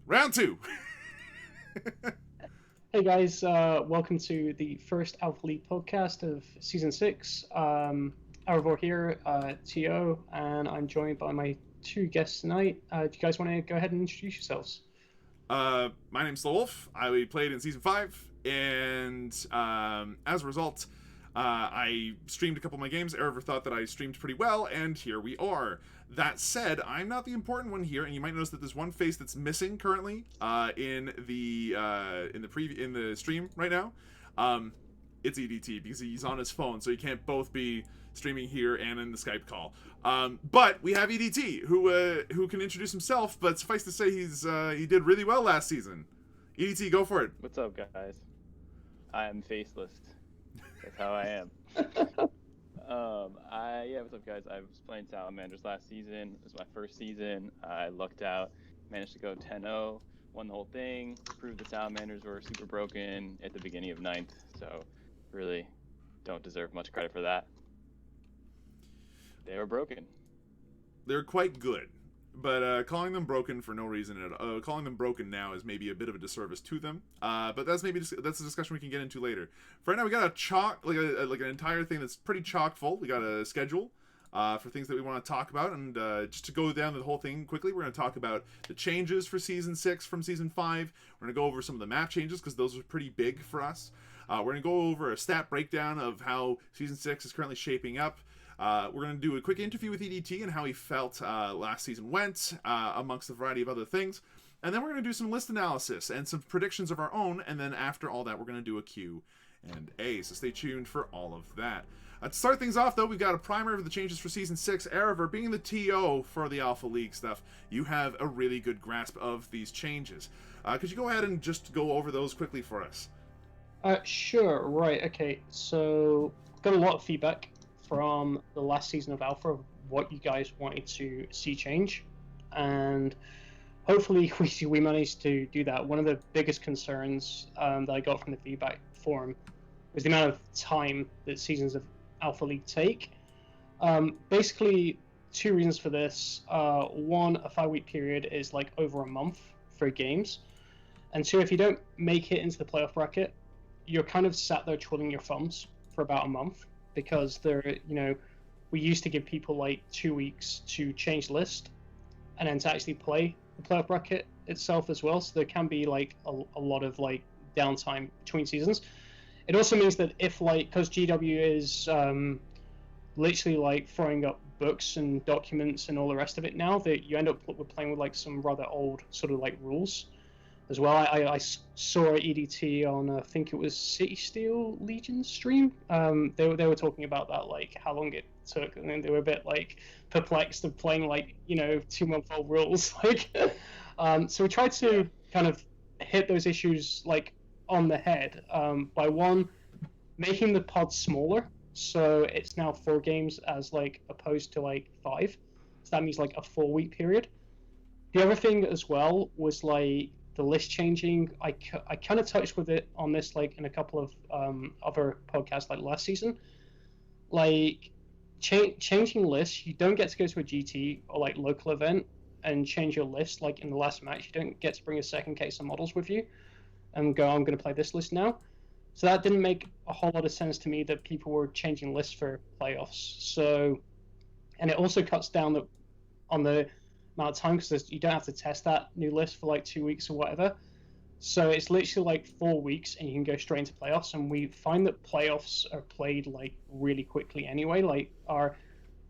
Round two. Hey guys, welcome to the first Alpha League podcast of season six. Arivor here, TO, and I'm joined by my two guests tonight. Do you guys want to go ahead and introduce yourselves? My name's The Wolf. I played in season 5, and as a result, I streamed a couple of my games. Erever thought that I streamed pretty well, and here we are. That said, I'm not the important one here, and you might notice that there's one face that's missing currently in the stream right now. It's EDT because he's on his phone, so he can't both be streaming here and in the Skype call. But we have EDT who can introduce himself. But suffice to say, he did really well last season. EDT, go for it. What's up, guys? I am faceless. That's how I am. What's up, guys? I was playing Salamanders last season. It was my first season. I lucked out, managed to go 10-0, won the whole thing, proved the Salamanders were super broken at the beginning of 9th, so really don't deserve much credit for that. They were broken. They're quite good, but calling them broken for no reason calling them broken now is maybe a bit of a disservice to them. But that's a discussion we can get into later. For right now, we got an entire thing that's pretty chock full. We got a schedule for things that we want to talk about, and just to go down the whole thing quickly, we're going to talk about the changes for season 6 from season 5. We're going to go over some of the map changes because those are pretty big for us. We're going to go over a stat breakdown of how season 6 is currently shaping up. We're going to do a quick interview with EDT and how he felt last season went, amongst a variety of other things. And then we're going to do some list analysis and some predictions of our own. And then after all that, we're going to do a Q&A. So stay tuned for all of that. To start things off, though, we've got a primer of the changes for Season 6. Erever, being the TO for the Alpha League stuff, you have a really good grasp of these changes. Could you go ahead and just go over those quickly for us? Sure, right, okay. So, got a lot of feedback from the last season of Alpha of what you guys wanted to see change. And hopefully we managed to do that. One of the biggest concerns that I got from the feedback forum was the amount of time that seasons of Alpha League take. Basically, two reasons for this. One, a 5-week period is like over a month for games. And two, if you don't make it into the playoff bracket, you're kind of sat there twiddling your thumbs for about a month because we used to give people like 2 weeks to change list and then to actually play the playoff bracket itself as well. So there can be like a lot of like downtime between seasons. It also means that if because GW is literally like throwing up books and documents and all the rest of it now, that you end up playing with like some rather old sort of like rules as well. I saw EDT on I think it was City Steel Legion stream. They were talking about that, like how long it took, and then they were a bit like perplexed of playing like 2-month-old rules. So we tried to kind of hit those issues like on the head by one, making the pod smaller, so it's now 4 games as like opposed to like 5. So that means like a 4-week period. The other thing as well was like the list changing. I kind of touched with it on this like in a couple of other podcasts like last season. Like changing lists, you don't get to go to a GT or like local event and change your list like in the last match. You don't get to bring a second case of models with you and go, I'm going to play this list now. So that didn't make a whole lot of sense to me that people were changing lists for playoffs. So, and it also cuts down on the amount of time because you don't have to test that new list for like 2 weeks or whatever. So it's literally like 4 weeks and you can go straight into playoffs. And we find that playoffs are played like really quickly anyway. Like our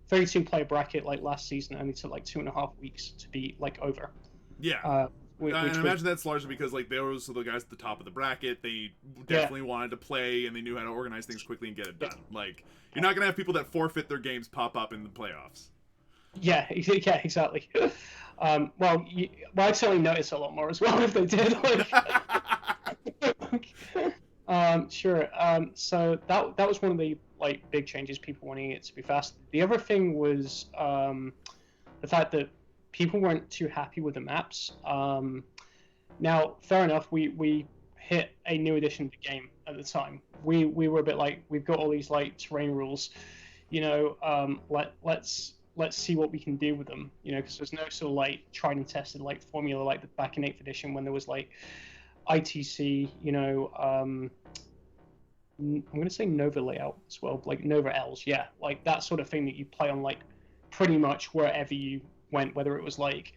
32 player bracket like last season only took like 2.5 weeks to be like over. Yeah. And I imagine that's largely because like those are the guys at the top of the bracket. They definitely wanted to play and they knew how to organize things quickly and get it done. Like you're not gonna have people that forfeit their games pop up in the playoffs. Yeah, exactly. Well, I'd certainly notice a lot more as well if they did. Sure. So that was one of the like big changes, people wanting it to be fast. The other thing was the fact that people weren't too happy with the maps. Now, fair enough, we hit a new edition of the game at the time. We were a bit like, we've got all these like terrain rules, let's let's see what we can do with them, because there's no sort of like tried and tested like formula like back in 8th edition when there was like ITC, I'm going to say Nova layout as well, like Nova L's, yeah, like that sort of thing that you play on like pretty much wherever you went, whether it was like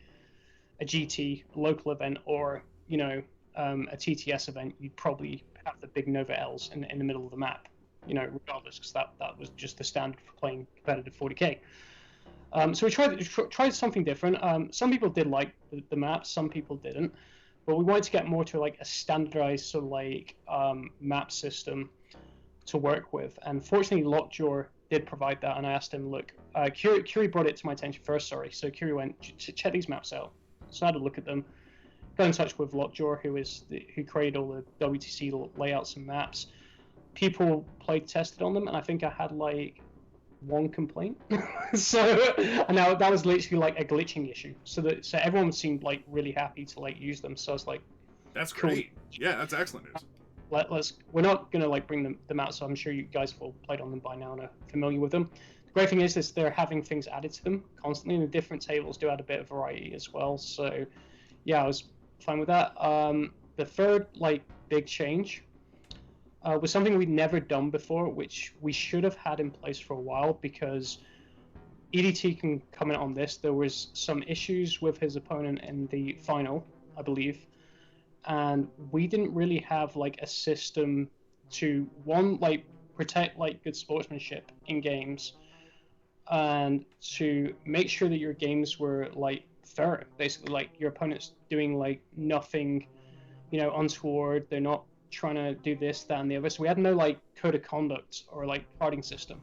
a GT, a local event, or a TTS event, you'd probably have the big Nova L's in the middle of the map, regardless, because that was just the standard for playing competitive 40k. So we tried something different. Some people did like the map, some people didn't, but we wanted to get more to like a standardized sort of like map system to work with. And fortunately, Lockjaw did provide that, and I asked him, look, Curie brought it to my attention first, sorry. So Curie went, check these maps out. So I had a look at them, got in touch with Lockjaw, who created all the WTC layouts and maps. People played tested on them, and I think I had like one complaint. And now that was literally like a glitching issue. So everyone seemed like really happy to like use them. So I was like, that's cool. Great. Yeah, that's excellent news. We're not gonna like bring them out, so I'm sure you guys have all played on them by now and are familiar with them. The great thing is they're having things added to them constantly, and the different tables do add a bit of variety as well. So yeah, I was fine with that. The third like big change was something we'd never done before, which we should have had in place for a while, because EDT can comment on this. There was some issues with his opponent in the final, I believe, and we didn't really have like a system to like protect like good sportsmanship in games, and to make sure that your games were like fair, basically, like your opponent's doing like nothing untoward, they're not trying to do this, that, and the other. So we had no like code of conduct or like carding system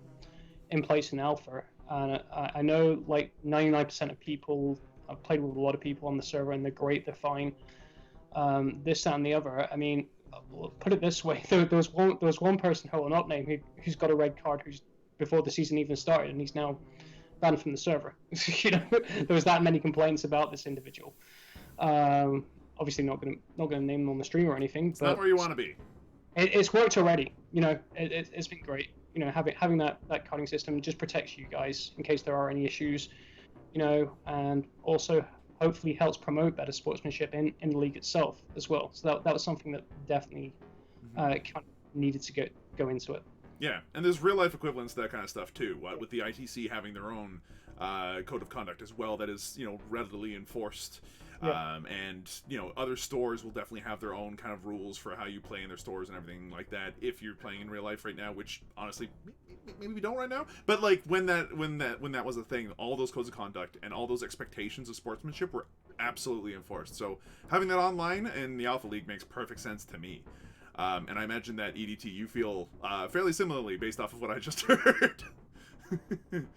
in place in alpha, and I know like 99% of people, I've played with a lot of people on the server, and they're great, they're fine. This, that, and the other. I mean, put it this way: there was one person, hold on up name, who's got a red card, who's before the season even started, and he's now banned from the server. There was that many complaints about this individual. Obviously, not gonna name them on the stream or anything. It's not where you want to be. It's worked already. It's been great. Having that carding system just protects you guys in case there are any issues. And also hopefully helps promote better sportsmanship in the league itself as well. So that was something that definitely kind of needed to go into it. Yeah, and there's real life equivalents to that kind of stuff too. With the ITC having their own code of conduct as well, that is readily enforced. Yeah. And other stores will definitely have their own kind of rules for how you play in their stores and everything like that. If you're playing in real life right now, which honestly maybe we don't right now, but like when that was a thing, all those codes of conduct and all those expectations of sportsmanship were absolutely enforced. So having that online in the Alpha League makes perfect sense to me. And I imagine that EDT, you feel fairly similarly based off of what I just heard.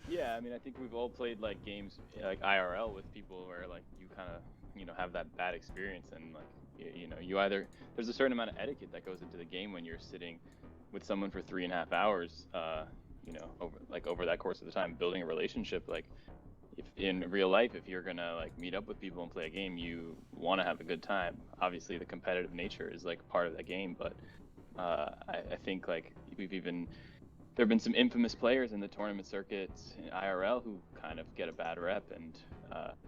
Yeah, I mean, I think we've all played like games like IRL with people where like you kind of have that bad experience, and like you either, there's a certain amount of etiquette that goes into the game when you're sitting with someone for 3.5 hours, over that course of the time, building a relationship. Like if in real life, if you're gonna like meet up with people and play a game, you want to have a good time. Obviously, the competitive nature is like part of that game, but I think like there have been some infamous players in the tournament circuits in IRL who kind of get a bad rep, and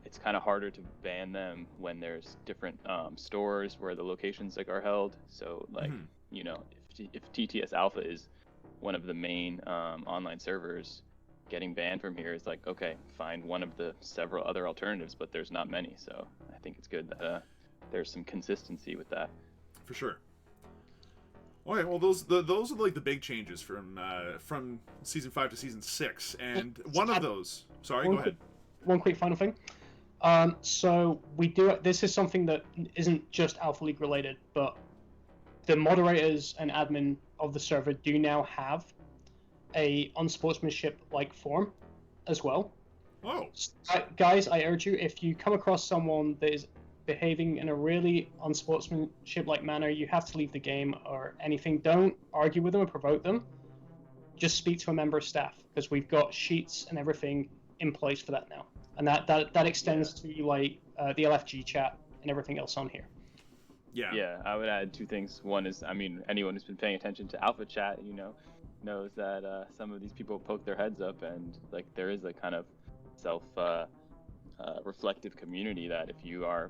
it's kind of harder to ban them when there's different stores where the locations like are held. So like if TTS Alpha is one of the main online servers, getting banned from here is like, okay, find one of the several other alternatives, but there's not many. So I think it's good that there's some consistency with that. For sure. Okay, well, those are like the big changes from season 5 to season 6, and one of those. Sorry, go ahead. One quick final thing. So this is something that isn't just Alpha League related, but the moderators and admin of the server do now have a unsportsmanship like form as well. Oh. Guys, I urge you, if you come across someone that is behaving in a really unsportsmanship like manner, you have to leave the game or anything. Don't argue with them or provoke them. Just speak to a member of staff, because we've got sheets and everything in place for that now, and that extends to like the LFG chat and everything else on here. Yeah, I would add 2 things. One is, I mean, anyone who's been paying attention to Alpha chat knows that some of these people poke their heads up, and like there is a kind of self reflective community that if you are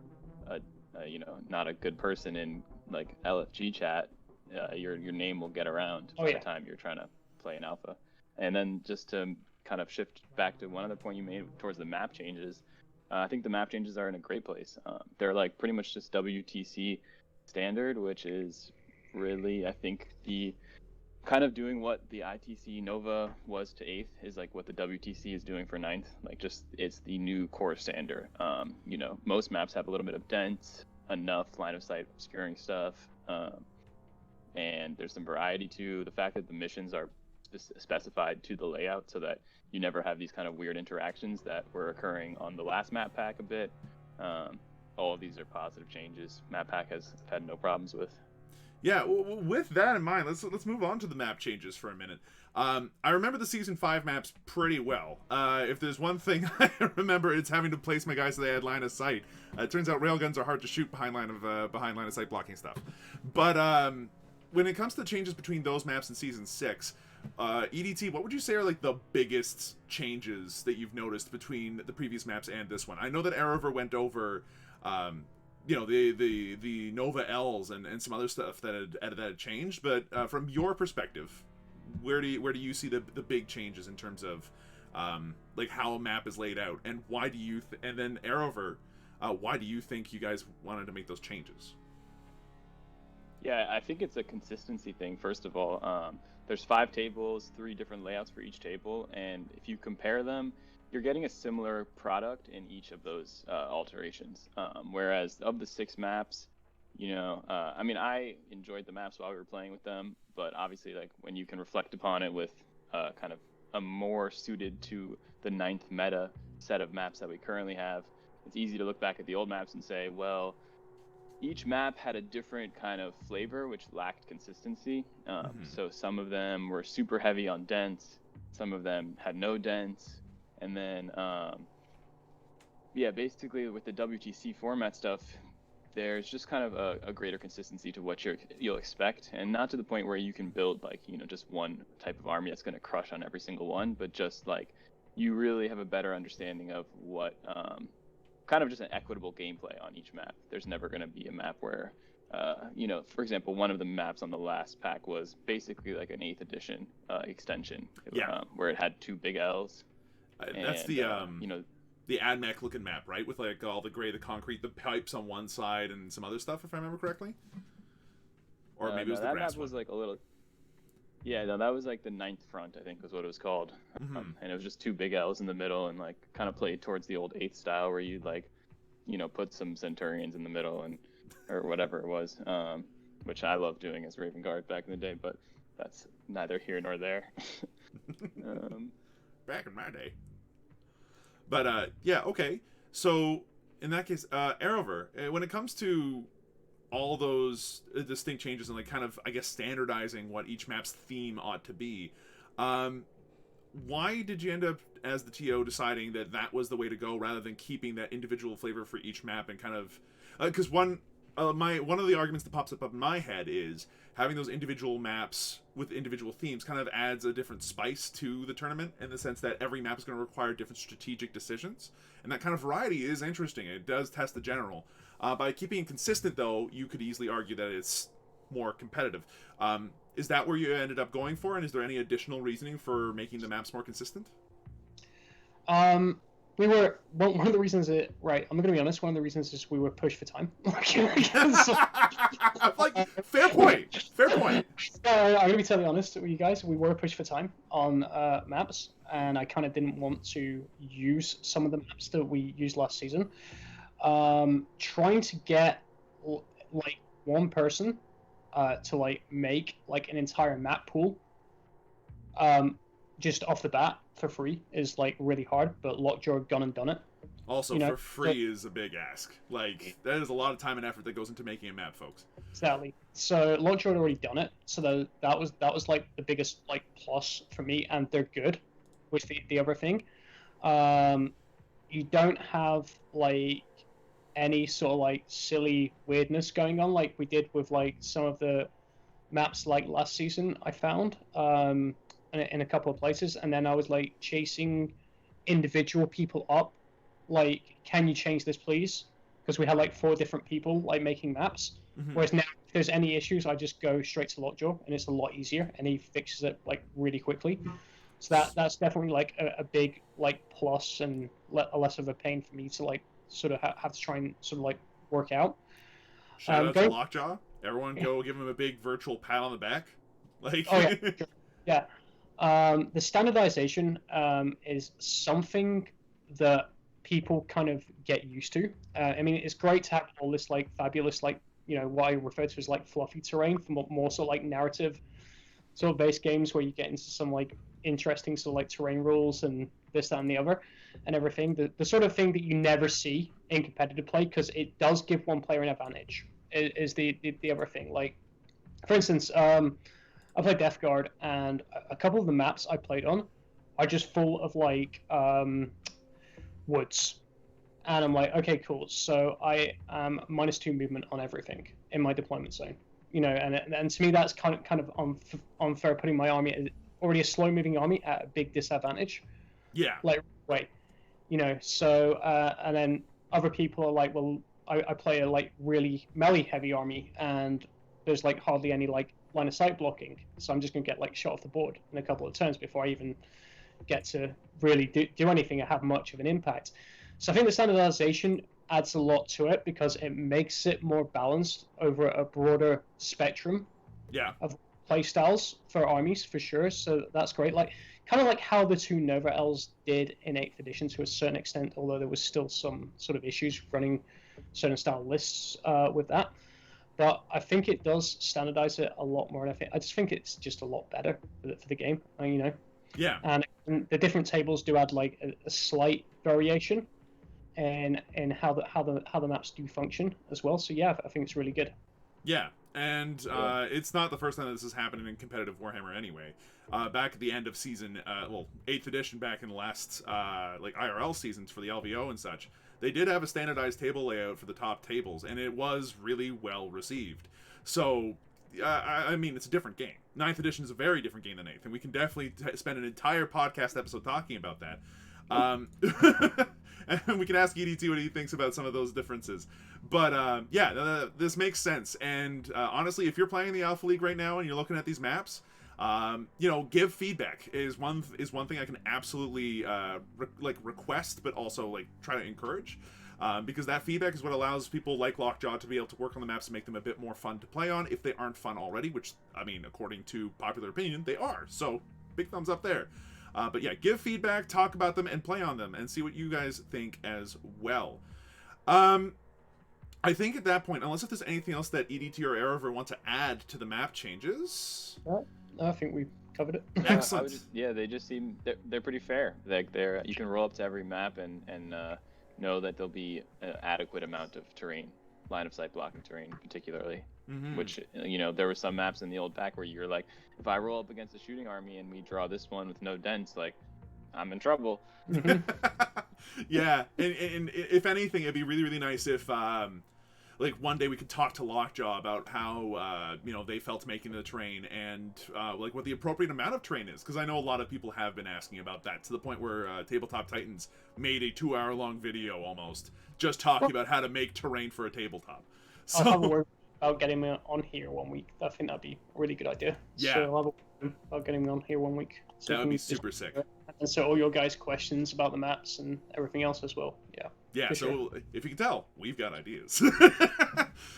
not a good person in like LFG chat, your name will get around by the time you're trying to play an alpha. And then just to kind of shift back to one other point you made towards the map changes, I think the map changes are in a great place. They're like pretty much just WTC standard, which is really, I think, the kind of doing what the ITC Nova was to 8th is like what the WTC is doing for 9th. Like just it's the new core standard. Most maps have a little bit of dents, enough line of sight obscuring stuff, and there's some variety to the fact that the missions are specified to the layout so that you never have these kind of weird interactions that were occurring on the last map pack a bit. All of these are positive changes. Map pack has had no problems with. Yeah, with that in mind, let's move on to the map changes for a minute. I remember the Season 5 maps pretty well. If there's one thing I remember, it's having to place my guys so they had line of sight. It turns out railguns are hard to shoot behind line of sight blocking stuff. But when it comes to changes between those maps and Season 6, EDT, what would you say are like the biggest changes that you've noticed between the previous maps and this one? I know that Arover went over the Nova L's and some other stuff that had changed, but from your perspective, where do you see the big changes in terms of like how a map is laid out, and why do you and then Arover, why do you think you guys wanted to make those changes? Yeah, I think it's a consistency thing. First of all, there's 5 tables, 3 different layouts for each table, and if you compare them, you're getting a similar product in each of those alterations. Whereas of the 6 maps, I enjoyed the maps while we were playing with them, but obviously, like when you can reflect upon it with kind of a more suited to the 9th meta set of maps that we currently have, it's easy to look back at the old maps and say, well, each map had a different kind of flavor, which lacked consistency. So some of them were super heavy on dents, some of them had no dents. And then, basically with the WTC format stuff, there's just kind of a greater consistency to what you'll expect, and not to the point where you can build like, just one type of army that's going to crush on every single one, but just like you really have a better understanding of what kind of just an equitable gameplay on each map. There's never going to be a map where, for example, one of the maps on the last pack was basically like an 8th edition extension, where it had 2 big L's. That's the AdMech looking map, right? With like all the gray, the concrete, the pipes on one side, and some other stuff, if I remember correctly. Or maybe it was the grass map was like a little. Yeah, no, that was like the 9th front, I think was what it was called. And it was just 2 big L's in the middle, and like kind of played towards the old 8th style, where you'd like, put some Centurions in the middle and or whatever it was, which I loved doing as Raven Guard back in the day, but that's neither here nor there. Back in my day. But okay. So in that case, Arover, when it comes to all those distinct changes and like kind of, I guess, standardizing what each map's theme ought to be, why did you end up as the TO deciding that was the way to go rather than keeping that individual flavor for each map and kind of because one of the arguments that pops up in my head is having those individual maps with individual themes kind of adds a different spice to the tournament in the sense that every map is going to require different strategic decisions, and that kind of variety is interesting. It does test the general. By keeping it consistent, though, you could easily argue that it's more competitive. Is that where you ended up going for, and is there any additional reasoning for making the maps more consistent? We were one of the reasons that I'm going to be honest. One of the reasons is we were pushed for time. Like fair point. I'm going to be totally honest with you guys. We were pushed for time on maps, and I kind of didn't want to use some of the maps that we used last season. Trying to get like one person to like make like an entire map pool just off the bat for free is like really hard, but Lockjaw had gone and done it. Also, for free is a big ask. Like, that is a lot of time and effort that goes into making a map, folks. Exactly. So Lockjaw had already done it, so that was like the biggest like plus for me, and they're good with the other thing. You don't have like any sort of like silly weirdness going on like we did with like some of the maps like last season I found in a couple of places, and then I was like chasing individual people up, like, can you change this please? Because we had like 4 different people like making maps. Mhm. Whereas now, if there's any issues, I just go straight to Lockjaw, and it's a lot easier, and he fixes it like really quickly. So that's definitely like a big like plus, and less of a pain for me to like sort of have to try and sort of like work out. Shout out to going- Lockjaw. Everyone go give him a big virtual pat on the back. Like, Oh yeah, sure. Yeah. The standardization is something that people kind of get used to. I mean, it's great to have all this like fabulous, like, you know, what I refer to as like fluffy terrain for more sort of like narrative sort of based games where you get into some like interesting sort of like terrain rules and this, that, and the other, and everything. The sort of thing that you never see in competitive play, because it does give one player an advantage. Is the other thing. Like, for instance, I played Death Guard, and a couple of the maps I played on are just full of like woods, and I'm like, okay, cool. So I am -2 movement on everything in my deployment zone, you know, and to me that's kind of unfair, putting my army, already a slow moving army, at a big disadvantage. yeah. Like, wait, you know. So and then other people are like, well, I play a like really melee heavy army, and there's like hardly any like line of sight blocking, so I'm just gonna get like shot off the board in a couple of turns before I even get to really do anything or have much of an impact. So I think the standardization adds a lot to it, because it makes it more balanced over a broader spectrum Yeah. of play styles for armies, for sure. So that's great. Like, kind of like how the 2 Nova Elves did in 8th edition to a certain extent, although there was still some sort of issues running certain style lists with that. But I think it does standardize it a lot more, and I just think it's just a lot better for the game, you know. Yeah. And the different tables do add like a slight variation in how the maps do function as well. So yeah, I think it's really good. Yeah, and it's not the first time that this is happening in competitive Warhammer anyway. Back at the end of season, 8th edition, back in the last like IRL seasons for the LVO and such, they did have a standardized table layout for the top tables, and it was really well received. So, I mean, it's a different game. 9th edition is a very different game than 8th, and we can definitely spend an entire podcast episode talking about that. And we can ask EDT what he thinks about some of those differences. But yeah, this makes sense. And honestly, if you're playing the Alpha League right now and you're looking at these maps, you know, give feedback is one thing I can absolutely request, but also like try to encourage. Because that feedback is what allows people like Lockjaw to be able to work on the maps and make them a bit more fun to play on, if they aren't fun already, which, I mean, according to popular opinion, they are. So, big thumbs up there. But yeah, give feedback, talk about them, and play on them, and see what you guys think as well. I think at that point, unless if there's anything else that EDT or Erever want to add to the map changes... I think we've covered it. Excellent. They just seem they're pretty fair. Like you can roll up to every map and know that there'll be an adequate amount of terrain, line of sight blocking terrain, particularly. Mm-hmm. Which, you know, there were some maps in the old pack where you're like, if I roll up against a shooting army and we draw this one with no dents, like, I'm in trouble. Yeah, and if anything, it'd be really, really nice if like one day we could talk to Lockjaw about how you know, they felt making the terrain, and like what the appropriate amount of terrain is, because I know a lot of people have been asking about that, to the point where Tabletop Titans made a 2-hour-long video almost just talking about how to make terrain for a tabletop. So I'll have a word about getting me on here one week. I think that'd be a really good idea. Yeah. So I'll have a word about getting me on here one week. So that we would be can super sick. answer all your guys' questions about the maps and everything else as well. Yeah. Yeah, For so sure. if you can tell, we've got ideas.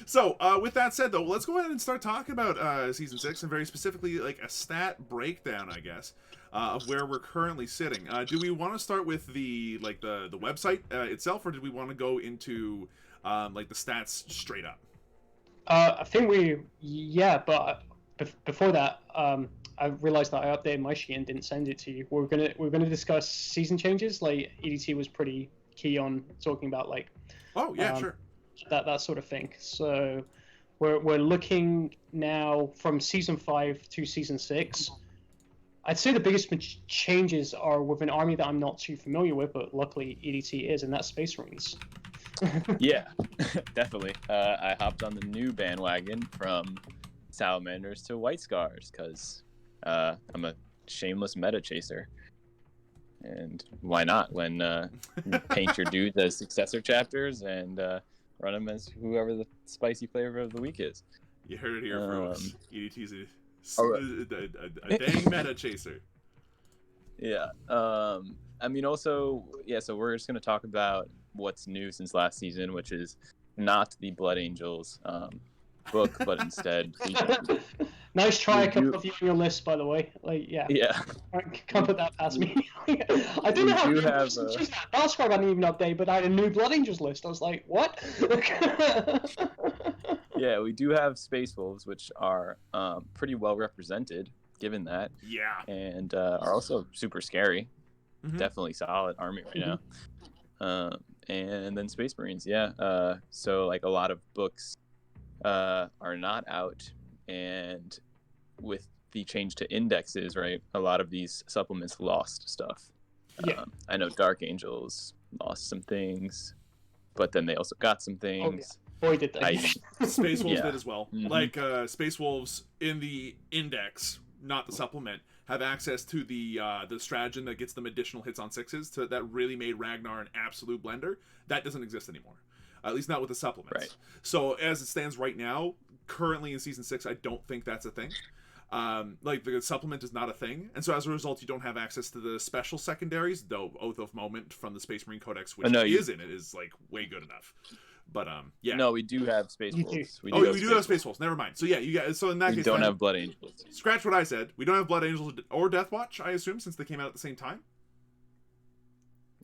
So, with that said, though, let's go ahead and start talking about Season 6, and very specifically, like, a stat breakdown, I guess, of where we're currently sitting. Do we want to start with the website itself, or do we want to go into, like, the stats straight up? I think but before that, I realized that I updated my sheet and didn't send it to you. We're gonna discuss season changes. Like, EDT was pretty key on talking about, like, Oh, yeah, sure. that sort of thing. So we're looking now from season 5 to season 6. I'd say the biggest changes are with an army that I'm not too familiar with, but luckily EDT is, and that's Space Marines. Yeah, definitely. I hopped on the new bandwagon from Salamanders to White Scars because I'm a shameless meta chaser. And why not? When you paint your dudes as successor chapters and run them as whoever the spicy flavor of the week is. You heard it here first. EDT's right. a dang meta chaser. Yeah. I mean, also, yeah. So we're just gonna talk about what's new since last season, which is not the Blood Angels book, but instead. Nice try, a couple of you on your list, by the way. Like, yeah. Yeah. Can't put that past me. I don't know how you have. Battlescribe I didn't even update, but I had a new Blood Angels list. I was like, what? Yeah, we do have Space Wolves, which are pretty well represented, given that. Yeah. And are also super scary. Mm-hmm. Definitely solid army right now. And then Space Marines, yeah. So like a lot of books are not out, and with the change to indexes, right, a lot of these supplements lost stuff. Yeah. I know Dark Angels lost some things, but then they also got some things. Oh, yeah. Boy, did they. Space Wolves Yeah. did as well. Mhm. Like Space Wolves in the index, not the supplement, have access to the stratagem that gets them additional hits on sixes. That really made Ragnar an absolute blender. That doesn't exist anymore. At least not with the supplements. Right. So as it stands right now, currently in season 6, I don't think that's a thing. Like the supplement is not a thing, and so as a result, you don't have access to the special secondaries. Though Oath of Moment from the Space Marine Codex, which is in it, is like way good enough. But yeah. No, we do have Space Wolves. We do have Space Wolves. Never mind. So yeah, you guys. So in that case, we don't have Blood Angels. Scratch what I said. We don't have Blood Angels or Death Watch, I assume, since they came out at the same time.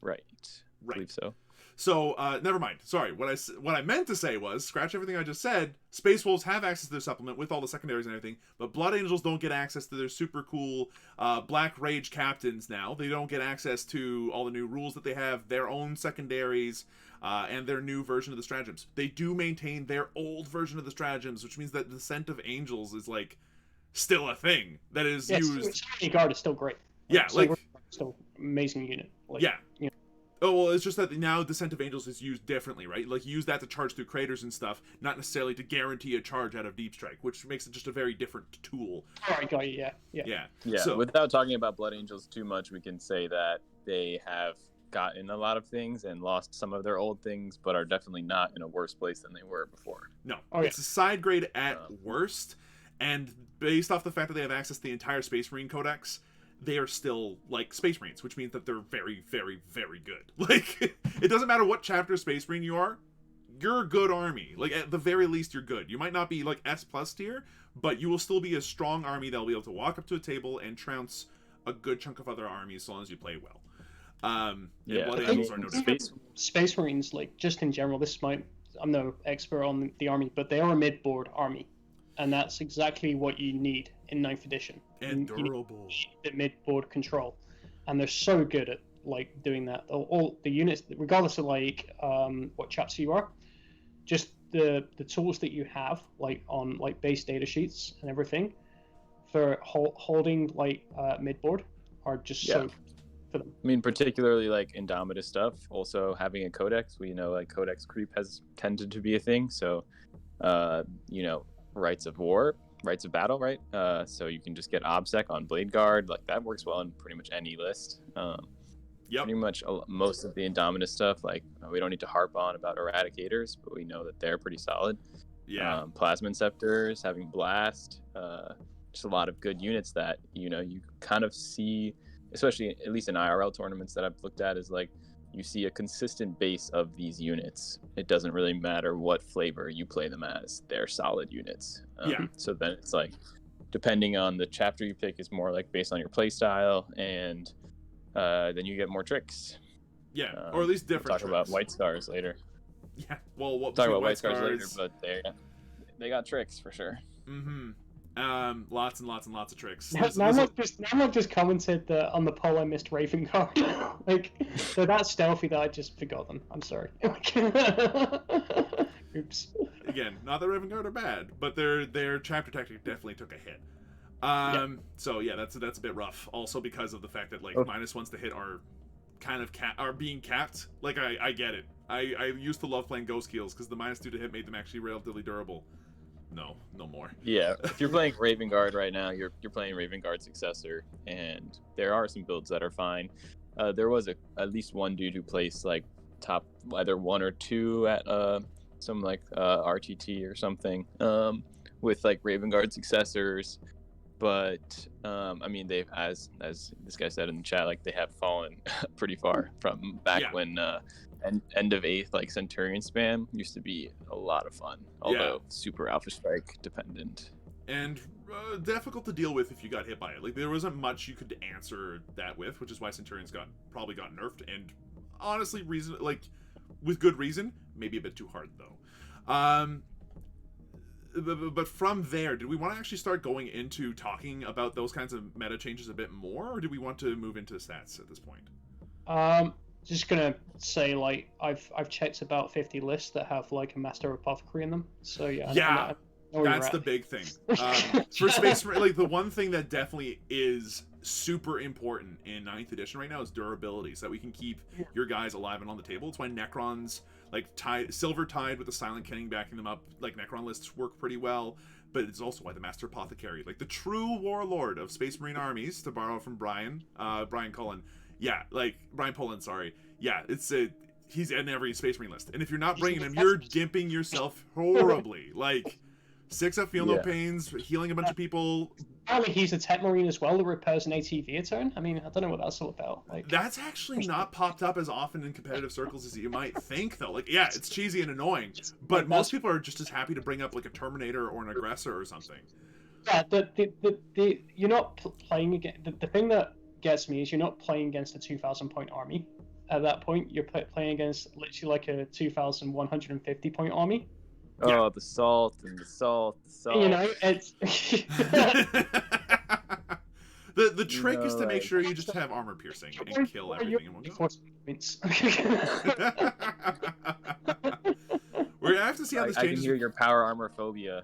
Right. I believe so. So, never mind. Sorry. What I meant to say was, scratch everything I just said. Space Wolves have access to their supplement with all the secondaries and everything, but Blood Angels don't get access to their super cool Black Rage captains now. They don't get access to all the new rules that they have, their own secondaries, and their new version of the stratagems. They do maintain their old version of the stratagems, which means that Descent of Angels is, like, still a thing that is used. Guard is still great. Yeah, like still amazing unit. Like, yeah. You know. Oh, well, it's just that now Descent of Angels is used differently, right? Like, you use that to charge through craters and stuff, not necessarily to guarantee a charge out of Deep Strike, which makes it just a very different tool. Alright, got you, yeah. Yeah, so, without talking about Blood Angels too much, we can say that they have gotten a lot of things and lost some of their old things, but are definitely not in a worse place than they were before. No, it's a side grade at worst, and based off the fact that they have access to the entire Space Marine Codex, they are still like Space Marines, which means that they're very, very, very good. Like, it doesn't matter what chapter of Space Marine you are, you're a good army. Like, at the very least, you're good. You might not be like S+ tier, but you will still be a strong army that'll be able to walk up to a table and trounce a good chunk of other armies as long as you play well. Blood Angels are no different. Space Marines, like, just in general, I'm no expert on the army, but they are a mid-board army, and that's exactly what you need in 9th edition. And durable. The mid-board control, and they're so good at like doing that. All the units, regardless of like what chapter you are, just the tools that you have, like on like base data sheets and everything, for holding like mid-board are just so for them. I mean, particularly like Indomitus stuff. Also having a codex, we know like codex creep has tended to be a thing. So, Rites of War. Rites of Battle, right? So you can just get OBSEC on Blade Guard. Like, that works well in pretty much any list. Pretty much most of the Indominus stuff, like, we don't need to harp on about Eradicators, but we know that they're pretty solid. Yeah. Plasma Inceptors, having Blast, just a lot of good units that, you kind of see, especially at least in IRL tournaments that I've looked at, is like, you see a consistent base of these units. It doesn't really matter what flavor you play them as. They're solid units. So then it's like, depending on the chapter you pick, is more like based on your play style, and then you get more tricks. Yeah, or at least different. We'll talk about White Scars later. Yeah, well, we'll talk about White Scars later, but they got tricks for sure. Mm-hmm. Lots and lots and lots of tricks. Now I'm just commented on the poll I missed Raven Guard. Like, they're that stealthy that I just forgot them. I'm sorry. Oops. Again, not that Raven Guard are bad, but their chapter tactic definitely took a hit. So yeah, that's a bit rough. Also because of the fact that like -1s to hit are kind of are being capped. Like, I get it. I used to love playing Ghost Keels because the -2 to hit made them actually relatively durable. No more. Yeah, if you're playing Raven Guard right now, you're playing Raven Guard Successor, and there are some builds that are fine. there was at least one dude who placed like top either 1 or 2 at some like RTT or something with like Raven Guard successors. But I mean, they've as this guy said in the chat, like they have fallen pretty far from back when end of 8th, like Centurion spam used to be a lot of fun, although super Alpha Strike dependent and difficult to deal with if you got hit by it. Like there wasn't much you could answer that with, which is why Centurions probably got nerfed, and honestly with good reason, maybe a bit too hard though. But from there, did we want to actually start going into talking about those kinds of meta changes a bit more, or do we want to move into stats at this point? Just gonna say, like, I've checked about 50 lists that have like a Master Apothecary in them. So yeah. That's the big thing. For Space Marine, like the one thing that definitely is super important in 9th edition right now is durability, so that we can keep your guys alive and on the table. It's why Necrons, like Silver Tide with the Silent Kenning backing them up, like Necron lists work pretty well. But it's also why the Master Apothecary, like the true warlord of Space Marine armies, to borrow from Brian Cullen. Yeah, like Brian Pullen, sorry. Yeah, he's in every Space Marine list. And if you're not bringing him, you're gimping yourself horribly. Like 6-up Feel No Pains, healing a bunch of people. Apparently he's a Tech Marine as well that repairs an ATV a turn. I mean, I don't know what that's all about. Like, that's actually not popped up as often in competitive circles as you might think, though. Like, yeah, it's cheesy and annoying, but most people are just as happy to bring up like a Terminator or an Aggressor or something. Yeah, you're not playing against the thing that gets me is you're not playing against a 2,000 point army. At that point, you're playing against literally like a 2,150 point army. Oh, the salt. You know, it's the trick is to make sure you just have armor piercing and kill everything in one go. We're gonna have to see how this changes. I can hear your power armor phobia.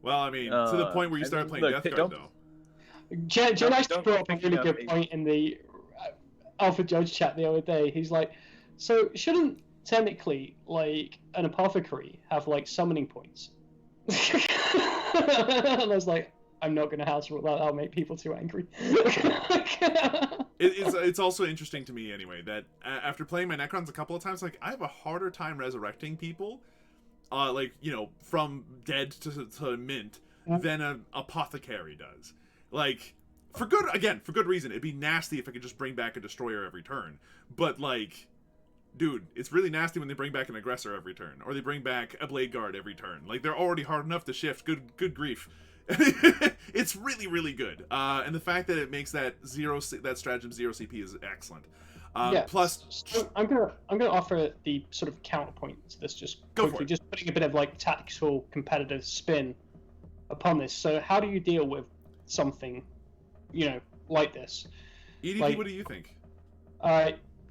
Well, I mean, to the point where you start playing Death Guard, though. Jen actually brought up a really good point in the Alpha Judge chat the other day. He's like, so shouldn't technically like an apothecary have like summoning points? And I was like, I'm not going to house rule that. That'll make people too angry. It's also interesting to me anyway that after playing my Necrons a couple of times, like I have a harder time resurrecting people, like, you know, from dead to mint than an apothecary does. Like, for good reason. It'd be nasty if I could just bring back a destroyer every turn. But like, dude, it's really nasty when they bring back an aggressor every turn, or they bring back a blade guard every turn. Like, they're already hard enough to shift. Good grief. It's really, really good. And the fact that it makes that stratagem 0 CP is excellent. Plus, so I'm gonna offer the sort of counterpoint to this. Just quickly, just putting a bit of like tactical competitive spin upon this. So, how do you deal with something, you know, like this? EDT, like, what do you think?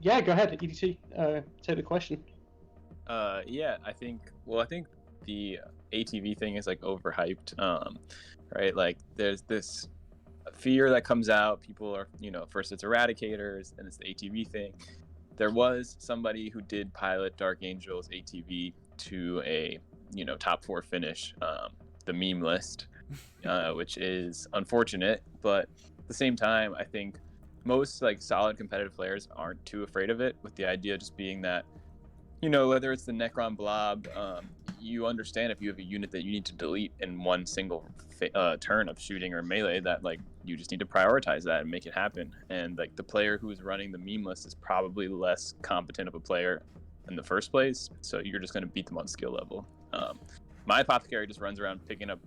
Yeah, go ahead, EDT. Take the question. Yeah, I think the ATV thing is like overhyped. Right? Like, there's this fear that comes out. People are, you know, first it's Eradicators, and it's the ATV thing. There was somebody who did pilot Dark Angel's ATV to a, you know, top 4 finish, the meme list, which is unfortunate, but at the same time, I think most like solid competitive players aren't too afraid of it, with the idea just being that, you know, whether it's the Necron blob, you understand if you have a unit that you need to delete in one single turn of shooting or melee, that like you just need to prioritize that and make it happen. And like the player who is running the meme list is probably less competent of a player in the first place, so you're just going to beat them on skill level. My apothecary just runs around picking up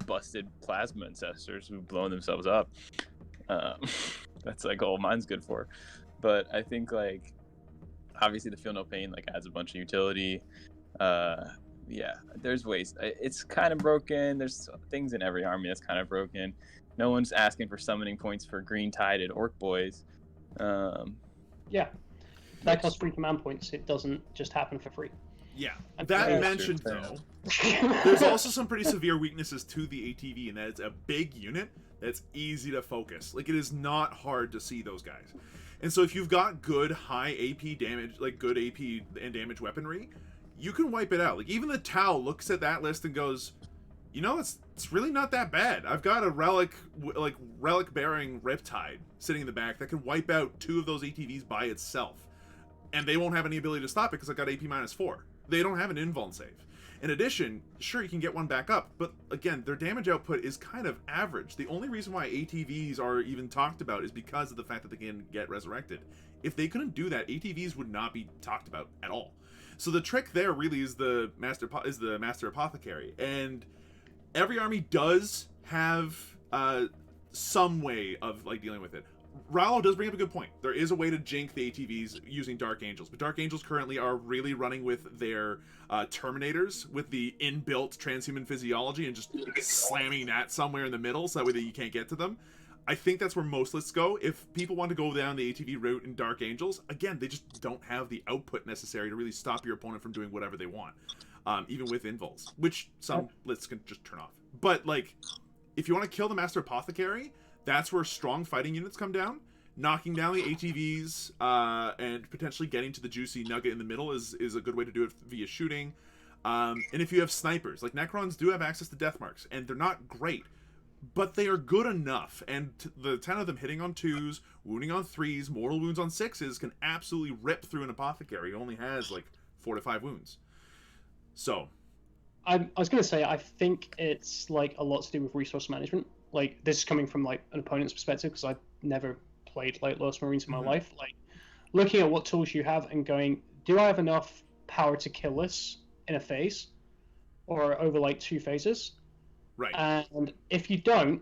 busted plasma ancestors who've blown themselves up. That's like all mine's good for. But I think like obviously the Feel No Pain like adds a bunch of utility. Yeah, there's ways. It's kind of broken. There's things in every army that's kind of broken. No one's asking for summoning points for green tided orc boys. Yeah, that costs 3 command points. It doesn't just happen for free. Yeah, that mentioned though, there's also some pretty severe weaknesses to the ATV, and that it's a big unit that's easy to focus. Like, it is not hard to see those guys. And so if you've got good high AP damage, like good AP and damage weaponry, you can wipe it out. Like, even the Tau looks at that list and goes, you know, it's really not that bad. I've got a relic bearing Riptide sitting in the back that can wipe out 2 of those ATVs by itself, and they won't have any ability to stop it because I got AP -4. They don't have an invuln save. In addition, sure, you can get one back up, but again, their damage output is kind of average. The only reason why ATVs are even talked about is because of the fact that they can get resurrected. If they couldn't do that, ATVs would not be talked about at all. So the trick there really is the Master Apothecary, and every army does have some way of like dealing with it. Rallo does bring up a good point. There is a way to jink the ATVs using Dark Angels, but Dark Angels currently are really running with their Terminators with the inbuilt transhuman physiology and just slamming that somewhere in the middle so that way that you can't get to them. I think that's where most lists go. If people want to go down the ATV route in Dark Angels, again, they just don't have the output necessary to really stop your opponent from doing whatever they want, even with invuls, which some lists can just turn off. But like, if you want to kill the Master Apothecary, that's where strong fighting units come down. Knocking down the ATVs and potentially getting to the juicy nugget in the middle is a good way to do it via shooting. And if you have snipers, like Necrons do have access to death marks, and they're not great, but they are good enough. And the 10 of them hitting on 2s, wounding on 3s, mortal wounds on 6s can absolutely rip through an Apothecary. It only has like 4 to 5 wounds. So, I was going to say, I think it's like a lot to do with resource management. Like, this is coming from like an opponent's perspective, because I've never played like Lost Marines in my life. Like, looking at what tools you have and going, do I have enough power to kill this in a phase or over like 2 phases? Right. And if you don't,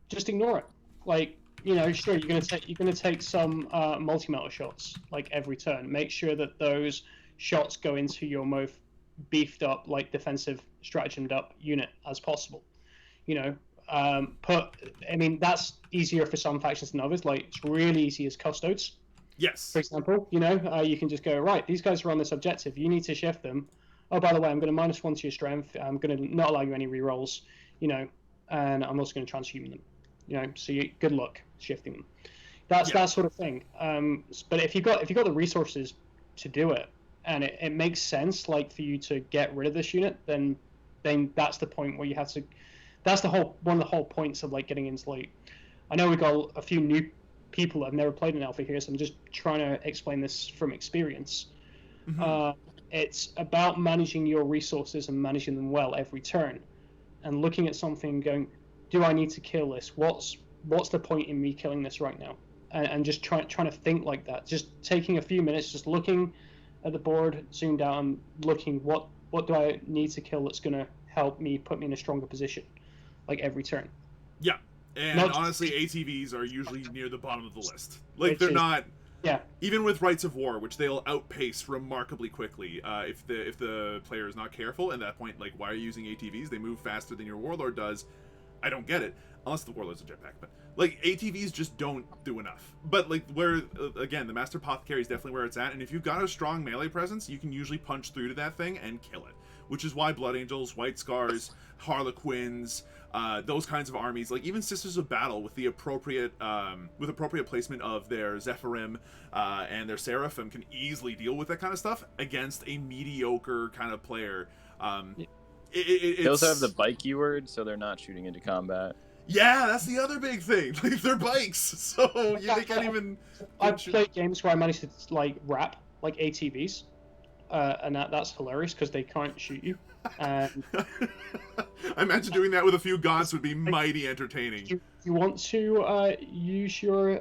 just ignore it. Like, you know, sure, you're gonna take some multi-metal shots like every turn. Make sure that those shots go into your most beefed up, like defensive, stratagemed up unit as possible. You know, I mean, that's easier for some factions than others. Like, it's really easy as custodes. Yes. For example, you know, you can just go, right, these guys are on this objective. You need to shift them. Oh, by the way, I'm going to -1 to your strength. I'm going to not allow you any rerolls, you know, and I'm also going to transhuman them. You know, so good luck shifting them. That's that sort of thing. But if you've got the resources to do it, and it makes sense, like, for you to get rid of this unit, then that's the point where you have to. That's one of the whole points of like getting into like. I know we've got a few new people that have never played an alpha here, so I'm just trying to explain this from experience. Mm-hmm. It's about managing your resources and managing them well every turn, and looking at something and going, do I need to kill this? What's the point in me killing this right now? And just trying to think like that. Just taking a few minutes, just looking at the board, zoomed out, and looking what do I need to kill that's going to help me put me in a stronger position, like every turn. Yeah, and honestly, ATVs are usually near the bottom of the list. Like, they're not. Yeah. Even with Rites of War, which they'll outpace remarkably quickly, if the player is not careful. At that point, like, why are you using ATVs? They move faster than your Warlord does. I don't get it, unless the Warlord's a jetpack. But like, ATVs just don't do enough. But like, where again, the Master Apothecary is definitely where it's at. And if you've got a strong melee presence, you can usually punch through to that thing and kill it. Which is why Blood Angels, White Scars, Harlequins, those kinds of armies, like even Sisters of Battle, with the appropriate placement of their Zephyrim and their Seraphim, can easily deal with that kind of stuff against a mediocre kind of player. They also have the bike keyword, so they're not shooting into combat. Yeah, that's the other big thing. Like, they're bikes, so they can't even. I've played games where I managed to like wrap like ATVs. And that's hilarious because they can't shoot you. I imagine doing that with a few gods would be mighty entertaining. You want to use your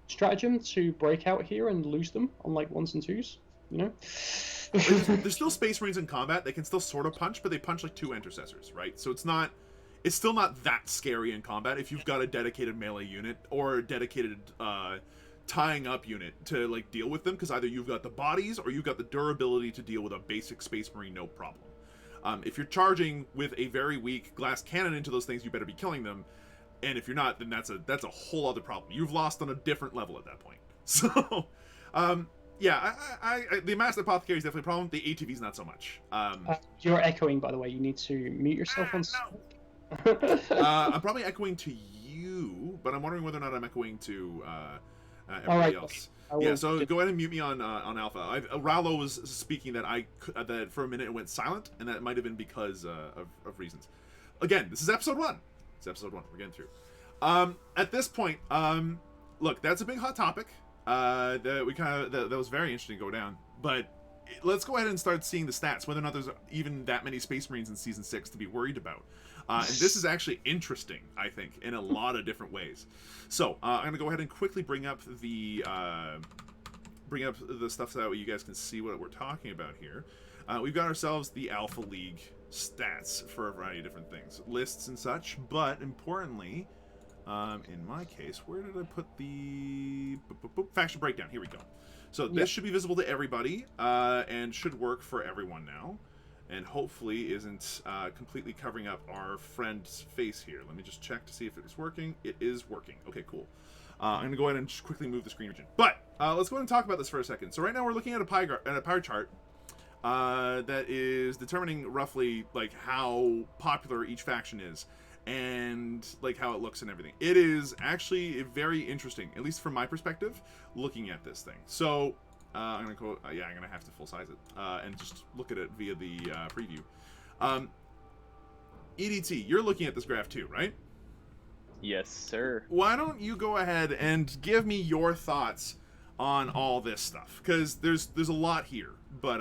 stratagem to break out here and lose them on like 1s and 2s, you know? There's still Space Marines in combat. They can still sort of punch, but they punch like 2 intercessors, right? So it's still not that scary in combat if you've got a dedicated melee unit or a dedicated tying up unit to like deal with them, because either you've got the bodies or you've got the durability to deal with a basic Space Marine no problem. If you're charging with a very weak glass cannon into those things, you better be killing them, and if you're not, then that's a whole other problem. You've lost on a different level at that point. So yeah, the Master Apothecary is definitely a problem. The ATV's not so much. You're echoing, by the way. You need to mute yourself on no. I'm probably echoing to you, but I'm wondering whether or not I'm echoing to everybody else. Yeah, so go ahead and mute me on Alpha. Rallo was speaking that that for a minute it went silent, and that might have been because of reasons. Again, this is episode 1. It's episode 1. We're getting through. At this point, look, that's a big hot topic. That was very interesting to go down. But let's go ahead and start seeing the stats, whether or not there's even that many Space Marines in Season 6 to be worried about. And this is actually interesting, I think, in a lot of different ways. So, I'm going to go ahead and quickly bring up the stuff so that way you guys can see what we're talking about here. We've got ourselves the Alpha League stats for a variety of different things, lists and such, but importantly, in my case, where did I put the faction breakdown? Here we go. So this should be visible to everybody, and should work for everyone now, and hopefully isn't completely covering up our friend's face here. Let me just check to see if it is working. It is working. Okay, cool. I'm going to go ahead and just quickly move the screen region. But let's go ahead and talk about this for a second. So right now we're looking at a pie chart that is determining roughly like how popular each faction is and like how it looks and everything. It is actually very interesting, at least from my perspective, looking at this thing. So I'm gonna go. I'm gonna have to full size it and just look at it via the preview. EDT, you're looking at this graph too, right? Yes, sir. Why don't you go ahead and give me your thoughts on all this stuff? Because there's a lot here, but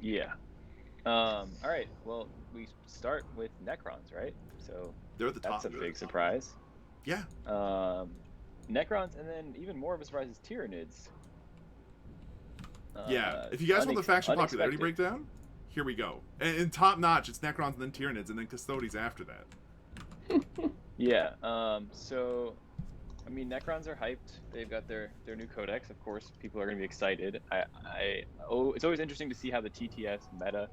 yeah. All right. Well, we start with Necrons, right? So they're at the top. That's a big surprise. Yeah. Necrons, and then even more of a surprise is Tyranids. Yeah. If you guys want the faction popularity breakdown, here we go. And top notch, it's Necrons and then Tyranids and then Custodes after that. Yeah. So, I mean, Necrons are hyped. They've got their new codex. Of course, people are going to be excited. It's always interesting to see how the TTS meta,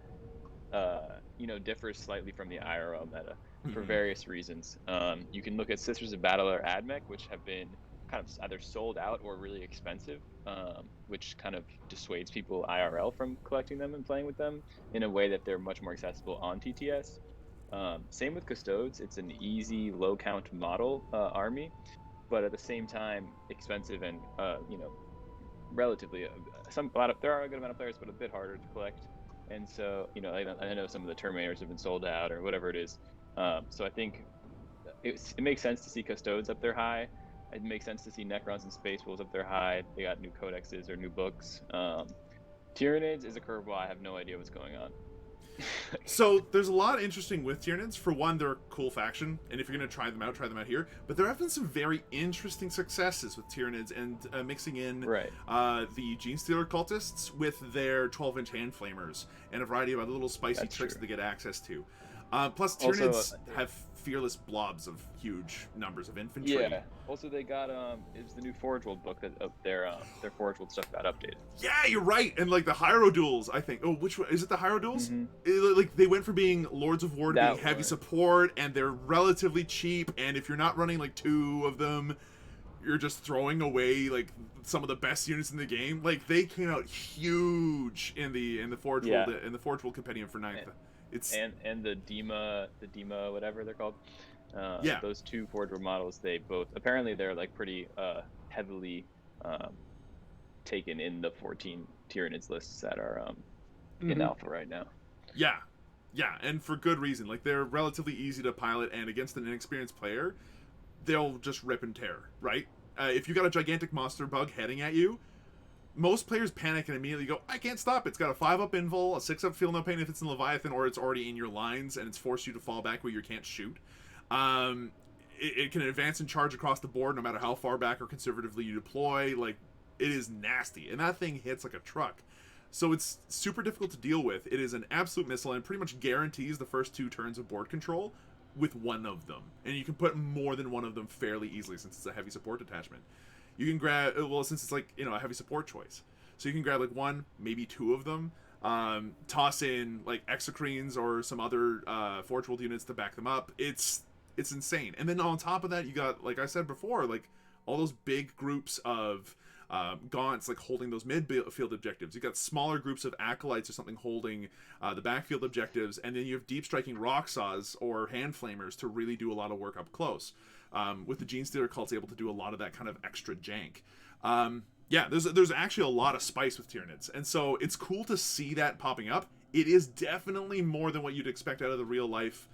differs slightly from the IRL meta for various reasons. You can look at Sisters of Battle or AdMech, which have been kind of either sold out or really expensive, which kind of dissuades people IRL from collecting them and playing with them in a way that they're much more accessible on TTS. Same with Custodes. It's an easy, low count model army, but at the same time expensive and relatively there are a good amount of players, but a bit harder to collect. And so I know some of the Terminators have been sold out or whatever it is. So I think it makes sense to see Custodes up there high. It makes sense to see Necrons and Space Wolves up there high. They got new codexes or new books. Tyranids is a curveball. I have no idea what's going on. So there's a lot interesting with Tyranids. For one, they're a cool faction, and if you're going to try them out here. But there have been some very interesting successes with Tyranids, and mixing in the Genestealer cultists with their 12-inch hand flamers and a variety of other little spicy tricks that they get access to. Plus, Tyranids have fearless blobs of huge numbers of infantry. Yeah. Also, they got it was the new Forge World book that their Forge World stuff got updated. Yeah, you're right. And like the Hyro Duels, I think. Oh, which one is it? The Hyro Duels? Mm-hmm. Like they went from being Lords of War to being heavy support, and they're relatively cheap. And if you're not running like 2 of them, you're just throwing away like some of the best units in the game. Like they came out huge in the Forge World in the Forge World Compendium for 9th. And the Dima whatever they're called. Those 2 Forge World models, they're like pretty heavily taken in the 14 Tyranids lists that are in alpha right now. Yeah, and for good reason. Like they're relatively easy to pilot, and against an inexperienced player, they'll just rip and tear. Right? If you got a gigantic monster bug heading at you, most players panic and immediately go, I can't stop. It's got a 5-up invul, a 6-up feel no pain if it's in Leviathan, or it's already in your lines and it's forced you to fall back where you can't shoot. It can advance and charge across the board no matter how far back or conservatively you deploy. Like, it is nasty. And that thing hits like a truck. So it's super difficult to deal with. It is an absolute missile and pretty much guarantees the first 2 turns of board control with one of them. And you can put more than one of them fairly easily since it's a heavy support detachment. You can grab, since it's like, a heavy support choice. So you can grab like 1, maybe 2 of them, toss in like Exocrines or some other Forge World units to back them up. It's insane. And then on top of that, you got, like I said before, like all those big groups of Gaunts like holding those midfield objectives. You got smaller groups of Acolytes or something holding the backfield objectives, and then you have deep striking Rocksaws or Hand Flamers to really do a lot of work up close. With the Genestealer cult's able to do a lot of that kind of extra jank. There's actually a lot of spice with Tyranids, and so it's cool to see that popping up. It is definitely more than what you'd expect out of the real life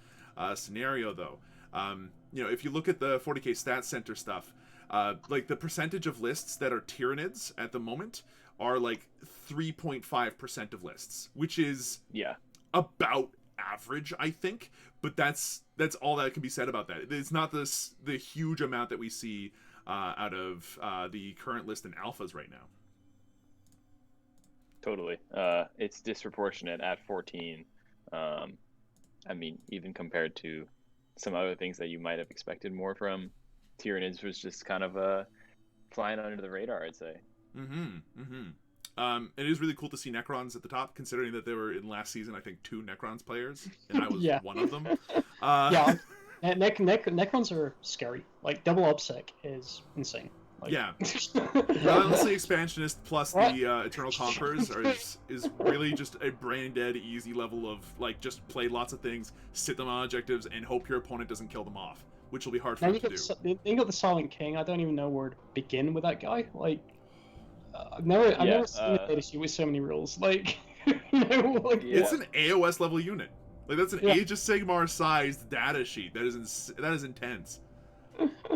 scenario, though. If you look at the 40k Stats Center stuff, like the percentage of lists that are Tyranids at the moment are like 3.5% of lists, which is about average, I think. But that's all that can be said about that. It's not the huge amount that we see out of the current list in alphas right now. Totally. It's disproportionate at 14. I mean, even compared to some other things that you might have expected more from, Tyranids was just kind of flying under the radar, I'd say. It is really cool to see Necrons at the top, considering that there were in last season, I think, 2 Necrons players, and I was one of them. Necrons are scary. Like, double OBSEC is insane. Like... Yeah. Relentlessly Expansionist plus the Eternal Conquerors is really just a brain-dead, easy level of, like, just play lots of things, sit them on objectives, and hope your opponent doesn't kill them off, which will be hard for them to do. You got the Silent King. I don't even know where to begin with that guy. Like, I've never seen a data sheet with so many rules. Like, it's an AOS level unit. Like, that's an Age of Sigmar sized data sheet. That is intense.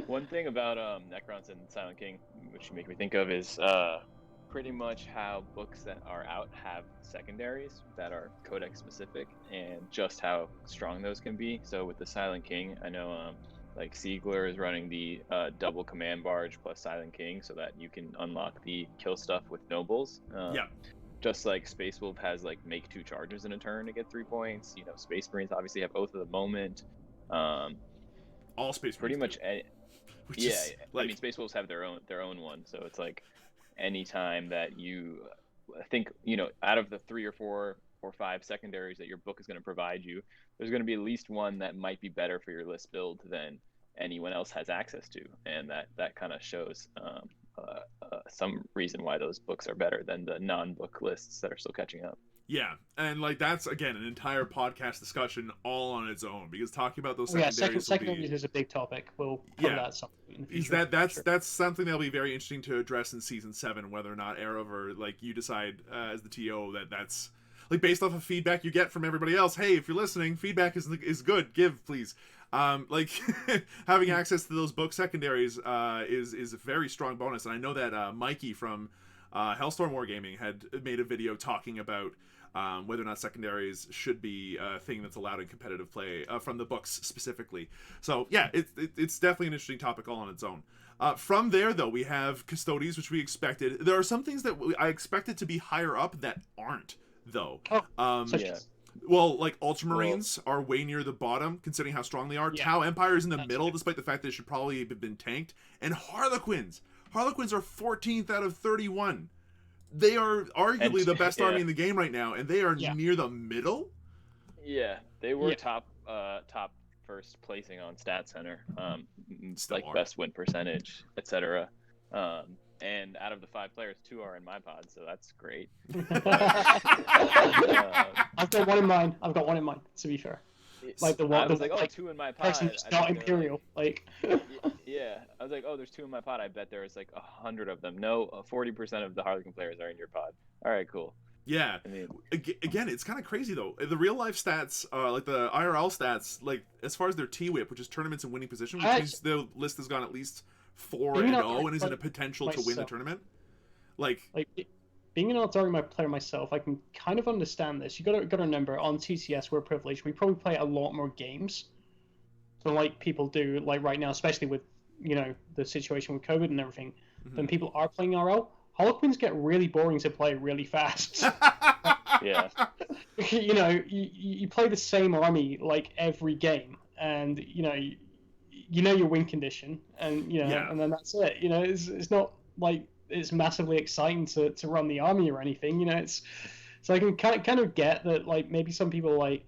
One thing about Necrons and Silent King, which you make me think of, is pretty much how books that are out have secondaries that are codex specific, and just how strong those can be. So with the Silent King, I know like Siegler is running the double command barge plus Silent King, so that you can unlock the kill stuff with nobles. Just like Space Wolf has like make 2 charges in a turn to get 3 points. Space Marines obviously have oath of the moment. All Space pretty Marines much. I mean, Space Wolves have their own one, so it's like anytime that you think out of the 3 or 4 or 5 secondaries that your book is going to provide you, there's going to be at least one that might be better for your list build than anyone else has access to, and that kind of shows some reason why those books are better than the non-book lists that are still catching up. Yeah, and like that's again an entire podcast discussion all on its own, because talking about those secondaries secondaries is a big topic. We'll cover that something in the future. That's something that'll be very interesting to address in season 7, whether or not Erev, like you decide as the TO that's like based off of feedback you get from everybody else. Hey, if you're listening, feedback is good. Give, please. Like having access to those book secondaries is a very strong bonus, and I know that Mikey from Hellstorm Wargaming had made a video talking about whether or not secondaries should be a thing that's allowed in competitive play from the books specifically. So yeah, it's definitely an interesting topic all on its own. From there, though, we have Custodes, which we expected. There are some things that I expected to be higher up that aren't, though. Well, like Ultramarines are way near the bottom, considering how strong they are. Yeah. Tau Empire is in the middle, despite the fact that it should probably have been tanked. And Harlequins are 14th out of 31. They are arguably the best army in the game right now, and they are near the middle. Yeah, they were top first placing on Stat Center, like best win percentage, etc. And out of the 5 players, 2 are in my pod, so that's great. I've got one in mind. To be fair, like the one. I was like, 2 in my pod. It's not Imperial. Like. Yeah, I was like, there's 2 in my pod. I bet there's like 100 of them. No, 40% of the Harlequin players are in your pod. All right, cool. Yeah. I mean, again, it's kind of crazy though. The real life stats, like the IRL stats, like as far as their T-Whip, which is tournaments in winning position, which means the list has gone at least 4-0 and is in a potential to win the tournament. Like being an Eldari player myself, I can kind of understand this. You got to remember, on TCS we're privileged. We probably play a lot more games than like people do like right now, especially with the situation with COVID and everything. Than people are playing RL. Harlequins get really boring to play really fast. Yeah. You play the same army like every game, and your win condition, and and then that's it. It's not like it's massively exciting to run the army or anything. So I can kind of get that, like maybe some people like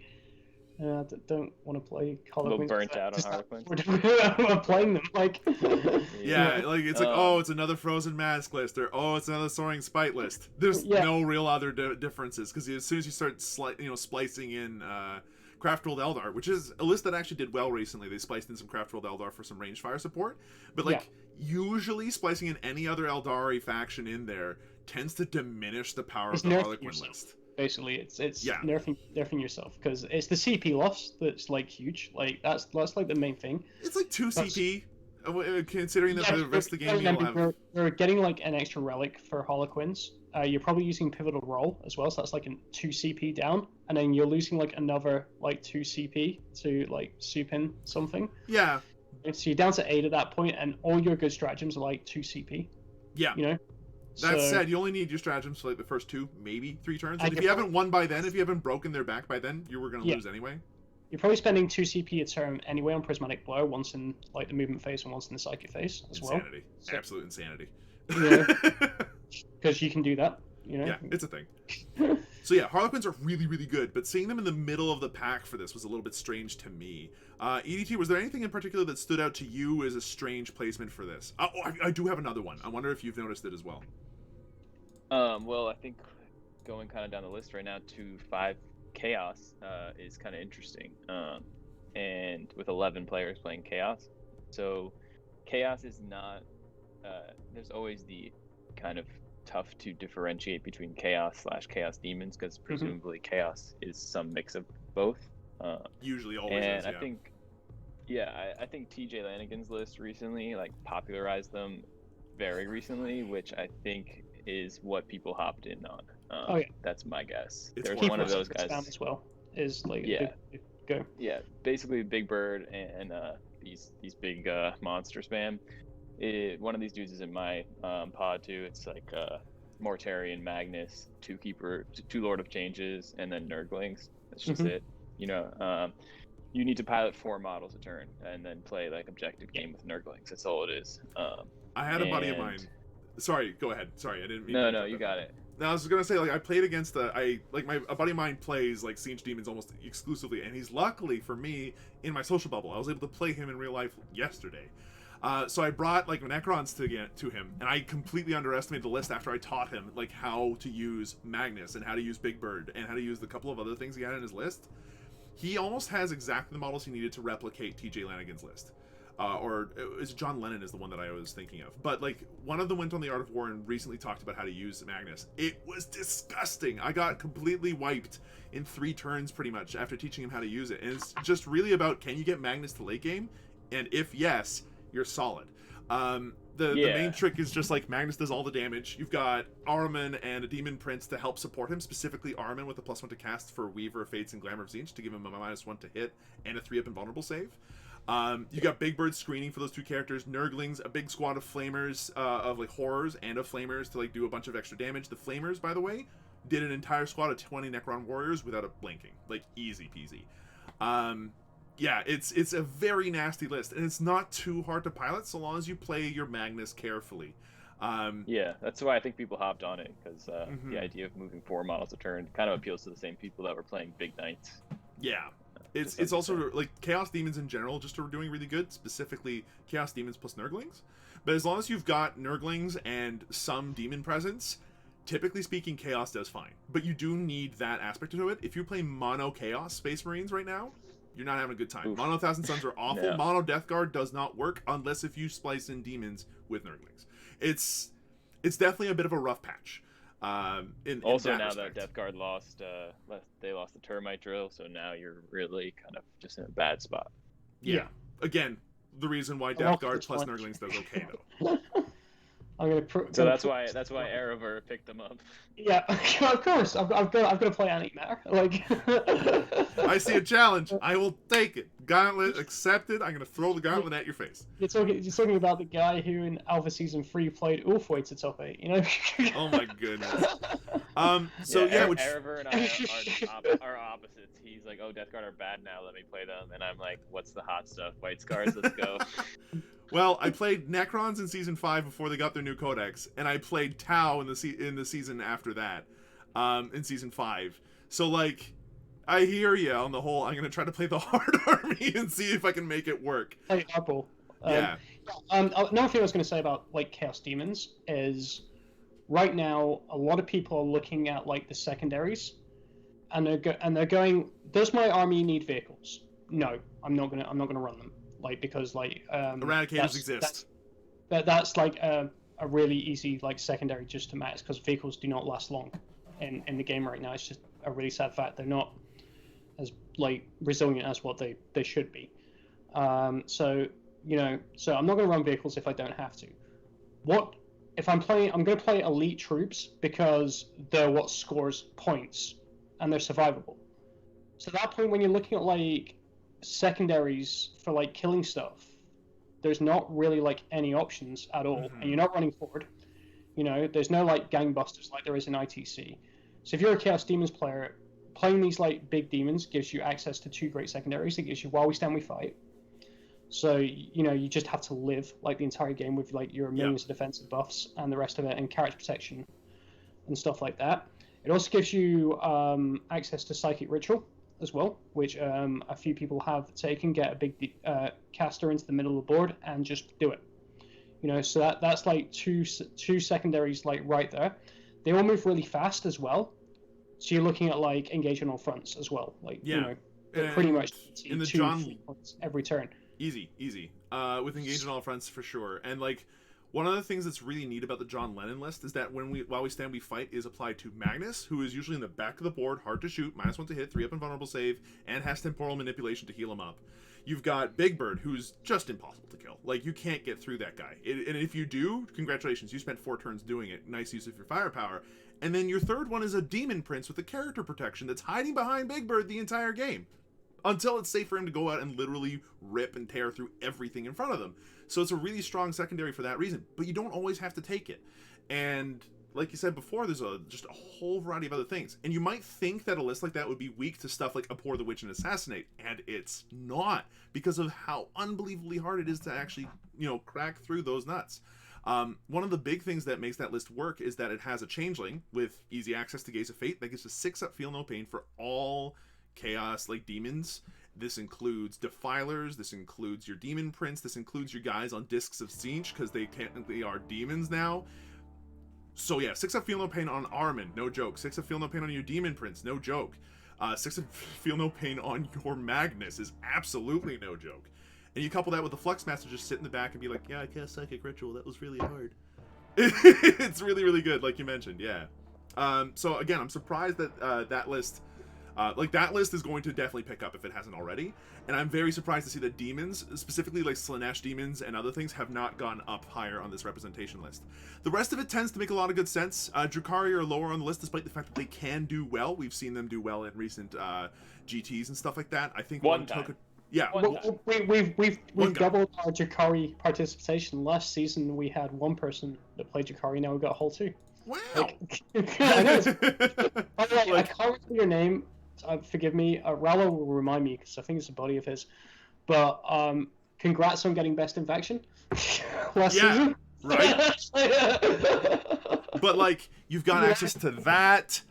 don't want to play Harlequins. Burnt out on Harlequins. We're playing them like. Like it's like it's another Frozen Mask list, or it's another Soaring Spite list. There's no real other differences, because as soon as you start splicing in Craft World Eldar, which is a list that actually did well recently. They spliced in some Craft World Eldar for some ranged fire support, but usually splicing in any other Eldari faction in there tends to diminish the power of the Harlequin list. basically. It's Yeah. nerfing yourself because it's the CP loss that's like huge. Like that's like the main thing. It's like 2 That's- CP, considering that the rest of the game you'll have. You're getting like an extra relic for Harlequins. You're probably using Pivotal Roll as well, so that's like a 2 CP down, and then you're losing like another like 2 CP to like soup in something. Yeah, So you're down to 8 at that point, and all your good stratagems are like 2 CP. yeah. You know. That So- said, you only need your stratagems for like the first 2, maybe 3 turns. I And if could you haven't won by then, if you haven't broken their back by then, you were going to Yeah. lose anyway. You're probably spending 2 CP a turn anyway on Prismatic Blow, once in like the movement phase and once in the psychic phase as well. Insanity. So- Absolute insanity. Yeah. Because you can do that. You know. Yeah, it's a thing. So yeah, Harlequins are really, really good, but seeing them in the middle of the pack for this was a little bit strange to me. EDT, was there anything in particular that stood out to you as a strange placement for this? I do have another one. I wonder if you've noticed it as well. Well, I think going kind of down the list right now to 5 Chaos is kind of interesting. And with 11 players playing Chaos. So Chaos is not, there's always the kind of tough to differentiate between Chaos/Chaos Demons, because presumably Chaos is some mix of both. Usually always And is, yeah. I think, I think TJ Lanigan's list recently like popularized them very recently, which I think is what people hopped in on. Oh, yeah. That's my guess. It's There's one one of those Spam guys. as well is like Yeah. big go. Yeah, basically Big Bird and these big monster spam. One of these dudes is in my pod too. It's like Mortarion, Magnus, 2 Keeper, 2 Lord of Changes, and then Nurglings. That's just it. You know, you need to pilot 4 models a turn and then play like objective game with Nurglings. That's all it is. I had a buddy of and- mine. Sorry, go ahead. Sorry, I didn't mean No, to no, interrupt you that. got it. Now, I was gonna say, like, I played against a buddy of mine plays like Siege Demons almost exclusively, and he's luckily for me in my social bubble. I was able to play him in real life yesterday. So I brought like Necrons to him, and I completely underestimated the list after I taught him like how to use Magnus and how to use Big Bird and how to use the couple of other things he had in his list. He almost has exactly the models he needed to replicate TJ Lanigan's list. Or is John Lennon is the one that I was thinking of. But like one of them went on the Art of War and recently talked about how to use Magnus. It was disgusting. I got completely wiped in 3 turns pretty much after teaching him how to use it. And it's just really about, can you get Magnus to late game? And if yes, you're solid. The main trick is just like Magnus does all the damage. You've got Ahriman and a Demon Prince to help support him, specifically Ahriman with a +1 to cast for Weaver, Fates, and Glamour of Tzeentch to give him a -1 to hit and a 3-up invulnerable save. You got Big Bird screening for those 2 characters, Nurglings, a big squad of Flamers, of like Horrors and of Flamers to like do a bunch of extra damage. The Flamers, by the way, did an entire squad of 20 Necron Warriors without a blinking, like easy peasy. Yeah, it's a very nasty list, and it's not too hard to pilot so long as you play your Magnus carefully. Yeah, that's why I think people hopped on it, because the idea of moving 4 models a turn kind of appeals to the same people that were playing Big Knights. Yeah. It's also like Chaos Demons in general just are doing really good, specifically Chaos Demons plus Nurglings. But as long as you've got Nurglings and some demon presence, typically speaking, Chaos does fine. But you do need that aspect to it. If you play mono Chaos Space Marines right now, you're not having a good time. Oof. Mono Thousand Suns are awful. Yeah. Mono Death Guard does not work unless if you splice in demons with Nurglings. It's definitely a bit of a rough patch. In Also, that now respect. that Death Guard lost, they lost the Termite Drill, so now you're really kind of just in a bad spot. Yeah. Again, the reason why Well, Death Guard it's plus fine. Nurglings does okay though. I'm gonna. So that's why Erever picked them up. Yeah, of course. I've got to play Antimatter. Like. I see a challenge. I will take it. Gauntlet accepted. I'm gonna throw the gauntlet at your face. You're talking about the guy who in Alpha Season 3 played Ulfway to top 8, you know? Oh my goodness. So yeah, which Erever and I are opposites. He's like, "Oh, Death Guard are bad now. Let me play them." And I'm like, "What's the hot stuff? White Scars. Let's go." well, I played Necrons in season 5 before they got their new codex, and I played Tau in the season after that, in season 5. So like, I hear you on the whole. I'm gonna try to play the hard army and see if I can make it work. Play Hardball. Yeah. Another thing I was going to say about like Chaos Demons is right now a lot of people are looking at like the secondaries, and they're going, does my army need vehicles? No, I'm not gonna run them, like, because like Eradicators exist. That's like a really easy like secondary just to max, because vehicles do not last long in the game right now. It's just a really sad fact. They're not as like resilient as what they should be. So so I'm not going to run vehicles if I don't have to. What if I'm playing? I'm going to play elite troops because they're what scores points and they're survivable. So at that point, when you're looking at like secondaries for like killing stuff, there's not really like any options at all, and you're not running forward. There's no like gangbusters like there is in ITC. So if you're a Chaos Demons player, playing these like big demons gives you access to 2 great secondaries. It gives you While We Stand We Fight. So you just have to live like the entire game with like your millions of defensive buffs and the rest of it, and character protection and stuff like that. It also gives you access to Psychic Ritual as well, which a few people have taken. Get a big caster into the middle of the board and just do it. So that's like two secondaries like right there. They all move really fast as well. So you're looking at like engage on all fronts as well. Like pretty much in the 3 points every turn. Easy. With engage on all fronts for sure. And like one of the things that's really neat about the John Lennon list is that While We Stand We Fight is applied to Magnus, who is usually in the back of the board, hard to shoot, -1 to hit, 3 up and vulnerable save, and has temporal manipulation to heal him up. You've got Big Bird, who's just impossible to kill. Like, you can't get through that guy. And if you do, congratulations, you spent 4 turns doing it. Nice use of your firepower. And then your third one is a Demon Prince with a character protection that's hiding behind Big Bird the entire game, until it's safe for him to go out and literally rip and tear through everything in front of them. So it's a really strong secondary for that reason, but you don't always have to take it. And like you said before, there's just a whole variety of other things. And you might think that a list like that would be weak to stuff like Abhor the Witch and Assassinate, and it's not, because of how unbelievably hard it is to actually, crack through those nuts. One of the big things that makes that list work is that it has a Changeling with easy access to Gaze of Fate that gives a 6-up Feel No Pain for all Chaos like demons. This includes Defilers, this includes your Demon Prince, this includes your guys on Discs of Tzeentch, because they technically are demons now. So yeah, 6-up Feel No Pain on Armin, no joke. 6-up Feel No Pain on your Demon Prince, no joke. 6-up Feel No Pain on your Magnus is absolutely no joke. And you couple that with the Flux Master just sit in the back and be like, yeah, I cast Psychic Ritual, that was really hard. It's really, really good, like you mentioned, yeah. So again, I'm surprised that that list is going to definitely pick up if it hasn't already. And I'm very surprised to see that demons, specifically like Slaanesh demons and other things, have not gone up higher on this representation list. The rest of it tends to make a lot of good sense. Drukhari are lower on the list despite the fact that they can do well. We've seen them do well in recent GTs and stuff like that. I think one time. We've doubled our Drukhari participation. Last season we had 1 person that played Drukhari, now we've got a whole 2. Wow! I know. By the way, I can't remember your name. Forgive me. Rallo will remind me because I think it's a buddy of his. But congrats on getting best in faction last season. Right. But like, you've got access to that.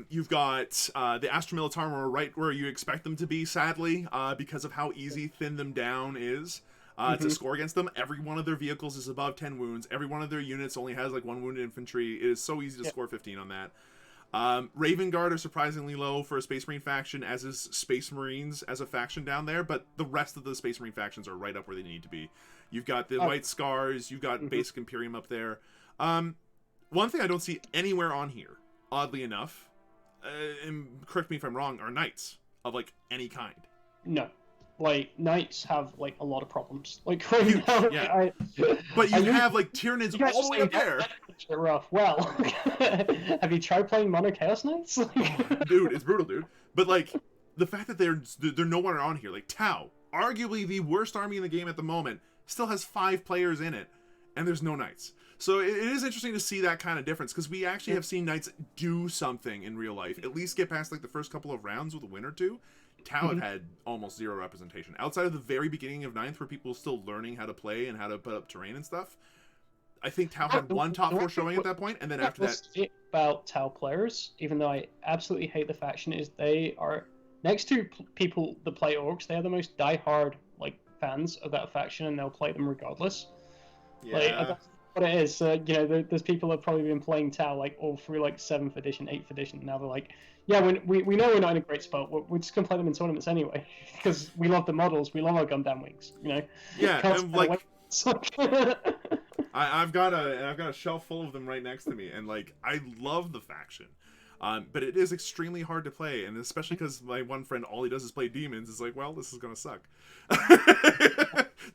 You've got the Astra Militarum right where you expect them to be, sadly, because of how easy Thin Them Down is. To score against them. Every one of their vehicles is above 10 wounds. Every one of their units only has like 1 wounded infantry. It is so easy to score 15 on that. Raven Guard are surprisingly low for a Space Marine faction, as is Space Marines as a faction down there, but the rest of the Space Marine factions are right up where they need to be. You've got the White Scars, you've got Basic Imperium up there. One thing I don't see anywhere on here, oddly enough, and correct me if I'm wrong, are Knights of like any kind. No. Like, Knights have, like, a lot of problems. Like, right now, yeah. But you have, like, Tyranids all the way up there. Rough. Well, have you tried playing Mono Chaos Knights? Dude, it's brutal, dude. But, like, the fact that they're nowhere on here. Like, Tau, arguably the worst army in the game at the moment, still has 5 players in it, and there's no Knights. So it is interesting to see that kind of difference, because we actually have seen Knights do something in real life. At least get past, like, the first couple of rounds with a win or two. Tau had almost 0 representation. Outside of the very beginning of 9th, where people were still learning how to play and how to put up terrain and stuff, I think Tau had 1 top 4 showing at that point, and then after that... About Tau players, even though I absolutely hate the faction, is they are, next to people that play Orcs, they are the most die-hard, like, fans of that faction, and they'll play them regardless. Yeah. Like, that's what it is. There's people that have probably been playing Tau, like, all through, like, 7th edition, 8th edition, and now they're like... Yeah, we know we're not in a great spot. We're just gonna play them in tournaments anyway, because we love the models. We love our Gundam wings, Yeah, and like, I've got a shelf full of them right next to me, and like, I love the faction. But it is extremely hard to play, and especially because my one friend, all he does is play demons. It's like, well, this is gonna suck.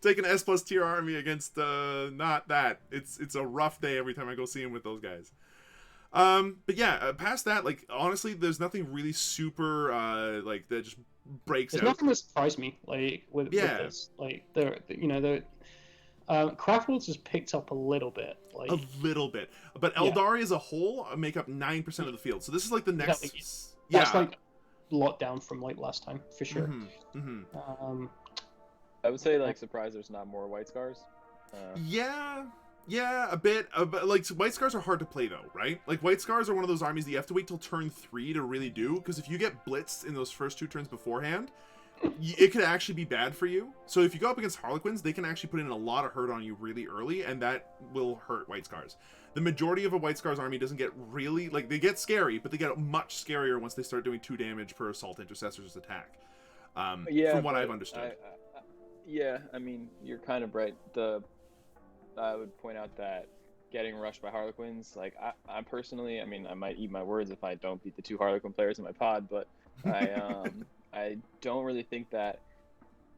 Take an S plus tier army against not that. It's a rough day every time I go see him with those guys. But yeah, past that, like honestly, there's nothing really super like that just breaks There's out. nothing that surprised me like with this. Like the Craftworlds has picked up a little bit. Like A little bit, but Eldari as a whole make up 9% of the field. So this is like the next. that's like a lot down from like last time for sure. I would say like surprised there's not more White Scars. Yeah, a bit. But like White Scars are hard to play though, right? Like White Scars are one of those armies that you have to wait till turn 3 to really do, because if you get blitzed in those first 2 turns beforehand, it could actually be bad for you. So if you go up against Harlequins, they can actually put in a lot of hurt on you really early, and that will hurt White Scars. The majority of a White Scars army doesn't get really, like, they get scary, but they get much scarier once they start doing 2 damage per Assault Intercessor's attack. From what I've understood. I mean, you're kind of right. I would point out that getting rushed by Harlequins, like, I personally, I mean, I might eat my words if I don't beat the 2 Harlequin players in my pod, but I don't really think that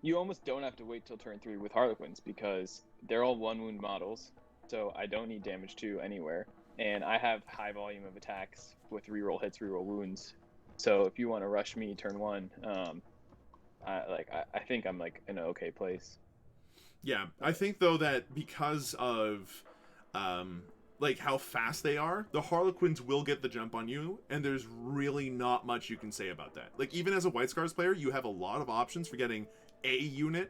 you almost don't have to wait till turn 3 with Harlequins, because they're all 1 wound models, so I don't need damage 2 anywhere, and I have high volume of attacks with reroll hits, reroll wounds. So if you want to rush me turn 1, I think I'm like in an okay place. Yeah, I think though that because of like how fast they are, the Harlequins will get the jump on you, and there's really not much you can say about that. Like even as a White Scars player, you have a lot of options for getting a unit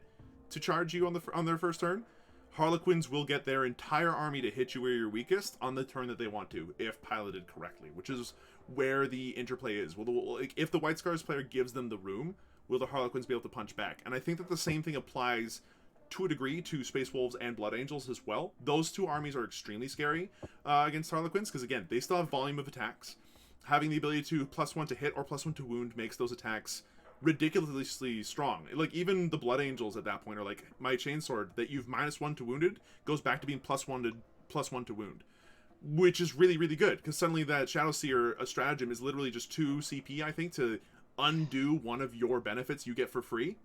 to charge you on their first turn. Harlequins will get their entire army to hit you where you're weakest on the turn that they want to, if piloted correctly, which is where the interplay is. Like, if the White Scars player gives them the room, will the Harlequins be able to punch back? And I think that the same thing applies to a degree to Space Wolves and Blood Angels as well. Those 2 armies are extremely scary against Harlequins, because again, they still have volume of attacks. Having the ability to +1 to hit or +1 to wound makes those attacks ridiculously strong. Like even the Blood Angels at that point are like, my Chainsword that you've -1 to wounded goes back to being +1 to wound, which is really, really good, because suddenly that Shadowseer stratagem is literally just 2 CP, I think, to undo one of your benefits you get for free.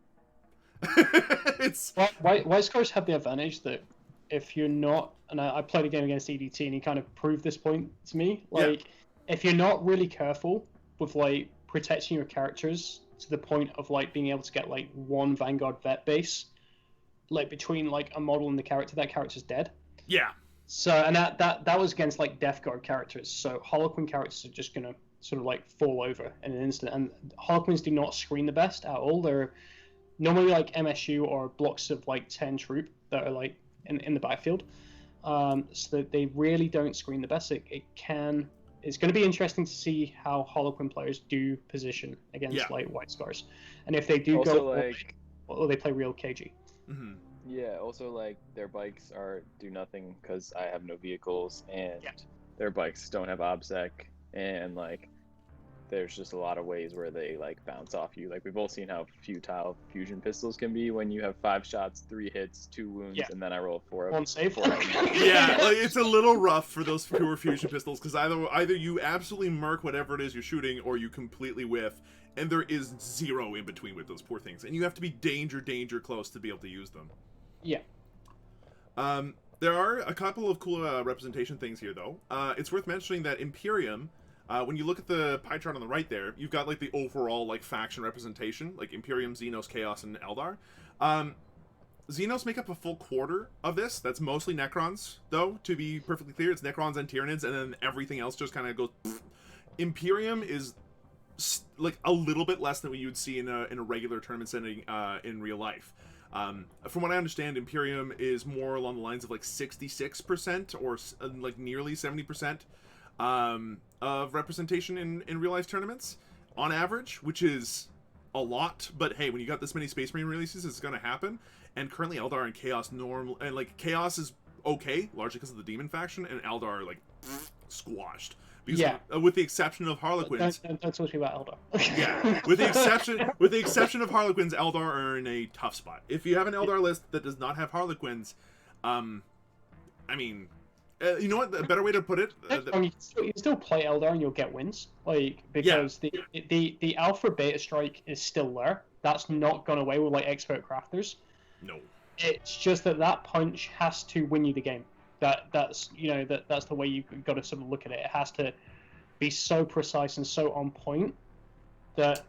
White Scars have the advantage that if you're not, and I played a game against EDT and he kind of proved this point to me, like if you're not really careful with like protecting your characters to the point of like being able to get like 1 Vanguard vet base, like between like a model and the character, that character's dead. Yeah. So and that was against like Death Guard characters. So Harlequin characters are just gonna sort of like fall over in an instant, and Harlequins do not screen the best at all. They're normally like MSU or blocks of like 10 troop that are like in the backfield, so that they really don't screen the best. It's going to be interesting to see how Harlequin players do position against like White Scars, and if they do also, go or they play real KG. Mm-hmm. Yeah, also like their bikes do nothing because I have no vehicles, and their bikes don't have OBSEC, and like there's just a lot of ways where they like bounce off you. Like we've both seen how futile fusion pistols can be when you have 5 shots, 3 hits, 2 wounds, and then I roll 4. 1 save. Yeah, like it's a little rough for those pure fusion pistols, because either you absolutely murk whatever it is you're shooting, or you completely whiff, and there is 0 in between with those poor things, and you have to be danger close to be able to use them. Yeah. There are a couple of cool representation things here, though. It's worth mentioning that Imperium, when you look at the pie chart on the right there, you've got like the overall like faction representation, like Imperium, Xenos, Chaos, and Eldar. Xenos make up a full quarter of this. That's mostly Necrons, though, to be perfectly clear. It's Necrons and Tyranids, and then everything else just kind of goes pfft. Imperium is like a little bit less than what you'd see in a regular tournament setting in real life. From what I understand, Imperium is more along the lines of like 66% or like nearly 70% of representation in real life tournaments on average, which is a lot. But hey, when you got this many Space Marine releases, it's going to happen. And currently Eldar and Chaos and like Chaos is okay, largely because of the Demon faction, and Eldar are like squashed. Because with the exception of Harlequins, don't talk to me about Eldar. Yeah, with the exception of Harlequins, Eldar are in a tough spot. If you have an Eldar list that does not have Harlequins, I mean, You know what? A better way to put it. You can still play Eldar and you'll get wins, like because the Alpha Beta Strike is still there. That's not gone away with like expert crafters. No. It's just that punch has to win you the game. That's the way you've got to sort of look at it. It has to be so precise and so on point that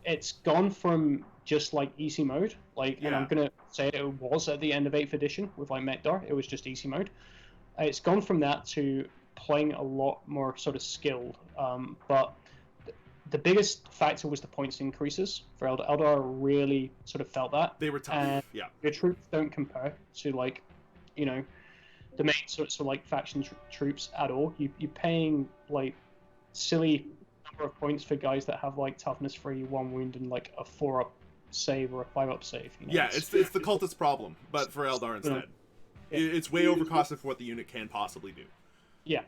it's gone from just like easy mode, and I'm gonna say it was at the end of 8th edition with like Mekdar, it was just easy mode. It's gone from that to playing a lot more sort of skilled, but the biggest factor was the points increases for Eldar. Eldar really sort of felt that. They were tough, and yeah. Your troops don't compare to the main sorts of like faction troops at all. You're paying like silly number of points for guys that have like toughness 3, 1 wound, and like a 4-up save or a 5-up save. Yeah, it's the cultist problem, but for Eldar instead. It's way overcosted for what the unit can possibly do. Yeah.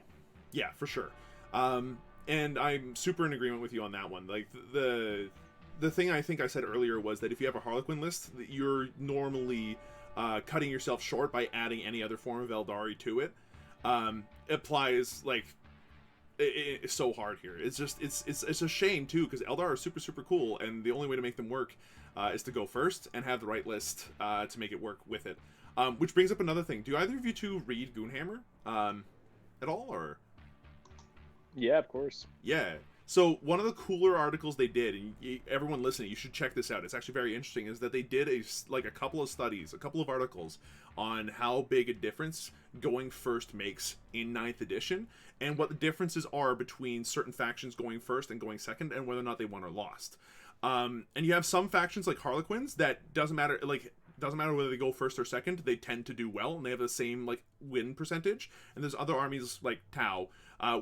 Yeah, for sure. And I'm super in agreement with you on that one. Like the thing I think I said earlier was that if you have a Harlequin list, you're normally cutting yourself short by adding any other form of Eldari to it. Applies like it's so hard here. It's just it's a shame too, because Eldar are super super cool, and the only way to make them work is to go first and have the right list to make it work with it. Which brings up another thing. Do either of you two read Goonhammer at all, or? Yeah, of course. Yeah. So one of the cooler articles they did, and everyone listening, you should check this out. It's actually very interesting. Is that they did a couple of studies, a couple of articles on how big a difference going first makes in 9th edition, and what the differences are between certain factions going first and going second, and whether or not they won or lost. And you have some factions like Harlequins that doesn't matter whether they go first or second, they tend to do well, and they have the same like win percentage. And there's other armies like Tau,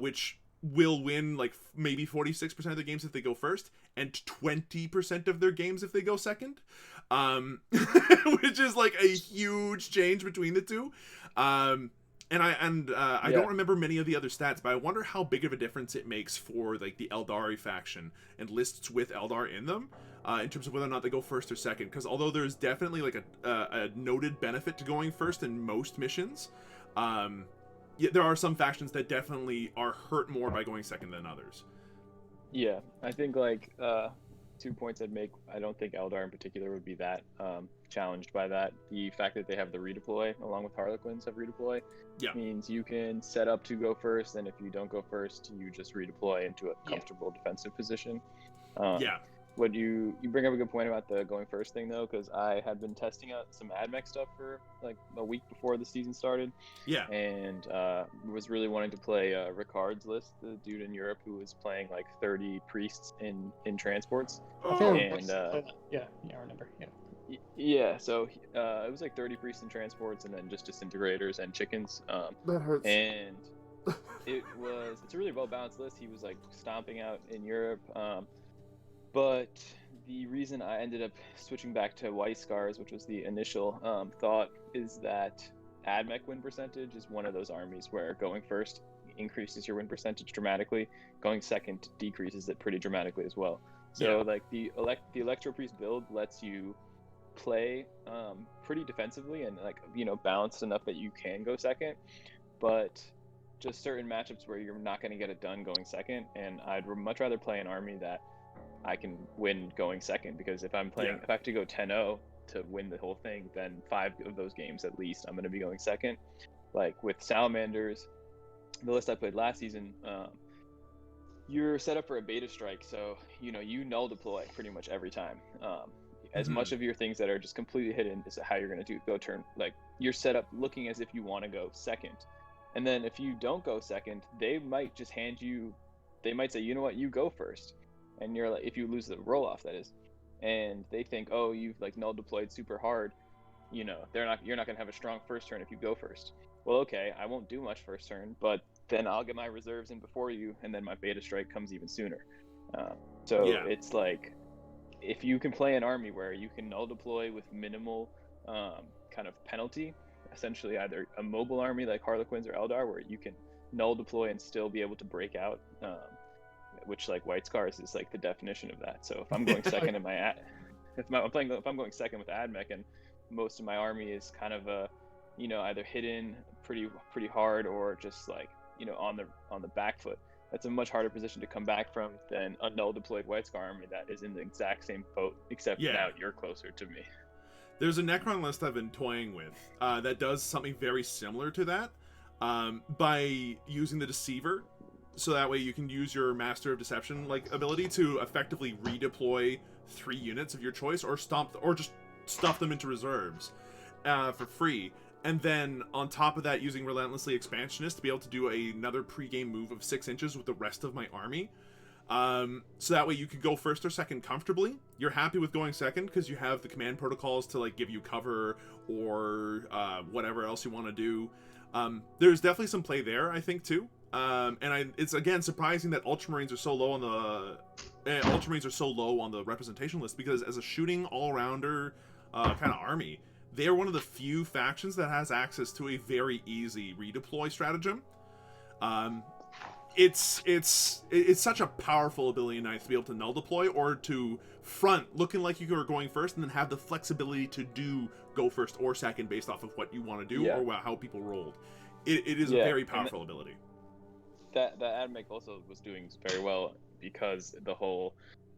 which will win like maybe 46% of their games if they go first, and 20% of their games if they go second, which is like a huge change between the two. I don't remember many of the other stats, but I wonder how big of a difference it makes for like the Eldari faction and lists with Eldar in them, in terms of whether or not they go first or second. Because although there's definitely like a noted benefit to going first in most missions, there are some factions that definitely are hurt more by going second than others. Yeah, I think like 2 points I'd make. I don't think Eldar in particular would be that challenged by that. The fact that they have the redeploy, along with Harlequins have redeploy, means you can set up to go first, and if you don't go first, you just redeploy into a comfortable defensive position. What you bring up a good point about the going first thing, though, because I had been testing out some AdMech stuff for like a week before the season started. Yeah. And was really wanting to play Ricard's list, the dude in Europe who was playing like 30 priests in transports. Oh. And I remember. Yeah. Yeah. So it was like 30 priests in transports, and then just disintegrators and chickens. That hurts. And it's a really well balanced list. He was like stomping out in Europe. But the reason I ended up switching back to White Scars, which was the initial thought, is that AdMech win percentage is one of those armies where going first increases your win percentage dramatically, going second decreases it pretty dramatically as well. So like the Electro Priest build lets you play pretty defensively and like balanced enough that you can go second, but just certain matchups where you're not going to get it done going second, and I'd much rather play an army that I can win going second, because if I have to go 10-0 to win the whole thing, then 5 of those games at least I'm going to be going second. Like with Salamanders, the list I played last season, you're set up for a beta strike, so you null deploy pretty much every time. As much of your things that are just completely hidden is how you're going to go turn. Like you're set up looking as if you want to go second, and then if you don't go second, they might just they might say, you know what, you go first. And you're like, if you lose the roll off, that is, and they think, oh, you've like null deployed super hard, you're not gonna have a strong first turn if you go first. Well, okay, I won't do much first turn, but then I'll get my reserves in before you, and then my beta strike comes even sooner. It's like, if you can play an army where you can null deploy with minimal kind of penalty, essentially either a mobile army like Harlequins or Eldar, where you can null deploy and still be able to break out. Which like White Scars is like the definition of that. So if I'm going second if I'm going second with AdMech, and most of my army is kind of either hidden pretty hard or just like on the back foot. That's a much harder position to come back from than a null deployed White Scar army that is in the exact same boat, except Yeah. now you're closer to me. There's a Necron list I've been toying with that does something very similar to that by using the Deceiver. So that way you can use your Master of Deception ability to effectively redeploy 3 units of your choice, or just stuff them into reserves for free. And then on top of that, using Relentlessly Expansionist to be able to do another pregame move of 6 inches with the rest of my army. So that way you could go first or second comfortably. You're happy with going second because you have the command protocols to give you cover or whatever else you want to do. There's definitely some play there, I think, too. It's again surprising that Ultramarines are so low on the representation list, because as a shooting all-rounder kind of army, they are one of the few factions that has access to a very easy redeploy stratagem. It's such a powerful ability in Ninth to be able to null deploy or to front looking like you are going first, and then have the flexibility to go first or second based off of what you want to do or how people rolled. It is a very powerful ability. That Admech also was doing very well because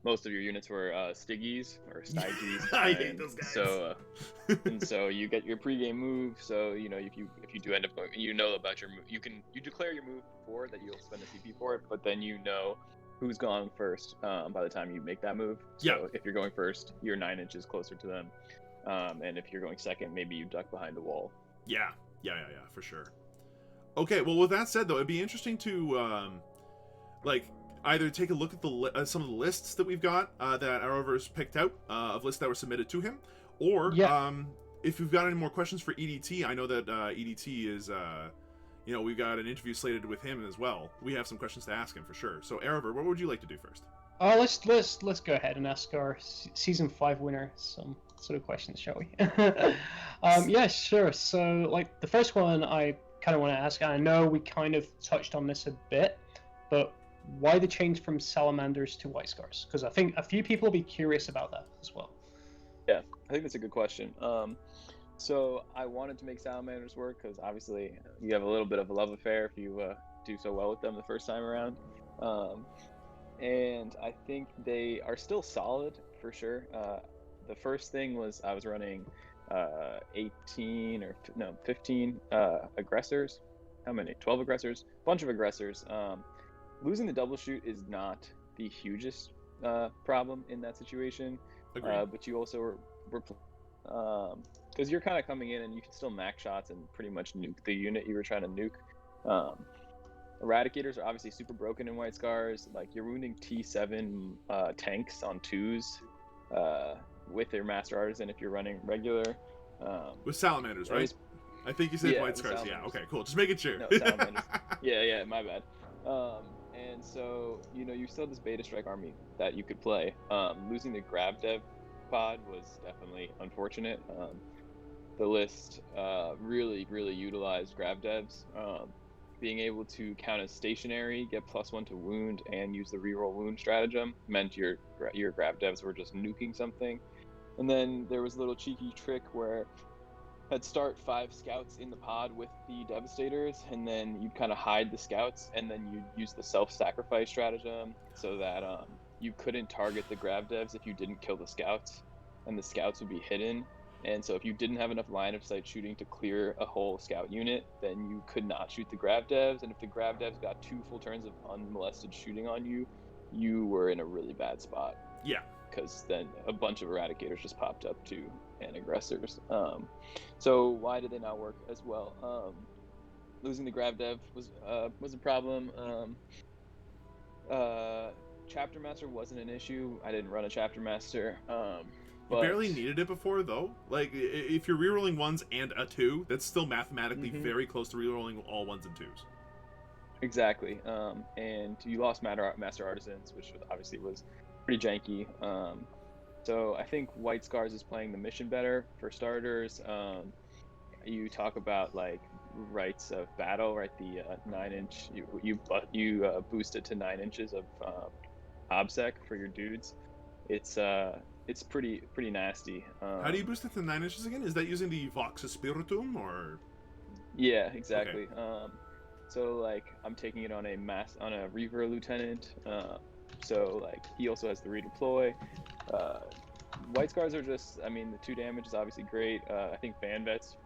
most of your units were Stiggies or Stygies. I hate those guys. So you get your pregame move. So if you do end up going, about your move. You declare your move before that you'll spend a CP for it, but then who's gone first by the time you make that move. So if you're going first, you're 9 inches closer to them, and if you're going second, maybe you duck behind the wall. Yeah, for sure. Okay, well, with that said, though, it'd be interesting to either take a look at some of the lists that we've got that Arrowverse picked out of lists that were submitted to him, or if you've got any more questions for EDT. I know that EDT is, we've got an interview slated with him as well. We have some questions to ask him for sure. So, Arrowver, what would you like to do first? Let's go ahead and ask our season 5 winner some sort of questions, shall we? Yeah, sure. So, the first one I kind of want to ask, and I know we kind of touched on this a bit, but why the change from Salamanders to White Scars? Because I think a few people will be curious about that as well. Yeah, I think that's a good question. So I wanted to make Salamanders work because obviously you have a little bit of a love affair if you do so well with them the first time around. And I think they are still solid for sure. The first thing was I was running 15 aggressors. How many? 12 aggressors. Bunch of aggressors. Losing the double shoot is not the hugest problem in that situation. But you also were because you're kind of coming in and you can still max shots and pretty much nuke the unit you were trying to nuke. Eradicators are obviously super broken in White Scars. You're wounding T7 tanks on 2s with your Master Artisan if you're running regular. With Salamanders, right? I think you said White Scars. Yeah, okay, cool. Just making sure. No, Salamanders. yeah, my bad. And so, you still have this Beta Strike army that you could play. Losing the Grab Dev pod was definitely unfortunate. The list really utilized Grab Devs. Being able to count as stationary, get +1 to wound, and use the reroll wound stratagem meant your Grab Devs were just nuking something. And then there was a little cheeky trick where I'd start 5 scouts in the pod with the Devastators, and then you'd kind of hide the scouts, and then you'd use the self-sacrifice stratagem so that you couldn't target the Grab Devs if you didn't kill the scouts, and the scouts would be hidden. And so if you didn't have enough line of sight shooting to clear a whole scout unit, then you could not shoot the Grab Devs, and if the Grab Devs got 2 full turns of unmolested shooting on you, you were in a really bad spot. Yeah. Because then a bunch of Eradicators just popped up too, and aggressors. So why did they not work as well? Losing the Grab Dev was a problem. Chapter Master wasn't an issue. I didn't run a Chapter Master. You barely needed it before, though. If you're rerolling 1s and a 2, that's still mathematically very close to rerolling all 1s and 2s. Exactly. And you lost Master Artisans, which obviously was pretty janky. So I think White Scars is playing the mission better for starters. You talk about rites of battle, right? The 9-inch you boost it to 9 inches of obsec for your dudes. It's it's pretty nasty. How do you boost it to 9 inches again? Is that using the Vox Spiritum or? Yeah, exactly. So like I'm taking it on a Reaver Lieutenant. So like he also has the redeploy. White Scars are just, I mean, the 2 damage is obviously great. I think Van Vets,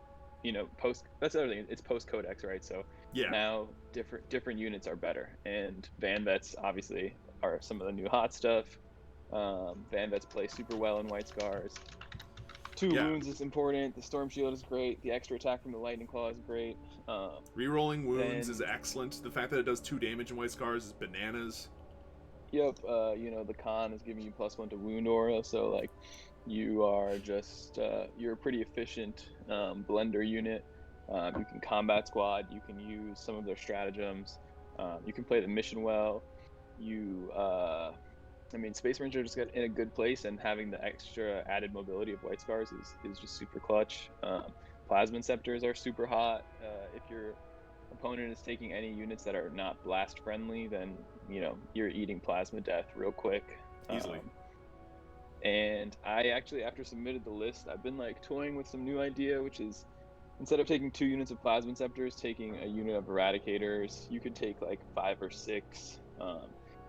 that's the other thing. It's post Codex, right? So Yeah. now different units are better, and Van Vets obviously are some of the new hot stuff. Van Vets play super well in White Scars. 2 wounds is important. The Storm Shield is great. The extra attack from the Lightning Claw is great. Rerolling wounds is excellent. The fact that it does 2 damage in White Scars is bananas. Yep. The con is giving you +1 to wound aura, so like you are just you're a pretty efficient blender unit. You can combat squad. You can use some of their stratagems. You can play the mission well. Space Marines are just in a good place, and having the extra added mobility of White Scars is just super clutch. Plasma Scepters are super hot. If your opponent is taking any units that are not blast friendly, then you're eating plasma death real quick. Easily. And I actually, after submitted the list, I've been like toying with some new idea, which is instead of taking 2 units of Plasma Scepters, taking a unit of Eradicators. You could take like 5 or 6.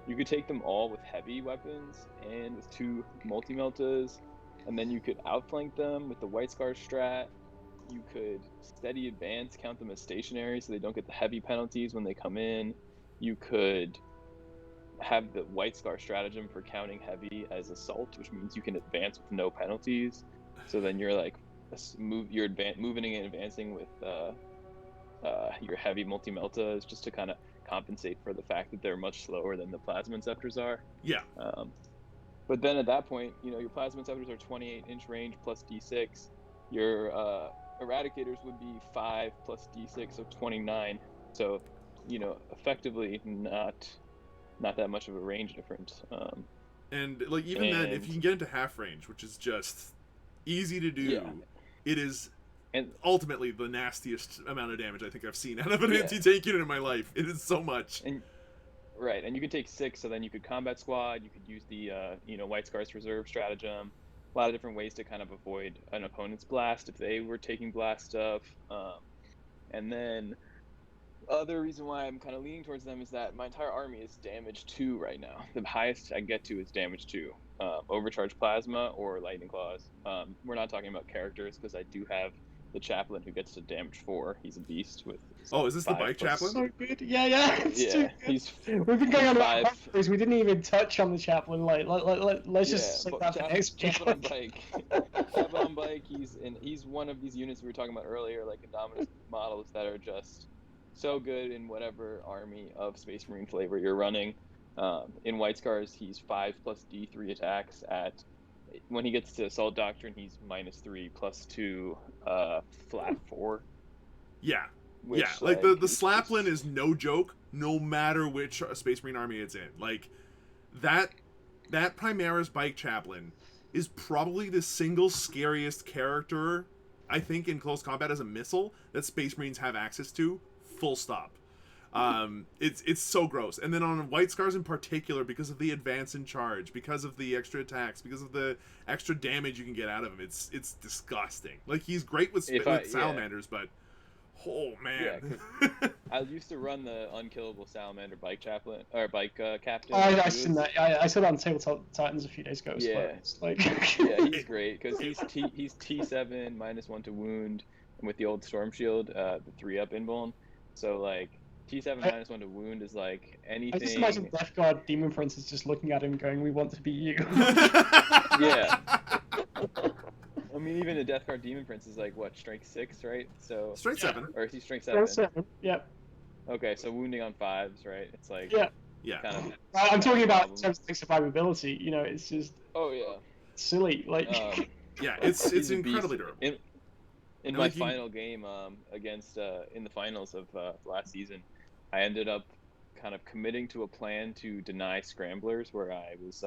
You could take them all with heavy weapons and with 2 multi-meltas, and then you could outflank them with the White Scar strat. You could steady advance, count them as stationary so they don't get the heavy penalties when they come in. You could have the White Scar stratagem for counting heavy as assault, which means you can advance with no penalties. So then you're like moving and advancing with your heavy multi-meltas just to kind of compensate for the fact that they're much slower than the Plasma Scepters are. Yeah. But then at that point, your Plasma Scepters are 28-inch range plus D6. Your Eradicators would be 5 plus D6, so 29. So, effectively not that much of a range difference. And like even then, if you can get into half range, which is just easy to do, it is ultimately the nastiest amount of damage I think I've seen out of an anti-tank unit in my life. It is so much. And you could take 6, so then you could combat squad. You could use the White Scars reserve stratagem. A lot of different ways to kind of avoid an opponent's blast if they were taking blast stuff. And then other reason why I'm kind of leaning towards them is that my entire army is damage 2 right now. The highest I get to is damage 2. Overcharge Plasma or Lightning Claws. We're not talking about characters because I do have the Chaplain who gets to damage 4. He's a beast with. Is this the Bike Chaplain? So good. Yeah. It's too good. We've been going on about 5. We didn't even touch on the Chaplain. Let's just say that for next week. Chaplain on Bike. Chaplain on Bike. He's one of these units we were talking about earlier, like Indominus models that are just so good in whatever army of Space Marine flavor you're running. In White Scars, he's 5 plus D3 attacks at. When he gets to Assault Doctrine, he's -3 +2 flat 4. Yeah. Which, like the Slaplin is no joke, no matter which Space Marine army it's in. Like that Primaris Bike Chaplain is probably the single scariest character I think in close combat as a missile that Space Marines have access to. Full stop. It's so gross. And then on White Scars in particular, because of the advance in charge, because of the extra attacks, because of the extra damage you can get out of him, it's disgusting. Like he's great with salamanders, but oh man. Yeah, I used to run the unkillable salamander Bike Chaplain or Bike Captain. I seen that. I said on Tabletop Titans a few days ago. Yeah, it's like he's great because he's T7 -1 to wound, and with the old Storm Shield, the 3-up invuln. So like. T7 -1 to wound is like anything. I just imagine Death Guard Demon Prince is just looking at him going, "We want to be you." Yeah. I mean, even a Death Guard Demon Prince is like what, strength 6, right? So strength 7. Or is he strength 7? Yep. Okay, so wounding on 5s, right? It's like yeah. Kind of. I'm talking about in terms of survivability. It's just. Oh yeah. Silly, like. Yeah, it's incredibly durable. In my final game against in the finals of last season, I ended up kind of committing to a plan to deny scramblers, where I was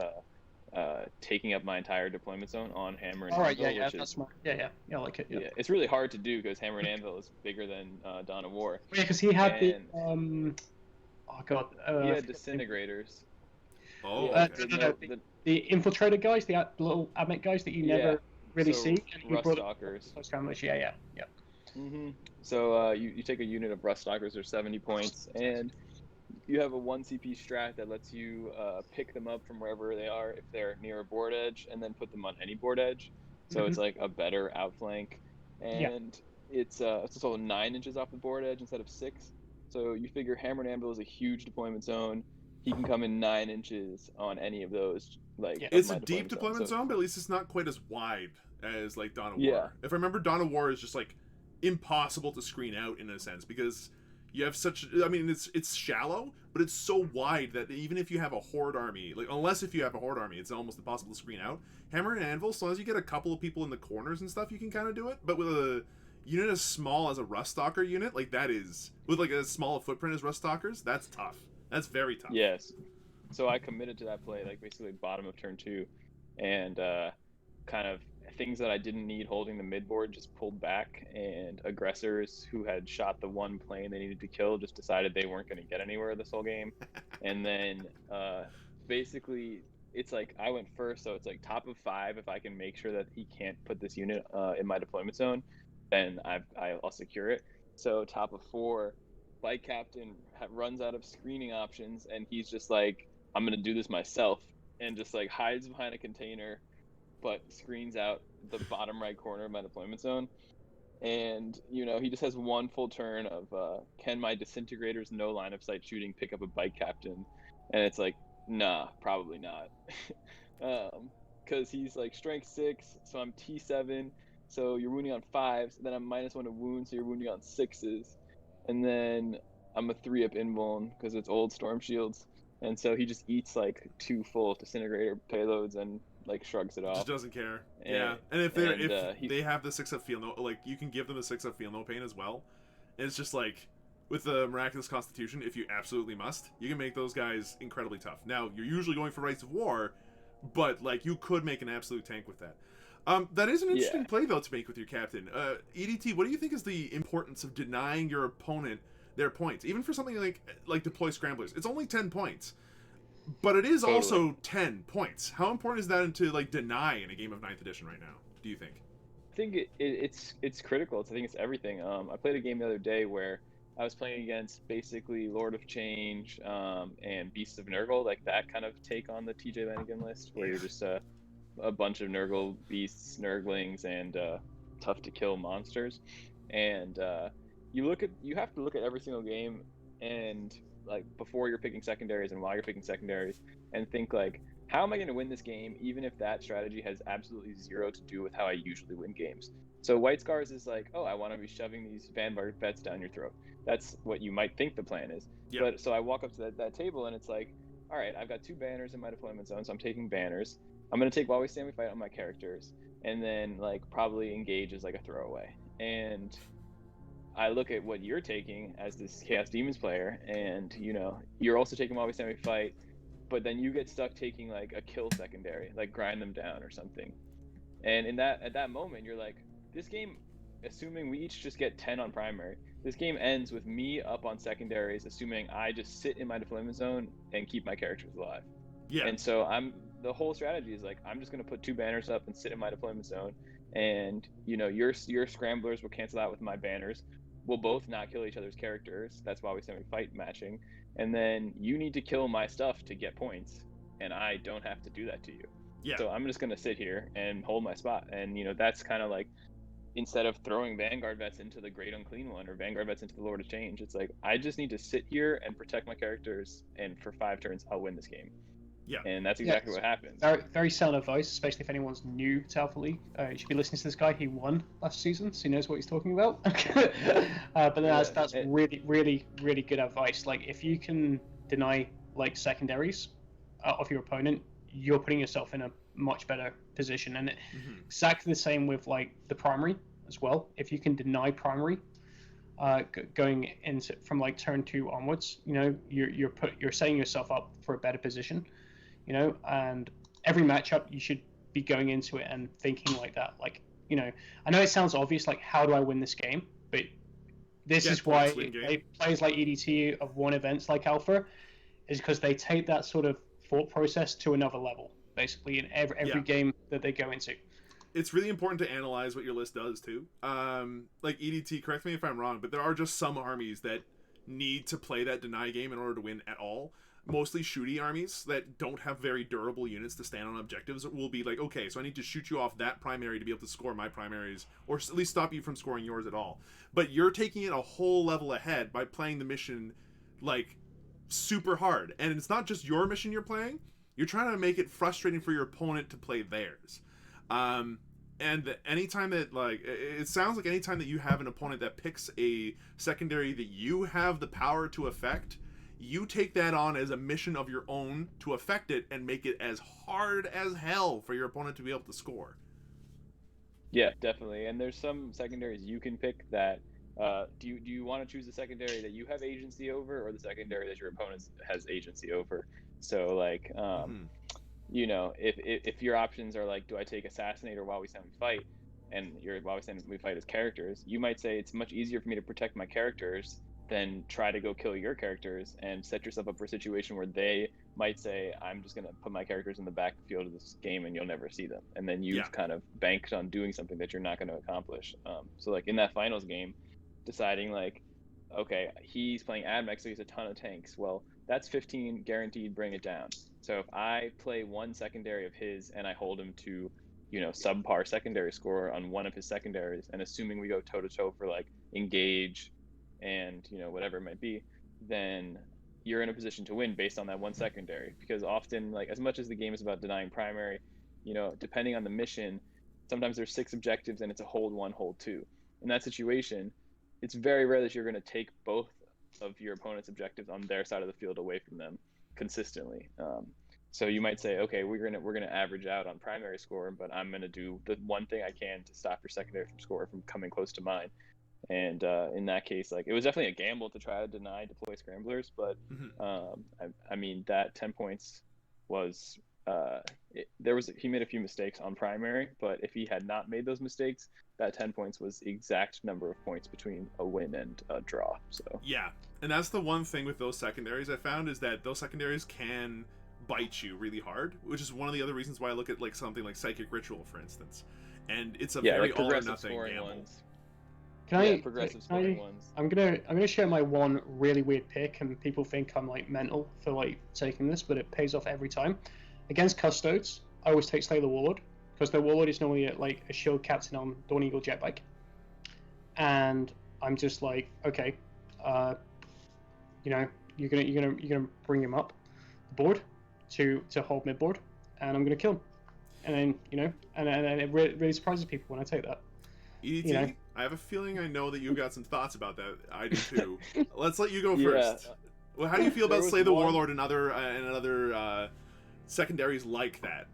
taking up my entire deployment zone on Hammer and Anvil. All right, that's smart. Yeah, I like it. Yeah, it's really hard to do because Hammer and Anvil is bigger than Dawn of War. Yeah, because he had the oh god, he had disintegrators. Oh, Yeah, okay. no, the infiltrator guys, the little admech guys that you never really so see. And you brought Ruststalkers. close scramblers, yeah. So you take a unit of Ruststalkers, they're 70 points, and you have a 1 CP strat that lets you pick them up from wherever they are if they're near a board edge, and then put them on any board edge. So it's like a better outflank, and it's also 9 inches off the board edge instead of 6. So you figure Hammer and Anvil is a huge deployment zone. He can come in 9 inches on any of those. Like It's a deep deployment zone, but at least it's not quite as wide as like Dawn of War. If I remember, Dawn of War is just like impossible to screen out in a sense because you have such. I mean, it's shallow, but it's so wide that even if you have a horde army, like unless if you have a horde army, it's almost impossible to screen out. Hammer and Anvil, as long as you get a couple of people in the corners and stuff, you can kind of do it. But with a unit as small as a Ruststalker unit, like that is with like as small a footprint as Ruststalkers, that's tough. That's very tough. Yes. So I committed to that play, like basically bottom of turn 2, and kind of things that I didn't need holding the midboard just pulled back, and aggressors who had shot the one plane they needed to kill just decided they weren't going to get anywhere this whole game. And then basically it's like I went first, so it's like top of 5. If I can make sure that he can't put this unit in my deployment zone, then I'll secure it. So top of 4, Bike Captain runs out of screening options, and he's just like, I'm gonna do this myself, and just like hides behind a container, but screens out the bottom right corner of my deployment zone. And he just has one full turn of can my disintegrators no line of sight shooting pick up a Bike Captain? And it's like, nah, probably not. Because he's like strength 6, so I'm T7, so you're wounding on 5s, then I'm -1 to wound, so you're wounding on 6s, and then I'm a 3-up invuln because it's old Storm Shields. And so he just eats like 2 full disintegrator payloads and like shrugs it off. Just doesn't care. And if they have the 6-up feel no, like you can give them a 6-up feel no pain as well. And it's just like with the Miraculous Constitution, if you absolutely must, you can make those guys incredibly tough. Now you're usually going for Rights of War, but like you could make an absolute tank with that. That is an interesting play though to make with your captain. EDT, what do you think is the importance of denying your opponent their points, even for something like deploy scramblers? It's only 10 points, but it is also 10 points. How important is that to like deny in a game of 9th edition right now, do you think? I think it's critical. I think it's everything. I played a game the other day where I was playing against basically Lord of Change and Beasts of Nurgle, like that kind of take on the TJ Lanigan list, where you're just a bunch of Nurgle beasts, Nurglings, and tough to kill monsters. And you have to look at every single game, and like before you're picking secondaries and while you're picking secondaries, and think like, how am I going to win this game even if that strategy has absolutely zero to do with how I usually win games? So White Scars is like, oh, I want to be shoving these Vanguard vets down your throat. That's what you might think the plan is. Yep. But so I walk up to that table, and it's like, all right, I've got 2 banners in my deployment zone, so I'm taking banners. I'm going to take While We Stand We Fight on my characters, and then like probably engage as like a throwaway. And I look at what you're taking as this Chaos Demons player, and you're also taking While We Stand We Fight, but then you get stuck taking like a kill secondary, like grind them down or something. And at that moment, you're like, this game, assuming we each just get 10 on primary, this game ends with me up on secondaries, assuming I just sit in my deployment zone and keep my characters alive. Yeah. And so the whole strategy is like, I'm just going to put 2 banners up and sit in my deployment zone, and your scramblers will cancel out with my banners. We'll both not kill each other's characters. That's why we stand we fight matching. And then you need to kill my stuff to get points, and I don't have to do that to you. Yeah. So I'm just going to sit here and hold my spot. And that's kind of like, instead of throwing Vanguard vets into the Great Unclean One or Vanguard vets into the Lord of Change, it's like, I just need to sit here and protect my characters, and for 5 turns I'll win this game. Yeah, and that's exactly what happens. Very, very sound advice, especially if anyone's new to Alpha League. You should be listening to this guy. He won last season, so he knows what he's talking about. But that's really, really, really good advice. Like, if you can deny like secondaries of your opponent, you're putting yourself in a much better position. And exactly the same with like the primary as well. If you can deny primary, going into from like turn 2 onwards, you're setting yourself up for a better position. And every matchup you should be going into it and thinking like that. Like, I know it sounds obvious, like, how do I win this game? But this is why players like EDT have won events like Alpha, is because they take that sort of thought process to another level, basically, in every game that they go into. It's really important to analyze what your list does too. Like EDT, correct me if I'm wrong, but there are just some armies that need to play that deny game in order to win at all. Mostly shooty armies that don't have very durable units to stand on objectives will be like, okay, so I need to shoot you off that primary to be able to score my primaries, or at least stop you from scoring yours at all. But you're taking it a whole level ahead by playing the mission like super hard. And it's not just your mission you're playing, you're trying to make it frustrating for your opponent to play theirs. And anytime that, like, it sounds like anytime that you have an opponent that picks a secondary that you have the power to affect, you take that on as a mission of your own to affect it and make it as hard as hell for your opponent to be able to score. Yeah, definitely. And there's some secondaries you can pick that do you want to choose the secondary that you have agency over, or the secondary that your opponent has agency over? So like you know, if your options are like, do I take Assassinate or While We Stand We Fight, and your While We Stand We Fight as characters, you might say it's much easier for me to protect my characters than try to go kill your characters, and set yourself up for a situation where they might say, I'm just going to put my characters in the backfield of this game and you'll never see them. And then you've kind of banked on doing something that you're not going to accomplish. So like in that finals game, deciding like, okay, he's playing Admech, so he has a ton of tanks. Well, that's 15 guaranteed, bring it down. So if I play one secondary of his and I hold him to, you know, subpar secondary score on one of his secondaries, and assuming we go toe to toe for like engage and, you know, whatever it might be, then you're in a position to win based on that one secondary. Because often, like, as much as the game is about denying primary, you know, depending on the mission, sometimes there's 6 objectives and it's a hold 1, hold 2. In that situation, it's very rare that you're going to take both of your opponent's objectives on their side of the field away from them consistently. So you might say, okay, we're gonna average out on primary score, but I'm gonna do the one thing I can to stop your secondary from coming close to mine. And in that case, like, it was definitely a gamble to try to deny deploy scramblers, but I mean, that 10 points was he made a few mistakes on primary, but if he had not made those mistakes, that 10 points was the exact number of points between a win and a draw. So yeah, and that's the one thing with those secondaries I found, is that those secondaries can bite you really hard, which is one of the other reasons why I look at like something like Psychic Ritual, for instance, and it's a very all or nothing gamble. Ones. Progressive scoring ones. I'm gonna share my one really weird pick, and people think I'm like mental for like taking this, but it pays off every time. Against Custodes, I always take Slay the Warlord, because the Warlord is normally like a shield captain on Dawn Eagle Jetbike, and I'm just like, okay, you know, you're gonna bring him up the board to hold mid board, and I'm gonna kill him, and then, you know, and it really surprises people when I take that. EDT, you know? I have a feeling I know that you got some thoughts about that. I do too. Let's let you go first. Well, how do you feel about Slay the Warlord and other secondaries like that?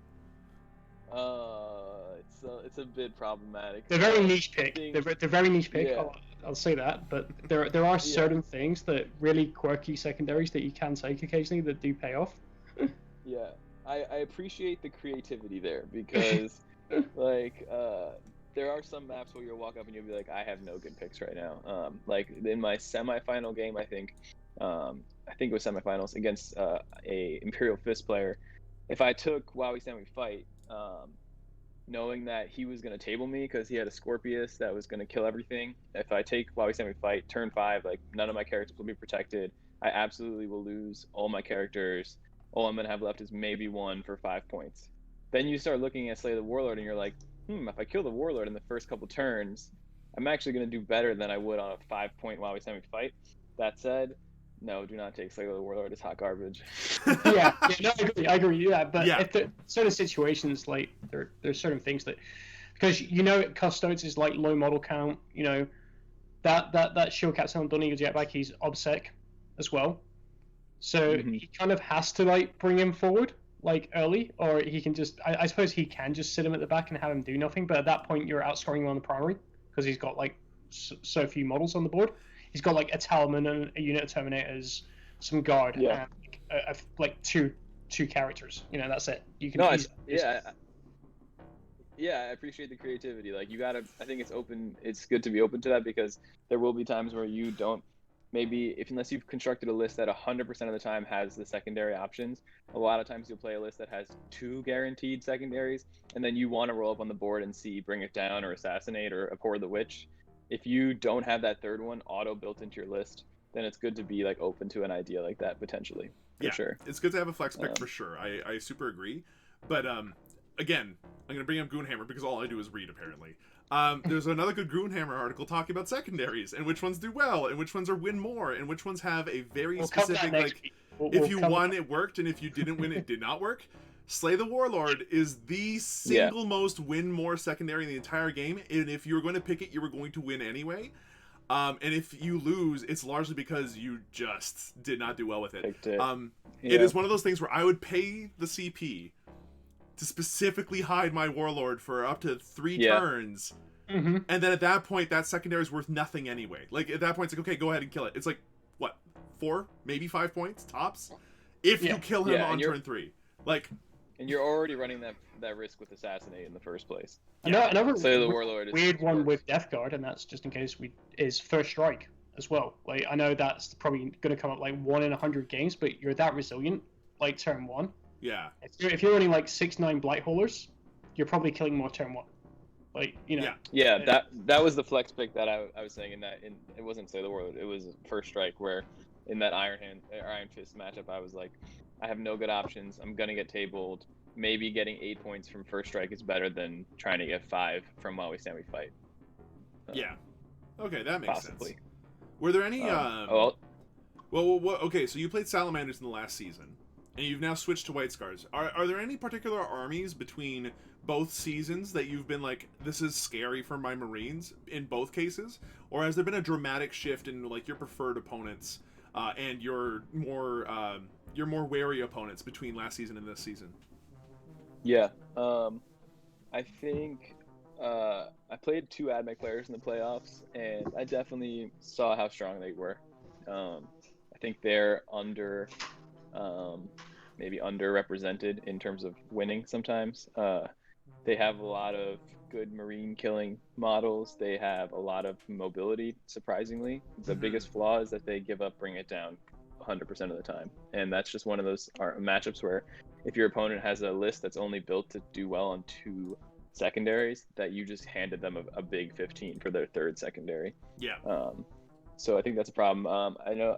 It's a bit problematic. They're very niche pick. They're very niche pick. Yeah. I'll say that, but there are certain things that really quirky secondaries that you can take occasionally that do pay off. Yeah, I appreciate the creativity there, because like there are some maps where you'll walk up and you'll be like, I have no good picks right now. Like in my semifinal game, I think it was semifinals against a Imperial Fist player. If I took While We Stand We Fight, knowing that he was going to table me because he had a Scorpius that was going to kill everything. If I take While We Stand We Fight, turn 5, like, none of my characters will be protected. I absolutely will lose all my characters. All I'm going to have left is maybe 1 for 5 points. Then you start looking at Slay the Warlord and you're like, if I kill the Warlord in the first couple turns, I'm actually going to do better than I would on a 5-point While We Stand We Fight. That said, no, do not take Slay the Warlord. It's hot garbage. yeah, no, I agree. Yeah, but if the certain situations, like, there's certain things that, because you know, Custodes is like low model count. You know, that shield captain on Dawn Eagle Jetbike, he's obsec as well, so he kind of has to like bring him forward like early, or he can just, I suppose he can just sit him at the back and have him do nothing. But at that point, you're outscoring him on the primary because he's got like so few models on the board. He's got like a Talman and a unit of Terminators, some guard, and like two characters. You know, that's it. You can. I appreciate the creativity. Like, you gotta. I think it's good to be open to that, because there will be times where you don't maybe if unless you've constructed a list that 100% of the time has the secondary options, a lot of times you'll play a list that has 2 guaranteed secondaries, and then you want to roll up on the board and see Bring It Down or Assassinate or Abhor the Witch. If you don't have that third one auto built into your list, then it's good to be like open to an idea like that potentially. For sure. It's good to have a flex pick for sure. I super agree. But again, I'm gonna bring up Goonhammer because all I do is read apparently. There's another good Goonhammer article talking about secondaries and which ones do well and which ones are win more and which ones have a very specific like if you won it worked and if you didn't win it did not work. Slay the Warlord is the single most win more secondary in the entire game, and if you were going to pick it, you were going to win anyway. And if you lose, it's largely because you just did not do well with it. It is one of those things where I would pay the CP to specifically hide my Warlord for up to 3 turns. Mm-hmm. And then at that point, that secondary is worth nothing anyway. Like, at that point, it's like, okay, go ahead and kill it. It's like, what, 4, maybe 5 points, tops? If you kill him on turn 3. Like... And you're already running that risk with Assassinate in the first place. Another Slay the Warlord is weird one with Death Guard, and that's just in case is First Strike as well. Like, I know that's probably going to come up like 1 in 100 games, but you're that resilient, like turn 1. Yeah. If you're running like 6-9 Blight Haulers, you're probably killing more turn 1. Like, you know. Yeah, that was the flex pick that I was saying it wasn't Slay the Warlord, it was First Strike, where in that Iron Fist matchup I was like, I have no good options. I'm gonna get tabled. Maybe getting 8 points from First Strike is better than trying to get 5 from While We Stand We Fight. Okay, that makes possibly. sense. Were there any okay, so you played Salamanders in the last season, and you've now switched to White Scars. Are there any particular armies between both seasons that you've been like, this is scary for my Marines in both cases? Or has there been a dramatic shift in like your preferred opponents and your more wary opponents between last season and this season? Yeah, I think I played 2 AdMech players in the playoffs, and I definitely saw how strong they were. I think they're maybe underrepresented in terms of winning sometimes. They have a lot of good Marine killing models. They have a lot of mobility, surprisingly. The biggest flaw is that they give up Bring It Down 100% of the time, and that's just one of those matchups where if your opponent has a list that's only built to do well on 2 secondaries, that you just handed them a big 15 for their 3rd secondary. So I think that's a problem. I know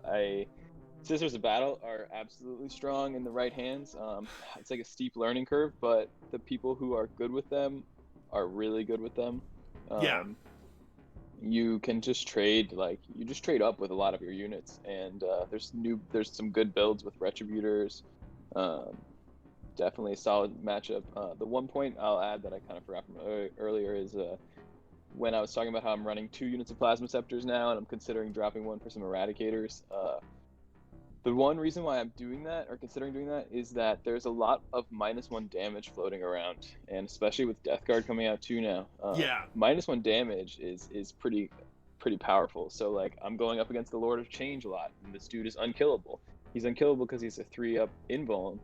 Sisters of Battle are absolutely strong in the right hands. It's like a steep learning curve, but the people who are good with them are really good with them. You can just trade up with a lot of your units, and there's some good builds with Retributors. Definitely a solid matchup. The one point I'll add that I kind of forgot from earlier is when I was talking about how I'm running 2 units of Plasma Scepters now, and I'm considering dropping 1 for some Eradicators. The one reason why I'm doing that, or considering doing that, is that there's a lot of -1 damage floating around, and especially with Death Guard coming out too now. -1 damage is pretty powerful. So like, I'm going up against the Lord of Change a lot, and this dude is unkillable. He's unkillable because he's a 3-up invuln,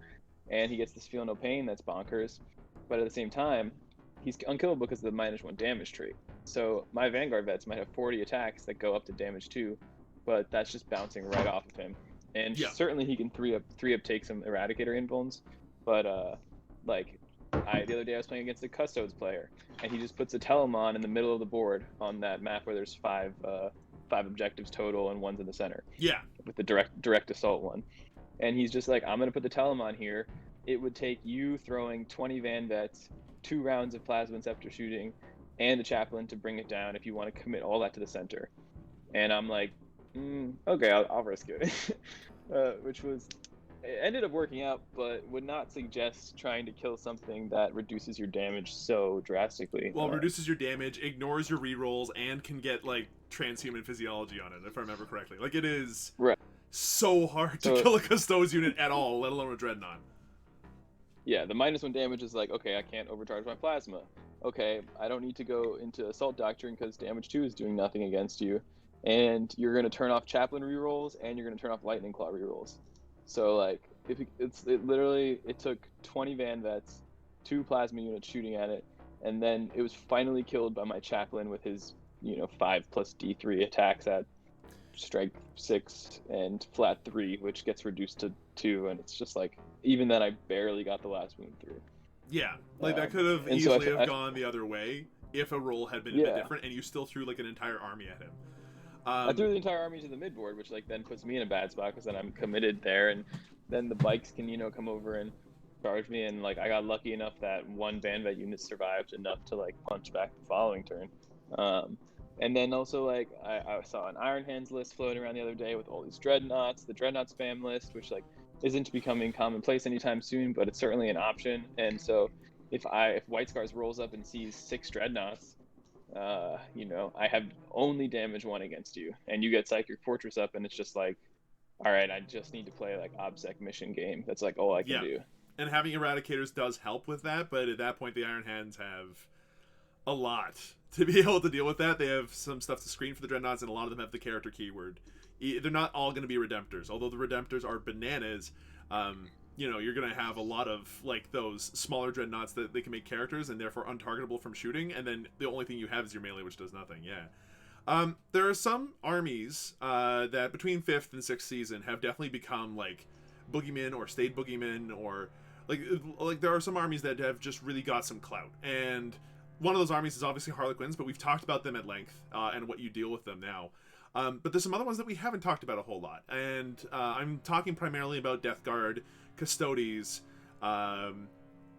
and he gets this Feel No Pain that's bonkers. But at the same time, he's unkillable because of the -1 damage trait. So my Vanguard vets might have 40 attacks that go up to damage 2, but that's just bouncing right off of him. And certainly he can 3-up take some Eradicator invulns, but the other day I was playing against a Custodes player, and he just puts a Telemon in the middle of the board on that map where there's 5 objectives total and 1's in the center. With the direct assault one. And he's just like, I'm gonna put the Telemon here. It would take you throwing 20 Van Vets, 2 rounds of Plasma Scepter shooting, and a Chaplain to bring it down if you want to commit all that to the center. And I'm like, okay, I'll risk it. It ended up working out, but would not suggest trying to kill something that reduces your damage so drastically. Well, reduces your damage, ignores your rerolls, and can get like transhuman physiology on it, if I remember correctly. Like, it is so hard to kill a Custodes unit at all, let alone a Dreadnought. Yeah, the -1 damage is like, okay, I can't overcharge my plasma. Okay, I don't need to go into Assault Doctrine because damage 2 is doing nothing against you. And you're going to turn off Chaplain rerolls, and you're going to turn off Lightning Claw rerolls. So, like, it took 20 Van Vets, 2 Plasma units shooting at it, and then it was finally killed by my Chaplain with his, 5 plus D3 attacks at strike 6 and flat 3, which gets reduced to 2, and it's just like even then I barely got the last wound through. Yeah, like that could have and so easily have gone the other way if a roll had been a bit different, and you still threw like an entire army at him. I threw the entire army to the mid board, which like then puts me in a bad spot because then I'm committed there, and then the bikes can come over and charge me, and like I got lucky enough that one Banvet unit survived enough to like punch back the following turn. And then also like I saw an Iron Hands list floating around the other day with all these dreadnoughts, the dreadnought spam list, which like isn't becoming commonplace anytime soon, but it's certainly an option. And so if White Scars rolls up and sees 6 dreadnoughts, I have only damage 1 against you, and you get Psychic Fortress up, and it's just like, all right, I just need to play like OBSEC mission game. That's like all I can do. And having Eradicators does help with that, but at that point the Iron Hands have a lot to be able to deal with that. They have some stuff to screen for the Dreadnoughts, and a lot of them have the character keyword. They're not all going to be Redemptors, although the Redemptors are bananas. You're going to have a lot of like those smaller Dreadnoughts that they can make characters and therefore untargetable from shooting, and then the only thing you have is your melee, which does nothing. There are some armies that between 5th and 6th season have definitely become like boogeymen or stayed boogeymen, or like there are some armies that have just really got some clout, and one of those armies is obviously Harlequins, but we've talked about them at length and what you deal with them now. But there's some other ones that we haven't talked about a whole lot, and I'm talking primarily about Death Guard, Custodes,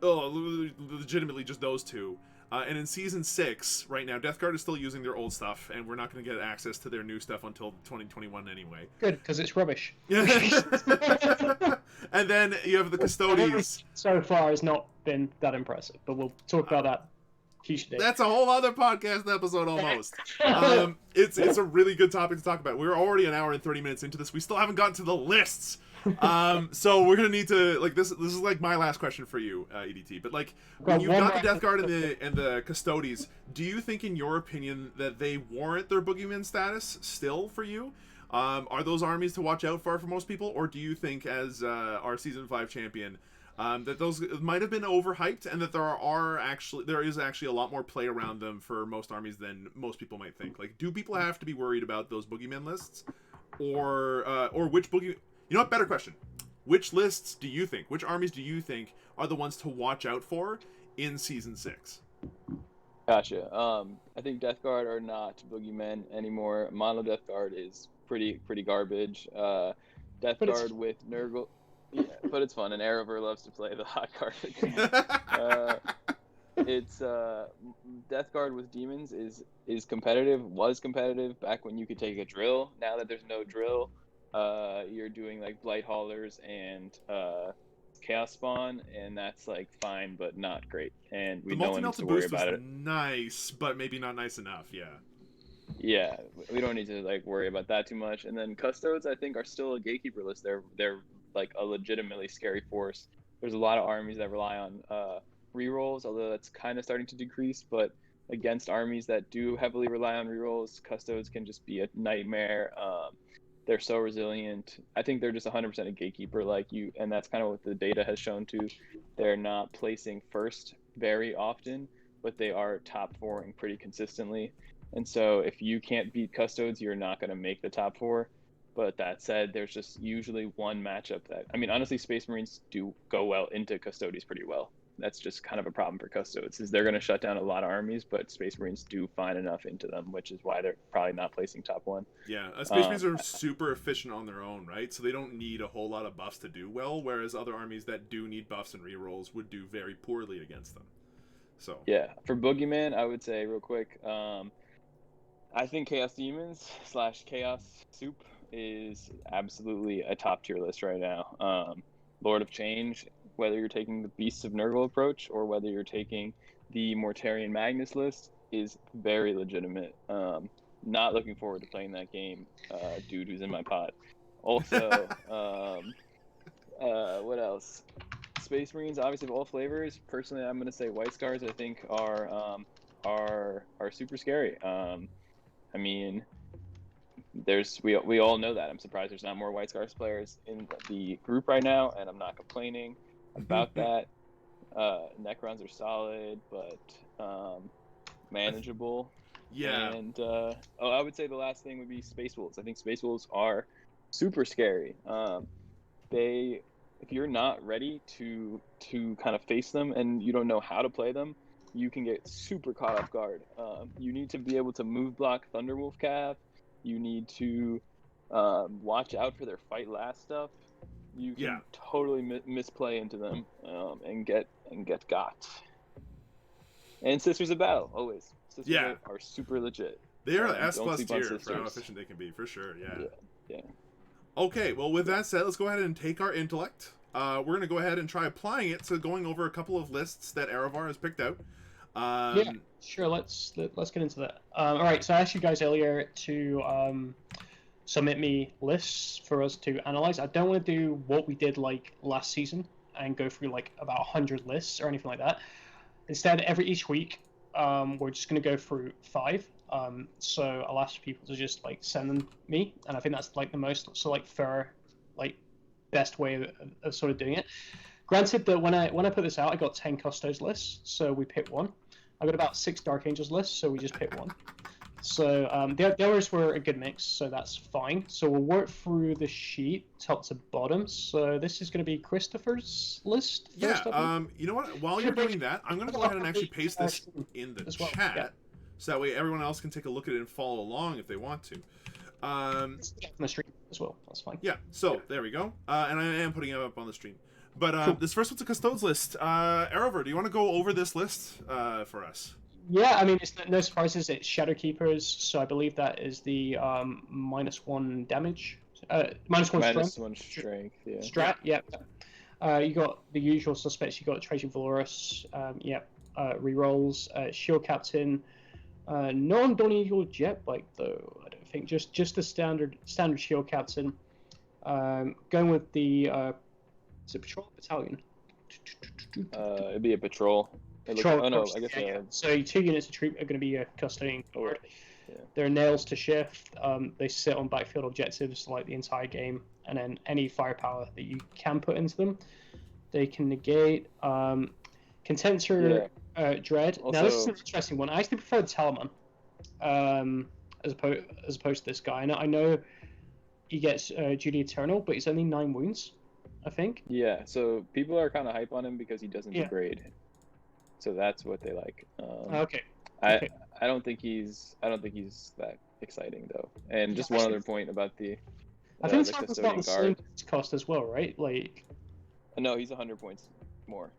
legitimately just those two. And in Season 6, right now, Death Guard is still using their old stuff, and we're not going to get access to their new stuff until 2021 anyway. Good, because it's rubbish. And then you have the Custodes. So far has not been that impressive, but we'll talk about that future day. That's a whole other podcast episode almost. It's a really good topic to talk about. We're already an hour and 30 minutes into this. We still haven't gotten to the lists. So we're gonna need to like this is like my last question for you, EDT. But like when you've got the Death Guard and the Custodes, do you think, in your opinion, that they warrant their boogeyman status still for you? Are those armies to watch out for most people, or do you think, as our Season 5 champion, that those might have been overhyped, and that there is actually a lot more play around them for most armies than most people might think? Like, do people have to be worried about those boogeyman lists, or which boogie? You know what? Better question. Which lists do you think? Which armies do you think are the ones to watch out for in Season 6? Gotcha. I think Death Guard are not boogeymen anymore. Mono Death Guard is pretty garbage. Death Guard with Nurgle. Yeah, but it's fun, and Erever loves to play the hot card. It's Death Guard with demons is competitive. Was competitive back when you could take a drill. Now that there's no drill, you're doing like Blight Haulers and Chaos Spawn, and that's like fine, but not great. And we don't need to worry about it. Nice, but maybe not nice enough. Yeah, we don't need to like worry about that too much. And then Custodes, I think, are still a gatekeeper list. They're like a legitimately scary force. There's a lot of armies that rely on rerolls, although that's kind of starting to decrease. But against armies that do heavily rely on rerolls, Custodes can just be a nightmare. They're so resilient. I think they're just 100% a gatekeeper like you, and that's kind of what the data has shown too. They're not placing first very often, but they are top 4ing pretty consistently. And so if you can't beat Custodes, you're not going to make the top 4. But that said, there's just usually one matchup that, I mean, honestly, Space Marines do go well into Custodes pretty well. That's just kind of a problem for Custodes, is they're going to shut down a lot of armies, but Space Marines do find enough into them, which is why they're probably not placing top 1. Yeah, Space Marines are super efficient on their own, right? So they don't need a whole lot of buffs to do well, whereas other armies that do need buffs and rerolls would do very poorly against them. So yeah, for Boogeyman, I would say real quick, I think Chaos Demons / Chaos Soup is absolutely a top tier list right now. Lord of Change, whether you're taking the Beasts of Nurgle approach or whether you're taking the Mortarion Magnus list, is very legitimate. Not looking forward to playing that game, dude who's in my pod. Also, what else? Space Marines, obviously, of all flavors. Personally, I'm going to say White Scars, I think, are super scary. I mean, we all know that. I'm surprised there's not more White Scars players in the group right now, and I'm not complaining about that. Necrons are solid, but manageable. Yeah. And I would say the last thing would be Space Wolves. I think Space Wolves are super scary. If you're not ready to kind of face them and you don't know how to play them, you can get super caught off guard. You need to be able to move block Thunderwolf Cav. You need to watch out for their fight last stuff. You can totally misplay into them and get got. And Sisters of Battle, always. Sisters are super legit. They are S Don't plus sleep on tier for how Sisters. efficient they can be, for sure. Yeah. Yeah. Okay, well, with that said, let's go ahead and take our intellect. We're going to go ahead and try applying it to going over a couple of lists that Erevar has picked out. Yeah, sure. Let's get into that. All right. So I asked you guys earlier to submit me lists for us to analyze. I don't want to do what we did like last season and go through like about 100 lists or anything like that. Instead, each week, we're just going to go through 5. So I'll ask people to just like send them me, and I think that's like the most fair, like best way of sort of doing it. Granted that when I put this out, I got 10 Custos lists, so we picked one. I got about 6 Dark Angels lists, so we just picked one. So the others were a good mix, so that's fine. So we'll work through the sheet top to bottom. So this is going to be Christopher's list. Yeah. You know what? While you're doing that, I'm going to go ahead and actually paste this in the chat, so that way everyone else can take a look at it and follow along if they want to. On the stream as well. That's fine. Yeah. So there we go. And I am putting it up on the stream. But this first one's a Custodes list. Erevar, do you want to go over this list for us? Yeah, I mean, it's no surprises. It's Shadow Keepers, so I believe that is the -1 damage, -1 strength. -1 strength. Yeah. Strat. Yeah. You got the usual suspects. You got Trajan Valorous. Rerolls. Shield Captain. Non-Don Eagle Jetbike though. I don't think just the standard Shield Captain. Going with the is it Patrol Battalion? It'd be a patrol. I guess. Yeah. So 2 units of troop are going to be a custodian guard. Yeah. They're nails to shift. They sit on backfield objectives like the entire game, and then any firepower that you can put into them, they can negate. Contenter Dread. Also, now this is an interesting one. I actually prefer the Talaman, as opposed to this guy. And I know he gets Duty Eternal, but he's only 9 wounds, I think. Yeah. So people are kind of hype on him because he doesn't degrade. So that's what they like. Okay. I don't think he's that exciting though. And just one other point about the I think the Talaman's got the same cost as well, right? Like. No, he's 100 points more.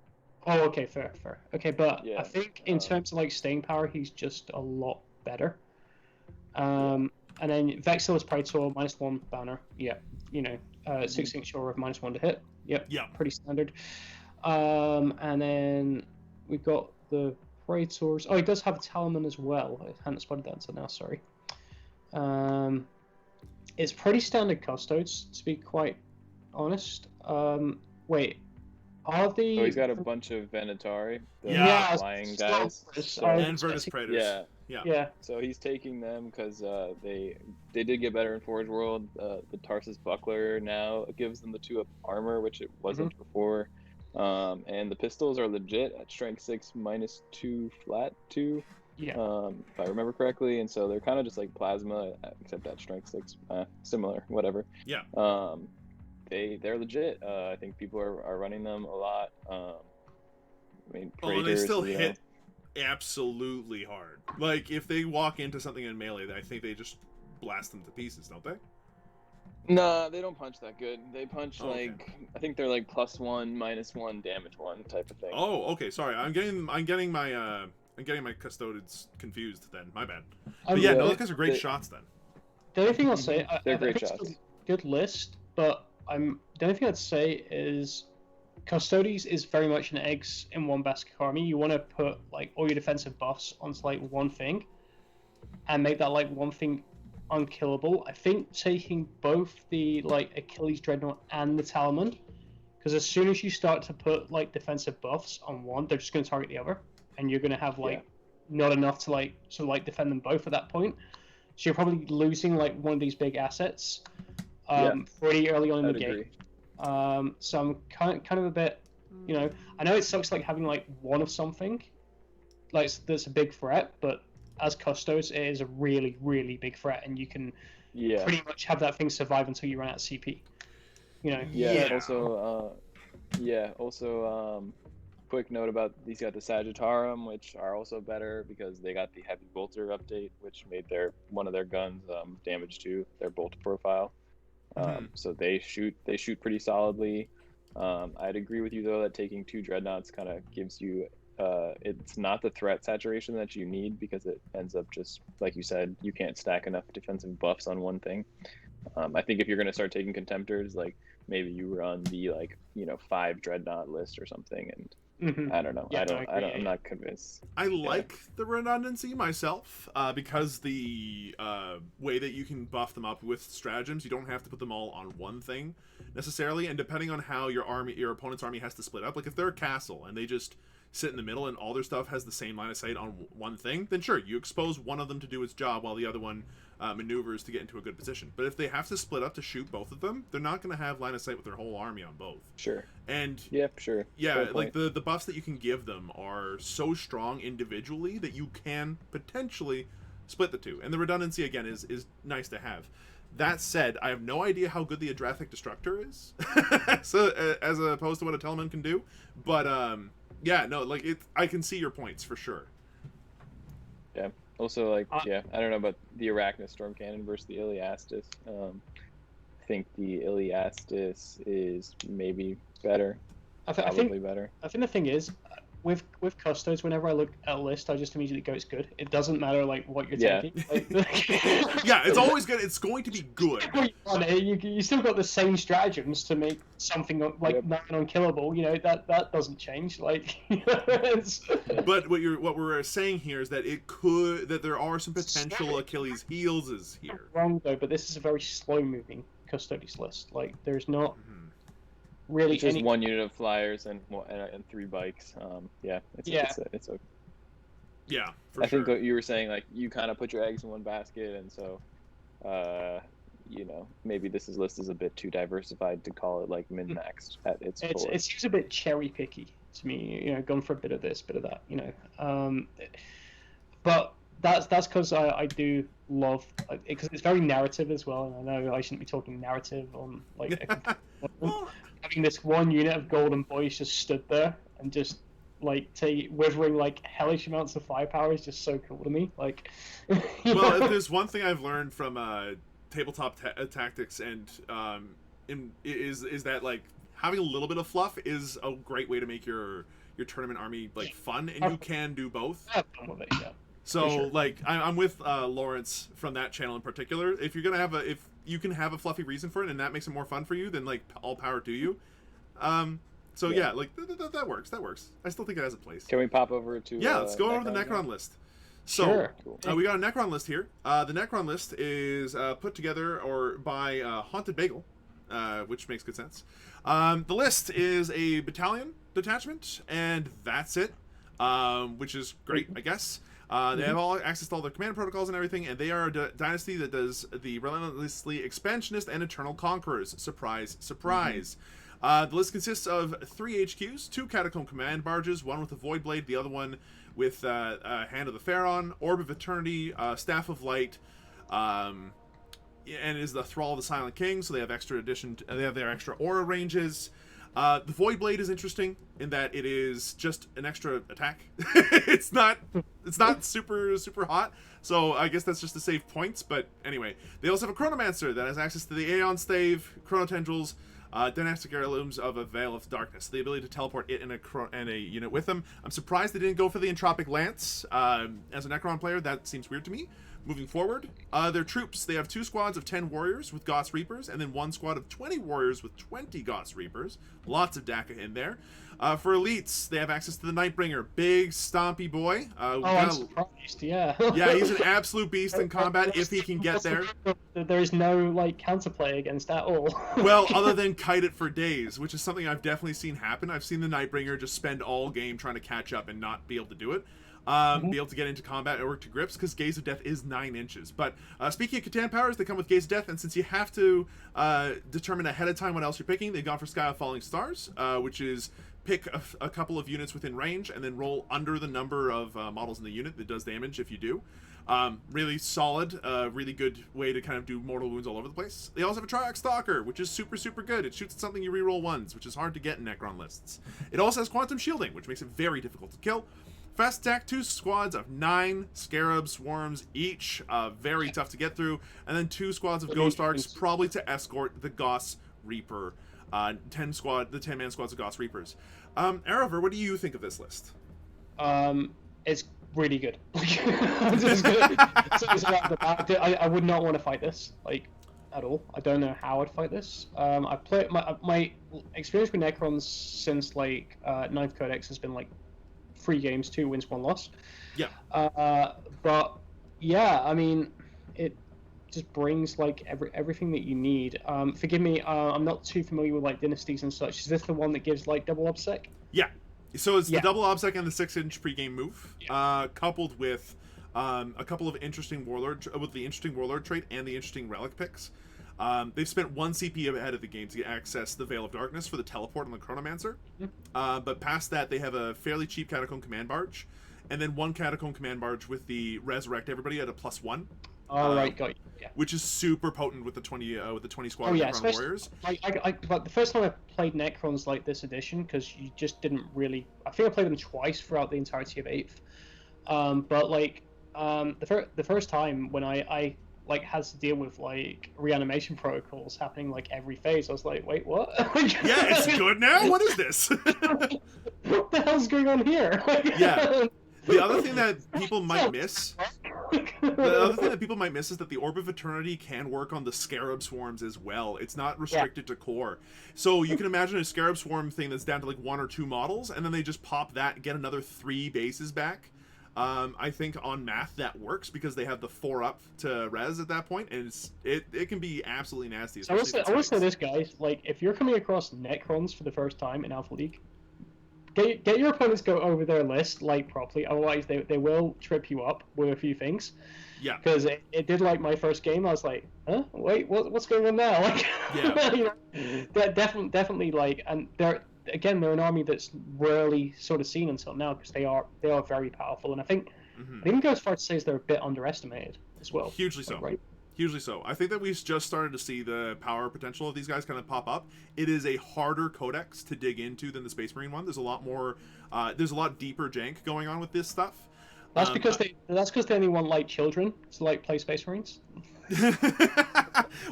Oh, okay, fair. Okay, but Yeah, I think in terms of like staying power, he's just a lot better. And then Vexil's Praetor, -1 banner. Yeah, 6-inch aura of -1 to hit. Yep. Yeah. Pretty standard. And then we've got the Praetors. Oh, he does have a Talaman as well. I hadn't spotted that until now. Sorry. It's pretty standard Custodes, to be quite honest. Wait. Are the... Oh, he's got a bunch of Venatari, the flying guys. And Virtus Praetors. Yeah. So he's taking them because they did get better in Forge World. The Tarsus Buckler now gives them the 2-up armor, which it wasn't before. And the pistols are legit at strength 6 -2 flat 2. Yeah. If I remember correctly, and so they're kind of just like plasma, except at strength 6, similar, whatever. Yeah. They're legit. I think people are running them a lot. I mean, and they still hit absolutely hard. Like if they walk into something in melee, I think they just blast them to pieces, don't they? Nah, they don't punch that good. They punch I think they're like +1, -1, damage 1 type of thing. Oh, okay. Sorry, I'm getting my Custodes confused. Then my bad. But yeah, no, those guys are great shots. Then the only thing I'll say, they're I great think shots. It's a good list, but the only thing I'd say is Custodes is very much an eggs in one basket army. You want to put like all your defensive buffs onto like one thing, and make that like one thing unkillable. I think taking both the like Achilles Dreadnought and the Talaman, because as soon as you start to put like defensive buffs on one, they're just going to target the other, and you're going to have like not enough to like sort of like defend them both at that point. So you're probably losing like one of these big assets pretty early on in the game. So I'm kind of a bit, I know it sucks like having like one of something, like that's a big threat, but as Custos, it is a really, really big threat, and you can Yeah. pretty much have that thing survive until you run out of CP. You know. Yeah. Yeah. Also, quick note about these got the Sagittarum, which are also better because they got the Heavy Bolter update, which made one of their guns damage to their bolt profile. So they shoot pretty solidly. I'd agree with you though that taking 2 dreadnoughts kind of gives you it's not the threat saturation that you need, because it ends up just like you said, you can't stack enough defensive buffs on one thing. I think if you're going to start taking contemptors, like maybe you run the 5 dreadnought list or something, and I don't know. Yeah, I'm not convinced. I like the redundancy myself, because the way that you can buff them up with stratagems, you don't have to put them all on one thing necessarily, and depending on how your opponent's army has to split up, like if they're a castle and they just sit in the middle and all their stuff has the same line of sight on one thing, then sure, you expose one of them to do its job while the other one maneuvers to get into a good position. But if they have to split up to shoot both of them, they're not going to have line of sight with their whole army on both. Sure. And sure. yeah, like the buffs that you can give them are so strong individually that you can potentially split the two. And the redundancy again is nice to have. That said, I have no idea how good the Adrathic Destructor is, so as opposed to what a Telemann can do. But yeah, no, like I can see your points for sure. Yeah. Also, I don't know about the Arachnus Storm Cannon versus the Iliastus. I think the Iliastus is maybe better. Probably better. I think the thing is, with Custos, whenever I look at a list, I just immediately go, it's good. It doesn't matter what you're taking. Yeah, it's always good. It's going to be good. You still got the same stratagems to make something non-unkillable. You know that doesn't change. But what we're saying here is that there are some potential Achilles heels here. Wrong though, but this is a very slow-moving Custodes list. Like there's not. Really, it's just 1 unit of flyers and 3 bikes. It's okay. Yeah, I think what you were saying, like you kind of put your eggs in one basket, and so, maybe this list is a bit too diversified to call it like min-maxed at its fullest. It seems a bit cherry picky to me. Gone for a bit of this, bit of that. But that's because I do love because it's very narrative as well, and I know I shouldn't be talking narrative on having this 1 unit of Golden Boys just stood there and just withering hellish amounts of firepower is just so cool to me. Well, if there's one thing I've learned from tabletop tactics and is that having a little bit of fluff is a great way to make your tournament army fun, and you can do both. Have fun with it, yeah. So sure. I'm with Lawrence from that channel in particular. If you're gonna if you can have a fluffy reason for it and that makes it more fun for you, then all power to you. That works. I still think it has a place. Can we pop over to let's go over the Necron list. So sure. Cool. We got a Necron list here. The Necron list is put together by Haunted Bagel, which makes good sense. The list is a battalion detachment, and that's it, which is great, I guess. They have all access to all their command protocols and everything, and they are a dynasty that does the relentlessly expansionist and eternal conquerors. Surprise, surprise. The list consists of 3 HQs, 2 catacomb command barges, one with a void blade, the other one with Hand of the Pharaon, Orb of Eternity, Staff of Light, and is the Thrall of the Silent King. So they have they have their extra aura ranges. The Void Blade is interesting in that it is just an extra attack. it's not super hot, so I guess that's just to save points. But anyway, they also have a Chronomancer that has access to the Aeon Stave, Chronotendrils, Dynastic Heirlooms of a Veil of Darkness, the ability to teleport it and a unit with them. I'm surprised they didn't go for the Entropic Lance. As a Necron player, that seems weird to me. Moving forward, their troops, they have 2 squads of 10 warriors with Goss Reapers, and then 1 squad of 20 warriors with 20 Goss Reapers. Lots of DACA in there. For elites, they have access to the Nightbringer, big stompy boy. I'm surprised, yeah. Yeah, he's an absolute beast in combat if he can get there. There is no counterplay against at all. Well, other than kite it for days, which is something I've definitely seen happen. I've seen the Nightbringer just spend all game trying to catch up and not be able to do it. Be able to get into combat and work to grips, because Gaze of Death is 9 inches. But speaking of Catan powers, they come with Gaze of Death, and since you have to determine ahead of time what else you're picking, they've gone for Sky of Falling Stars, which is pick a couple of units within range and then roll under the number of models in the unit that does damage if you do. Really solid, really good way to kind of do mortal wounds all over the place. They also have a Triarch Stalker, which is super, super good. It shoots at something you reroll ones, which is hard to get in Necron lists. It also has Quantum Shielding, which makes it very difficult to kill. Fast attack, 2 squads of 9 Scarab Swarms each, very tough to get through, and then 2 squads of Ghost Arcs, probably to escort the Goss Reaper, the 10-man squads of Goss Reapers. Araver, what do you think of this list? It's really good. I would not want to fight this, like, at all. I don't know how I'd fight this. I play my experience with Necrons since like 9th Codex has been like 3 games, 2 wins, 1 loss. Yeah. But yeah, I mean, it just brings like everything that you need. Forgive me, I'm not too familiar with like dynasties and such. Is this the one that gives like double obsec? Yeah. So it's the double obsec and the 6-inch pregame move, coupled with a couple of interesting warlord with the interesting warlord trait and the interesting relic picks. They've spent 1 CP ahead of the game to get access the Veil of Darkness for the teleport and the Chronomancer. But past that, they have a fairly cheap Catacomb Command Barge, and then 1 Catacomb Command Barge with the Resurrect Everybody at a +1. All right, got you. Yeah. Which is super potent with the 20 squad of Necron warriors. But the first time I played Necrons like this edition, because you just didn't really. I think I played them twice throughout the entirety of 8th. But like the first time when I like has to deal with like reanimation protocols happening like every phase, I was like, wait, what? Yeah, it's good now. What is this? What the hell's going on here? Yeah. The other thing that people might miss is that the Orb of Eternity can work on the Scarab Swarms as well. It's not restricted to core. So you can imagine a Scarab Swarm thing that's down to like 1 or 2 models, and then they just pop that, get another 3 bases back. I think on math that works because they have the 4 up to res at that point, and it can be absolutely nasty. I will say this, guys. Like, if you're coming across Necrons for the first time in Alpha League, get your opponents go over their list like properly. Otherwise, they will trip you up with a few things. Yeah. Because it did like my first game. I was like, huh? Wait, what's going on now? Like, yeah. You know, that definitely like, and they're an army that's rarely sort of seen until now because they are very powerful, and I think I'd even go as far to say they're a bit underestimated as well. Hugely so. Right? Hugely so. I think that we've just started to see the power potential of these guys kind of pop up. It is a harder codex to dig into than the Space Marine one. There's a lot more, there's a lot deeper jank going on with this stuff. That's because they only want like children to like play Space Marines.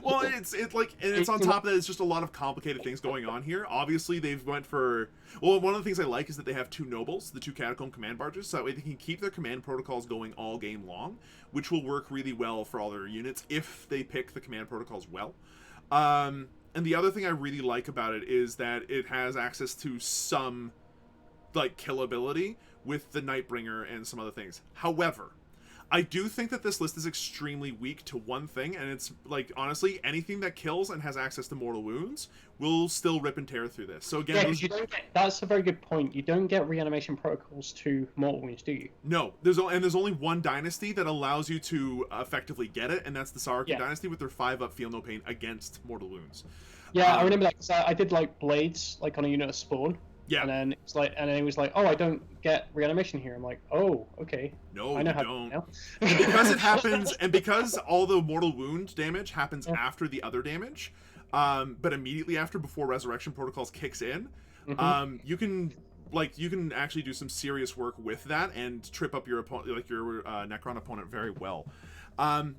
Well, it's like, and it's on top of that, it's just a lot of complicated things going on here. Obviously, they've went for, well, one of the things I like is that they have 2 nobles, the 2 Catacomb Command Barges, so that way they can keep their command protocols going all game long, which will work really well for all their units if they pick the command protocols well. And the other thing I really like about it is that it has access to some like killability with the Nightbringer and some other things. However, I do think that this list is extremely weak to one thing, and it's, like, honestly, anything that kills and has access to mortal wounds will still rip and tear through this. So again, that's a very good point. You don't get reanimation protocols to mortal wounds, do you? No. There's only one dynasty that allows you to effectively get it, and that's the Saraki dynasty with their 5-up Feel No Pain against mortal wounds. Yeah, I remember that because I did, like, Blades, like, on a unit of Spawn. Yeah. And then it's like, and then it was like, oh, I don't get reanimation here. I'm like, oh, okay. No, I know you how don't. to now. And because it happens, and because all the mortal wound damage happens after the other damage, but immediately after, before Resurrection Protocols kicks in, you can actually do some serious work with that and trip up your opponent, like your Necron opponent, very well. And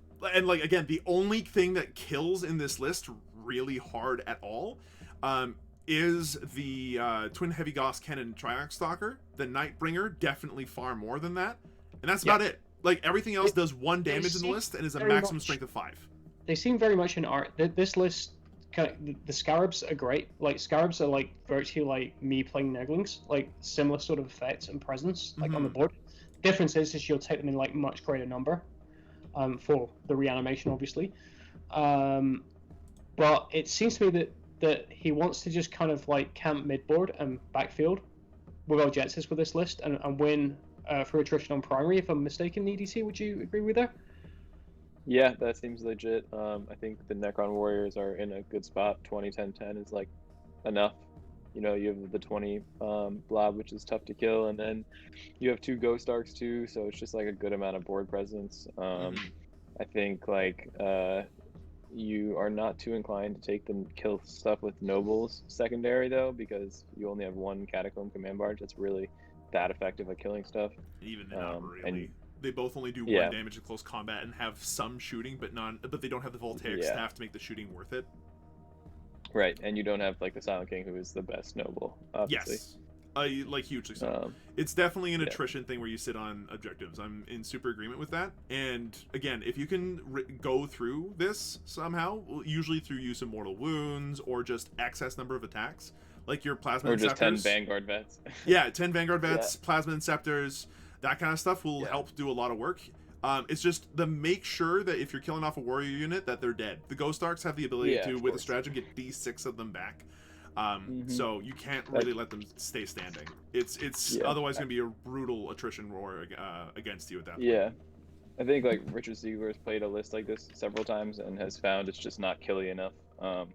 like again, the only thing that kills in this list really hard at all, is the Twin Heavy Goss Cannon Triarch Stalker. The Nightbringer, definitely far more than that. And that's about it. Like, everything else does 1 damage in the list and is a maximum strength of 5. They seem very much in art. This list, the Scarabs are great. Like, Scarabs are, like, virtually like me playing Neglings. Like, similar sort of effects and presence, like, on the board. Difference is you'll take them in, like, much greater number for the reanimation, obviously. But it seems to me that he wants to just kind of like camp midboard and backfield with Algetis with this list and win through attrition on primary, if I'm mistaken, EDC. Would you agree with that? Yeah, that seems legit. I think the Necron Warriors are in a good spot. 20-10-10 is like enough. You know, you have the 20 blob, which is tough to kill, and then you have 2 ghost arcs too, so it's just like a good amount of board presence. Mhm. I think like you are not too inclined to take the kill stuff with nobles secondary though, because you only have 1 catacomb command barge that's really that effective at killing stuff. Even not really. And They both only do 1 yeah, damage in close combat and have some shooting, but they don't have the voltaic yeah, staff to make the shooting worth it. right. And you don't have like the Silent King, who is the best noble, obviously. Yes. Like hugely so. Um, It's definitely an yeah, attrition thing where you sit on objectives. I'm in super agreement with that. And again, if you can go through this somehow, usually through use of mortal wounds or just excess number of attacks, like your plasma or just 10 inceptors. Vanguard vets. Yeah, 10 Vanguard Yeah, vets, plasma inceptors, that kind of stuff will yeah, help do a lot of work. It's just the make sure that if you're killing off a warrior unit that they're dead. The Ghost Arcs have the ability yeah, to, of with a course. stratagem, get D6 of them back. Hmm. So you can't Like, really let them stay standing. It's yeah, otherwise going to be a brutal attrition roar against you at that point. yeah. I think like Richard Siegler has played a list like this several times and has found it's just not killy enough,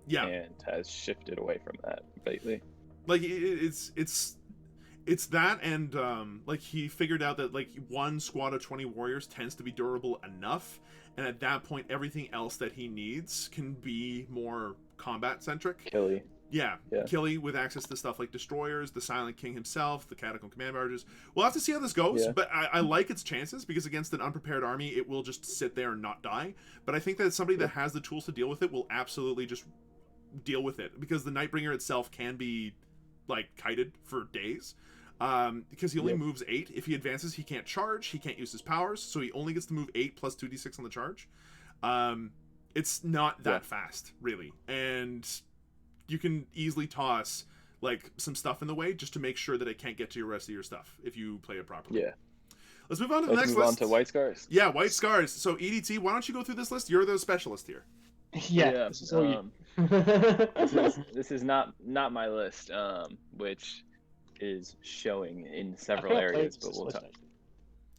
Yeah, and has shifted away from that lately. like it's that, and like he figured out that like 1 squad of 20 warriors tends to be durable enough, and at that point everything else that he needs can be more combat centric. Killy. Yeah, Yeah. Killy with access to stuff like destroyers, the Silent King himself, the Catacomb command barges. We'll have to see how this goes, Yeah. but I like its chances because against an unprepared army, it will just sit there and not die. But I think that somebody that has the tools to deal with it will absolutely just deal with it, because the Nightbringer itself can be like kited for days. Because he only Yep. moves 8. If he advances, he can't charge, he can't use his powers, so he only gets to move 8 plus 2d6 on the charge. It's not that Yeah. fast, really, and you can easily toss like some stuff in the way just to make sure that it can't get to your rest of your stuff if you play it properly. Yeah. Let's move on to the Let's next move on list. to White Scars. Yeah, White Scars. So EDT, why don't you go through this list? You're the specialist here. Yeah, this is all you. This is not my list, which is showing in I several think I played areas, but this we'll list, talk. actually.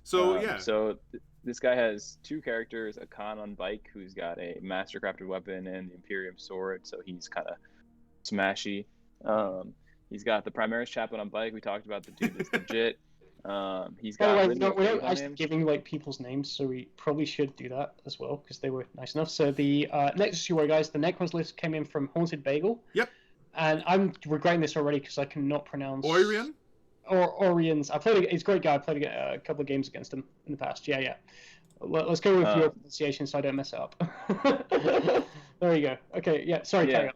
So yeah, This guy has 2 characters: a Khan on bike, who's got a mastercrafted weapon and the Imperium sword, so he's kind of smashy. He's got the Primaris Chaplain on bike. We talked about the dude that's legit. He's By the got way, Linear we're Faith not on actually him. giving like people's names, so we probably should do that as well because they were nice enough. So the next two guys, the Necrons list came in from Haunted Bagel. Yep. And I'm regretting this already because I cannot pronounce. Oirian? Or Orions. He's a great guy. I played a couple of games against him in the past. Yeah. Let's go with your pronunciation so I don't mess it up. There you go. Okay, yeah. Sorry, Yeah. carry on.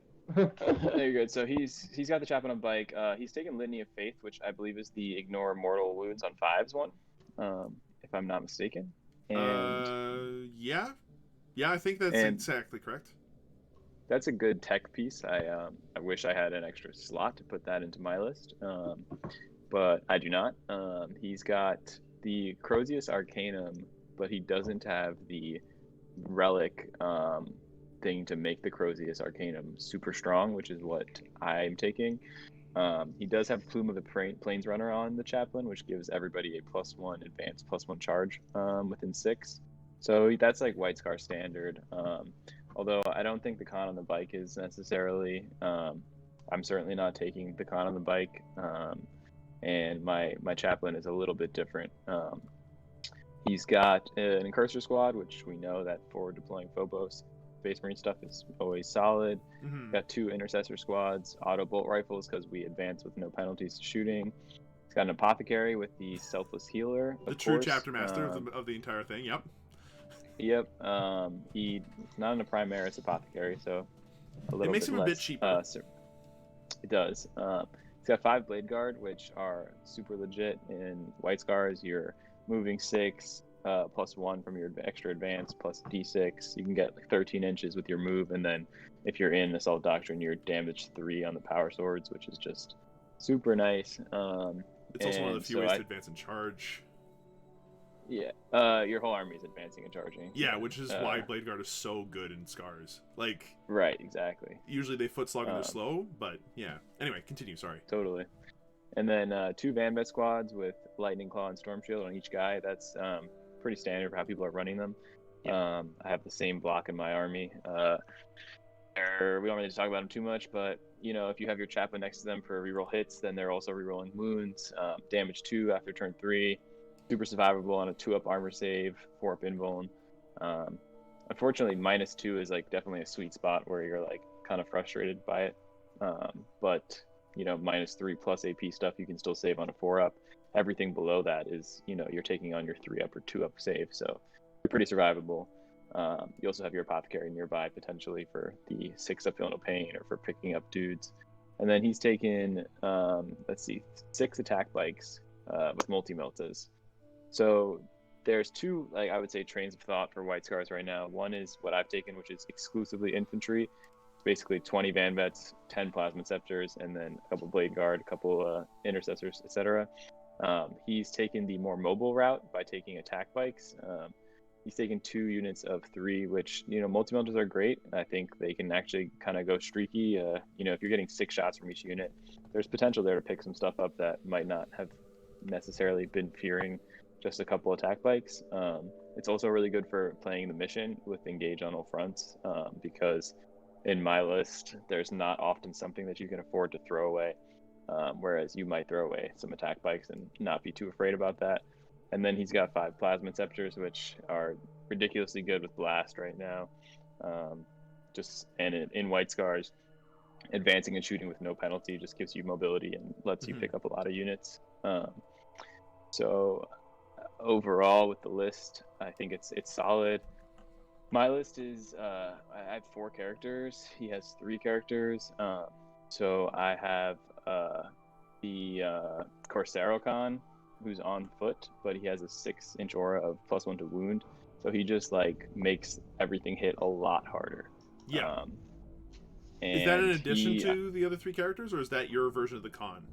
There you go. So he's got the Chaplain on bike. He's taken Litany of Faith, which I believe is the ignore mortal wounds on 5s one, if I'm not mistaken. And yeah, I think that's exactly correct. that's a good tech piece. I wish I had an extra slot to put that into my list, but I do not. He's got the Crozius Arcanum, but he doesn't have the relic thing to make the Crozius Arcanum super strong, which is what I'm taking. He does have Plume of the Planesrunner on the Chaplain, which gives everybody a +1 advance, +1 charge within 6. So that's like White Scar standard. Although I don't think the Khan on the bike is necessarily. I'm certainly not taking the Khan on the bike. And my Chaplain is a little bit different. He's got an Incursor squad, which we know that for deploying Phobos, Space Marine stuff is always solid. Mm-hmm. Got 2 Intercessor squads, auto bolt rifles because we advance with no penalties to shooting. He's got an Apothecary with the Selfless Healer. The true chapter master of the entire thing. Yep. Yep. He's not in a Primaris Apothecary, so a little bit less. It makes him a bit cheaper. It does. He's got 5 Blade Guard, which are super legit in White Scars. You're moving 6, +1 from your extra advance, plus D6. You can get like 13 inches with your move, and then if you're in Assault Doctrine, you're damage 3 on the Power Swords, which is just super nice. It's also one of the few ways to advance and charge. Yeah, your whole army is advancing and charging. Yeah, which is why Blade Guard is so good in Scars. Like, right, exactly. Usually they foot slog and they're slow, but yeah. Anyway, continue. Sorry. Totally. And then 2 Vanvet squads with Lightning Claw and Storm Shield on each guy. That's pretty standard for how people are running them. I have the same block in my army. We don't really need to talk about them too much, but if you have your Chappa next to them for reroll hits, then they're also rerolling wounds, damage 2 after turn 3, super survivable on a 2-up armor save, 4-up invuln. Unfortunately, -2 is like definitely a sweet spot where you're like kind of frustrated by it. But -3 plus AP stuff you can still save on a 4-up. Everything below that is you're taking on your 3-up or 2-up save, so you're pretty survivable. You also have your apothecary nearby potentially for the 6-up feel no pain or for picking up dudes. And then he's taken 6 attack bikes with multi-meltas. So there's 2, like I would say, trains of thought for White Scars right now. One is what I've taken, which is exclusively infantry. It's basically 20 Van Vets, 10 Plasma Scepters, and then a couple Blade Guard, a couple Intercessors, etc. He's taken the more mobile route by taking attack bikes. He's taken 2 units of 3, which, multi-meltas are great. I think they can actually kind of go streaky. If you're getting 6 shots from each unit, there's potential there to pick some stuff up that might not have necessarily been fearing just a couple attack bikes. It's also really good for playing the mission with engage on all fronts, because in my list, there's not often something that you can afford to throw away, whereas you might throw away some attack bikes and not be too afraid about that. And then he's got 5 Plasma Scepters, which are ridiculously good with Blast right now. And in White Scars, advancing and shooting with no penalty just gives you mobility and lets you pick up a lot of units. So overall with the list, I think it's solid. My list is I have 4 characters. He has 3 characters. So I have the Corsaro Khan, who's on foot, but he has a 6-inch aura of +1 to wound, so he just like makes everything hit a lot harder. Yeah. Is that in addition to the other 3 characters, or is that your version of the Khan?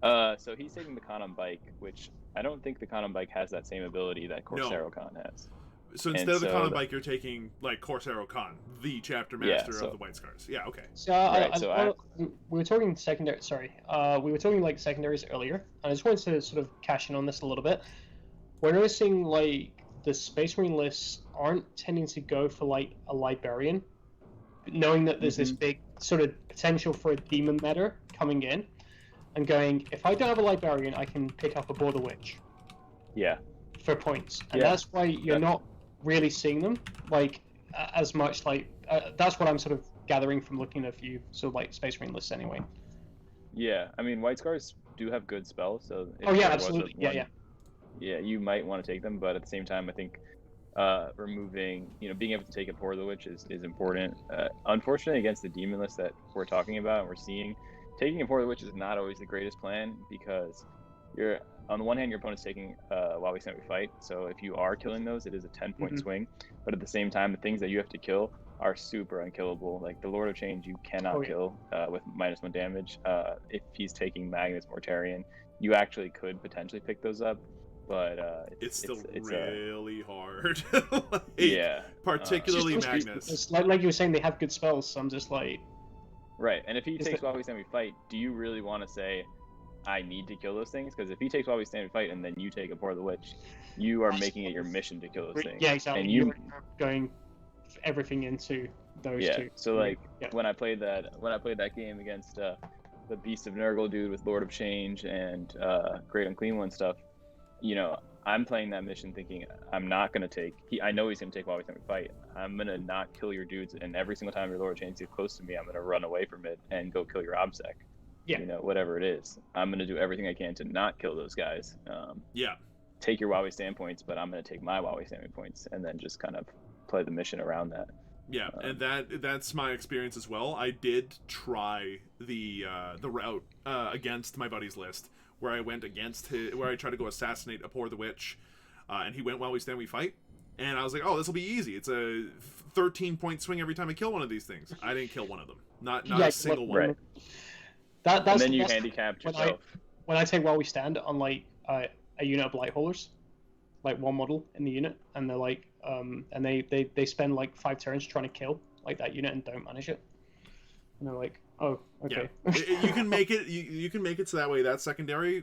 So he's taking the Khan on bike, which I don't think the Khan on bike has that same ability that Corsaro Khan has. So instead of the Khan on bike, you're taking like Corsaro Khan, the chapter master of the White Scars. Yeah, okay. So, we were talking secondary. Sorry, we were talking like secondaries earlier, and I just wanted to sort of cash in on this a little bit. We're noticing like the Space Marine lists aren't tending to go for like a Librarian, knowing that there's this big sort of potential for a demon meta coming in, and going, if I don't have a Librarian, I can pick up a Border Witch. Yeah. For points, and that's why you're not really seeing them like as much. Like that's what I'm sort of gathering from looking at a few sort of like Space Marine lists anyway. Yeah, I mean White Scars do have good spells, so absolutely. Yeah, you might want to take them, but at the same time I think removing, being able to take a Pour the Witch is important. Unfortunately, against the demon list that we're talking about and we're seeing, taking a Pour the Witch is not always the greatest plan, because you're on the one hand, your opponent's taking while we stand we fight, so if you are killing those, it is a 10-point swing. But at the same time, the things that you have to kill are super unkillable. Like the Lord of Change, you cannot kill with -1 damage. If he's taking Magnus Mortarion, you actually could potentially pick those up, but it's still really hard. Yeah, particularly Magnus. It's like you were saying, they have good spells, so I'm just like, right. And if he takes while we stand we fight, do you really want to say, I need to kill those things? Because if he takes while we stand and fight and then you take a Pour the Witch, you are making it your mission to kill those things. Yeah, exactly. And you're going everything into those 2. So like when I played that game against the Beast of Nurgle dude with Lord of Change and Great Unclean One stuff, I'm playing that mission thinking I'm not gonna take. I know he's gonna take while we stand and fight. I'm gonna not kill your dudes, and every single time your Lord of Change gets close to me, I'm gonna run away from it and go kill your Obsec. Yeah. Whatever it is, I'm going to do everything I can to not kill those guys. Take your while we stand points, but I'm going to take my while we standing points and then just kind of play the mission around that. Yeah, and that's my experience as well. I did try the route against my buddy's list, where I went where I tried to go assassinate a Pour the Witch, and he went while we stand we fight, and I was like, oh, this will be easy. It's a 13-point swing every time I kill one of these things. I didn't kill one of them. Not a single one. Right. And then you handicapped yourself. When I take while we stand on like a unit of Light Haulers, like one model in the unit, and they're like, and they spend like 5 turns trying to kill like that unit and don't manage it, and they're like, oh, okay. Yeah. You can make it. You can make it so that way that secondary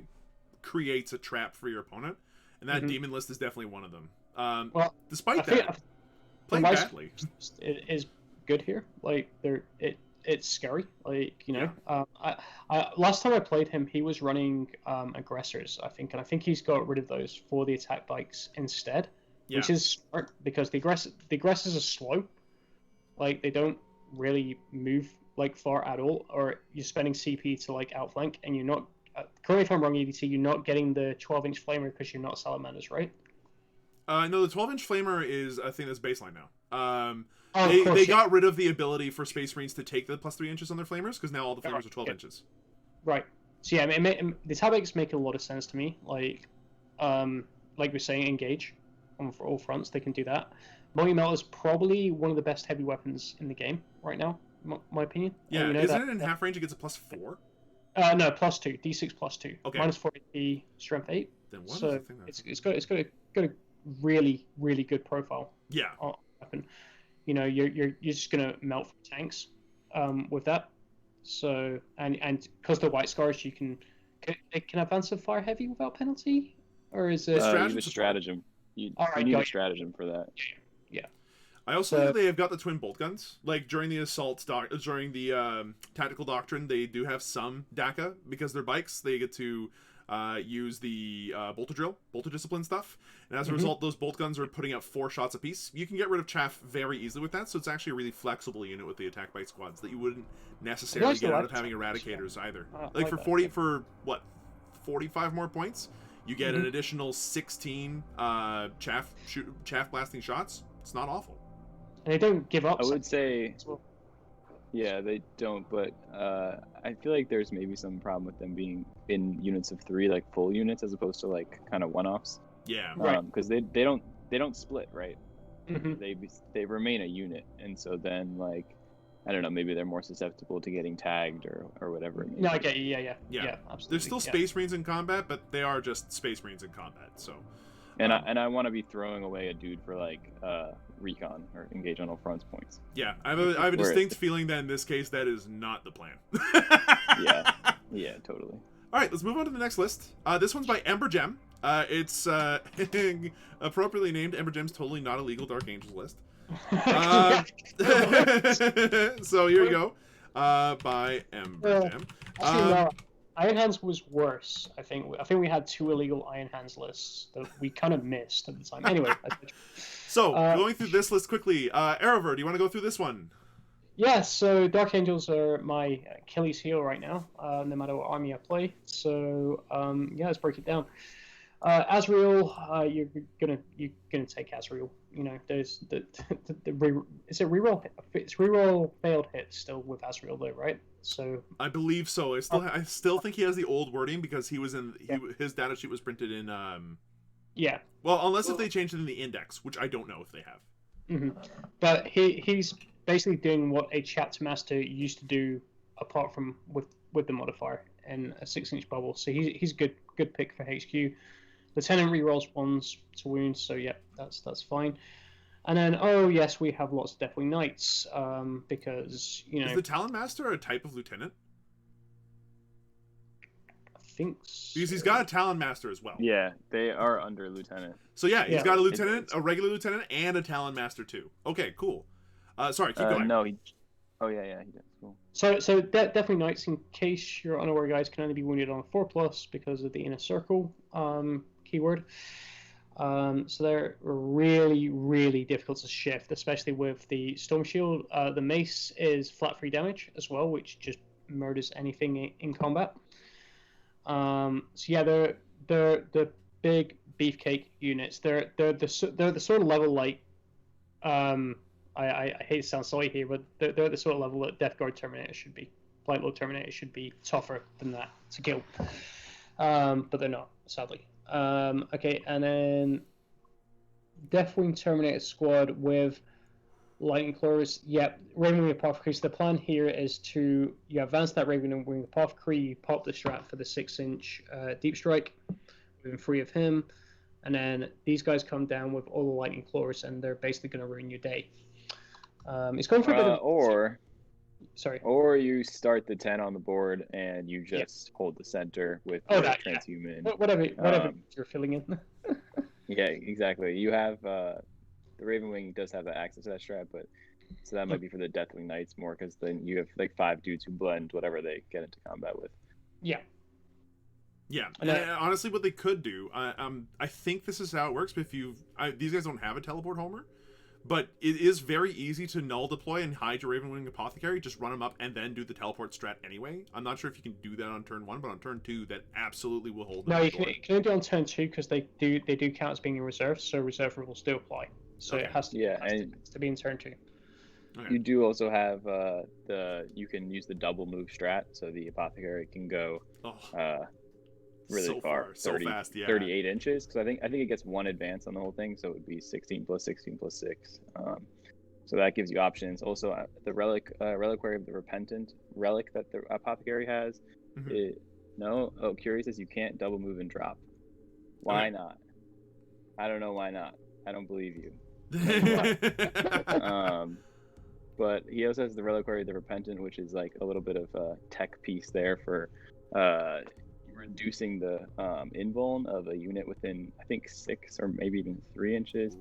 creates a trap for your opponent, and that demon list is definitely one of them. Despite that, playing badly, it is good here. Like it's scary. Like I last time I played him, he was running aggressors, I think, and I think he's got rid of those for the attack bikes instead, which is smart because the aggressors are slow. Like they don't really move like far at all, or you're spending CP to like outflank, and you're not. Correct me if I'm wrong, EDT. You're not getting the 12-inch flamer because you're not salamanders, right? No, the 12-inch flamer is a thing that's baseline now. Of course, they got rid of the ability for Space Marines to take the +3 inches on their flamers because now all the flamers are 12 inches. Right. So yeah, the topics make a lot of sense to me. Like we're saying, engage on all fronts. They can do that. Multi Melt is probably one of the best heavy weapons in the game right now, my opinion. Yeah, isn't it in half range? It gets a +4. No, +2. D6 +2. Okay. -4 AP, strength 8. Then what so is the thing that's... it's got a really really good profile. Yeah. On weapon. You're just gonna melt from tanks with that. So and because the white scars, it can advance a fire heavy without penalty, or is it? You have a stratagem. You need a stratagem for that. Yeah. I also know they have got the twin bolt guns. Like during the assault, during the tactical doctrine, they do have some DACA because they're bikes. They get to use the bolter drill, bolter discipline stuff, and as a result, those bolt guns are putting out 4 shots apiece. You can get rid of chaff very easily with that, so it's actually a really flexible unit with the attack bike squads that you wouldn't necessarily get out of having eradicators either. Like for 40 for what 45 more points, you get an additional 16 chaff blasting shots. It's not awful. And they don't give up. I would say, yeah, they don't. But I feel like there's maybe some problem with them being in units of 3, like full units, as opposed to like kind of one-offs. Yeah, right. Because they don't split, right? They remain a unit, and so then like I don't know, maybe they're more susceptible to getting tagged or whatever. No, I get you. Yeah, absolutely. There's still Space Marines in combat, but they are just Space Marines in combat. So. And I want to be throwing away a dude for like recon or engage on all fronts points. Yeah, I have a distinct feeling that in this case that is not the plan. yeah, totally. All right, let's move on to the next list. This one's by Ember Gem. It's appropriately named. Ember Gem's totally not a legal Dark Angels list. So here we go. By Ember Gem. No. Iron Hands was worse. I think we had 2 illegal Iron Hands lists that we kind of missed at the time. Anyway. So going through this list quickly, Erever, do you want to go through this one? Yeah. So Dark Angels are my Achilles heel right now, no matter what army I play. So let's break it down. Azrael, you're gonna take Azrael. There's is it reroll? It's reroll failed hits still with Azrael though, right? So I believe so. I still think he has the old wording because he was in his data sheet was printed in Yeah. Well, unless if they changed it in the index, which I don't know if they have. But he's basically doing what a chapter master used to do, apart from with the modifier and a 6-inch bubble. So he's a good pick for HQ. Lieutenant rerolls 1s to wounds, so yeah, that's fine. And then, yes, we have lots of Deathwing Knights, because, Is the Talon Master a type of lieutenant? I think so. Because he's got a Talon Master as well. Yeah, they are under lieutenant. So yeah, he's got a lieutenant, a regular lieutenant, and a Talon Master too. Okay, cool. Sorry, keep going. No, he does. Cool. So Deathwing Knights, in case you're unaware, guys, can only be wounded on 4+ because of the inner circle keyword. So they're really, really difficult to shift, especially with the Storm Shield. The Mace is flat 3 damage as well, which just murders anything in combat. So yeah, they're the big beefcake units. They're the sort of level like I hate to sound sorry here, but they're the sort of level that Death Guard Terminator should be. Blight Lord Terminator should be tougher than that to kill, but they're not, sadly. Okay, and then Deathwing Terminator squad with Lightning Claws. Yep, Ravenwing Apothecary. So the plan here is to advance that Ravenwing Apothecary, you pop the strat for the 6-inch deep strike, within 3 of him, and then these guys come down with all the Lightning Claws, and they're basically going to ruin your day. It's going for a bit of... Sorry. Or you start the 10 on the board and you just hold the center with transhuman. Yeah. Whatever you're filling in. Yeah, exactly. You have the Ravenwing does have access to that strat, but So that might be for the Deathwing Knights more, because then you have like 5 dudes who blend whatever they get into combat with. Yeah. Yeah, And and honestly, what they could do, I think this is how it works. But if these guys don't have a teleport homer, but it is very easy to null deploy and hide your Ravenwing Apothecary. Just run them up and then do the teleport strat anyway. I'm not sure if you can do that on turn 1, but on turn 2, that absolutely will hold. No, you can only do it on turn 2 because they do count as being in reserve, so reserve rules still apply. So Okay. it has to, to be in turn 2. Okay. You do also have you can use the double move strat, so the Apothecary can go really so far, 30, so fast, yeah. 38 inches. Because I think it gets 1 advance on the whole thing, so it would be 16 plus 16 plus 6. So that gives you options. Also, the Reliquary of the Repentant relic that the Apothecary has. Mm-hmm. Curious says you can't double move and drop. Why not? I don't know why not. I don't believe you. But he also has the Reliquary of the Repentant, which is like a little bit of a tech piece there for reducing the invuln of a unit within, I think, 6 or maybe even 3 inches.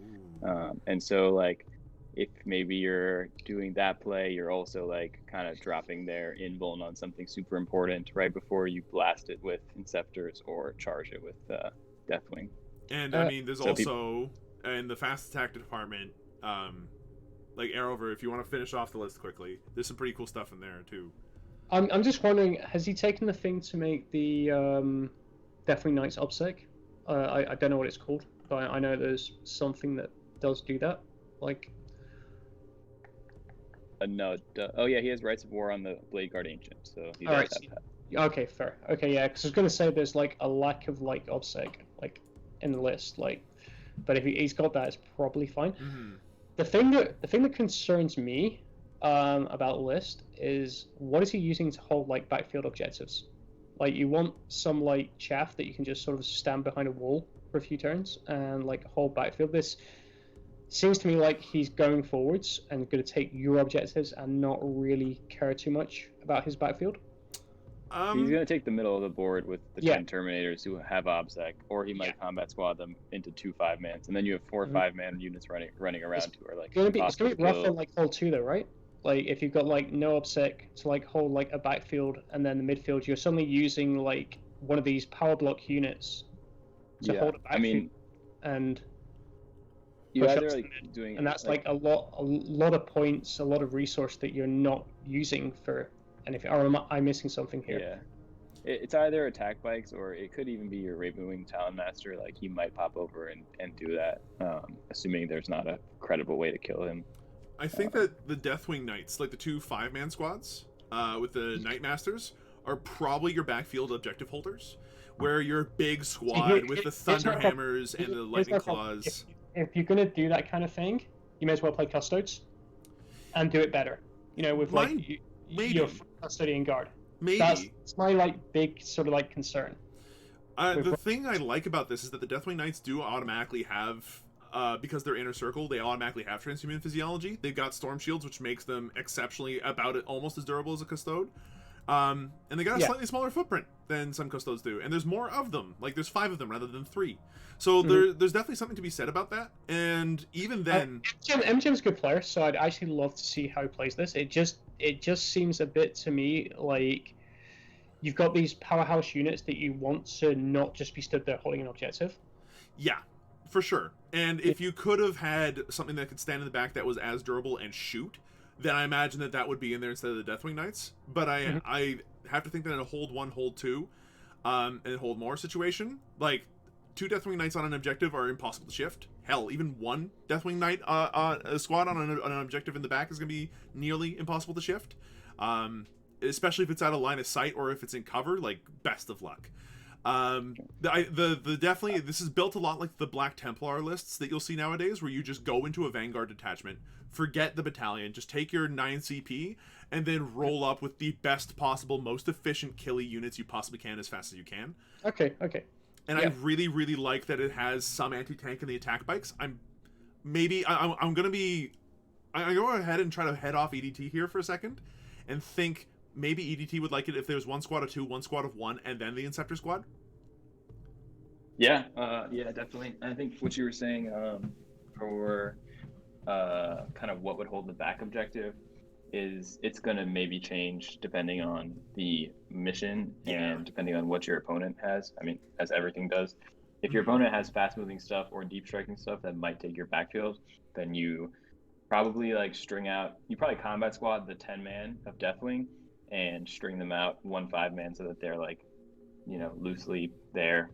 And so, like, if maybe you're doing that play, you're also like kind of dropping their invuln on something super important right before you blast it with Inceptors or charge it with Deathwing. And I mean, there's also in the fast attack department, like Arrover, if you want to finish off the list quickly, there's some pretty cool stuff in there too. I'm just wondering, has he taken the thing to make the Deathwing Knights OBSEC? I don't know what it's called, but I know there's something that does do that. Like, no. Oh yeah, he has Rights of War on the Blade Guard Ancient, so he does have that. Okay, fair. Okay, yeah, because I was going to say there's like a lack of like OBSEC like in the list, like, but if he's got that, it's probably fine. Mm-hmm. The thing that concerns me about the list is what is he using to hold like backfield objectives? Like, you want some like chaff that you can just sort of stand behind a wall for a few turns and like hold backfield. This seems to me like he's going forwards and going to take your objectives and not really care too much about his backfield. He's going to take the middle of the board with the 10 Terminators who have OBSEC, or he might combat squad them into 2 5-mans, and then you have 4 5-man units running around who are like. It's going to be rough on like hold 2 though, right? Like, if you've got like no OBSEC to like hold like a backfield, and then the midfield, you're suddenly using like one of these power block units to hold a backfield. I mean, and you either like doing, and that's like a lot of points, a lot of resource that you're not using for. And or am I missing something here? Yeah, it's either attack bikes or it could even be your Ravenwing Talonmaster. Like, he might pop over and do that, assuming there's not a credible way to kill him. I think that the Deathwing Knights, like the 2 5-man squads with the Nightmasters, are probably your backfield objective holders, where your big squad with the Thunderhammers and the Lightning Claws. If you're going to do that kind of thing, you may as well play Custodes and do it better. You know, with like your Custodian Guard. Maybe. That's my like big sort of like concern. The thing I like about this is that the Deathwing Knights do automatically have, because they're inner circle, they automatically have transhuman physiology. They've got storm shields, which makes them exceptionally almost as durable as a Custode. And they got a slightly smaller footprint than some Custodes do, and there's more of them. Like, there's 5 of them rather than 3. So there's definitely something to be said about that. And even then, MGM's a good player, so I'd actually love to see how he plays this. It just seems a bit to me like you've got these powerhouse units that you want to not just be stood there holding an objective. Yeah, for sure. And if you could have had something that could stand in the back that was as durable and shoot, then I imagine that would be in there instead of the Deathwing Knights. But I have to think that in a hold 1, hold 2, and hold more situation, like 2 Deathwing Knights on an objective are impossible to shift. Hell, even 1 Deathwing Knight a squad on an objective in the back is going to be nearly impossible to shift. Especially if it's out of line of sight or if it's in cover, like, best of luck. Definitely, this is built a lot like the Black Templar lists that you'll see nowadays, where you just go into a Vanguard detachment, forget the battalion, just take your 9 CP, and then roll up with the best possible, most efficient killy units you possibly can as fast as you can. Okay. And I really, really like that it has some anti-tank in the attack bikes. I'm gonna go ahead and try to head off EDT here for a second, and think maybe EDT would like it if there's 1 squad of 2, 1 squad of 1, and then the Inceptor squad. Yeah, definitely. I think what you were saying for kind of what would hold the back objective is it's going to maybe change depending on the mission and depending on what your opponent has. I mean, as everything does. If your opponent has fast moving stuff or deep striking stuff that might take your backfield, then you probably like you probably combat squad the 10-man of Deathwing and string them out 1 5-man so that they're like, loosely there.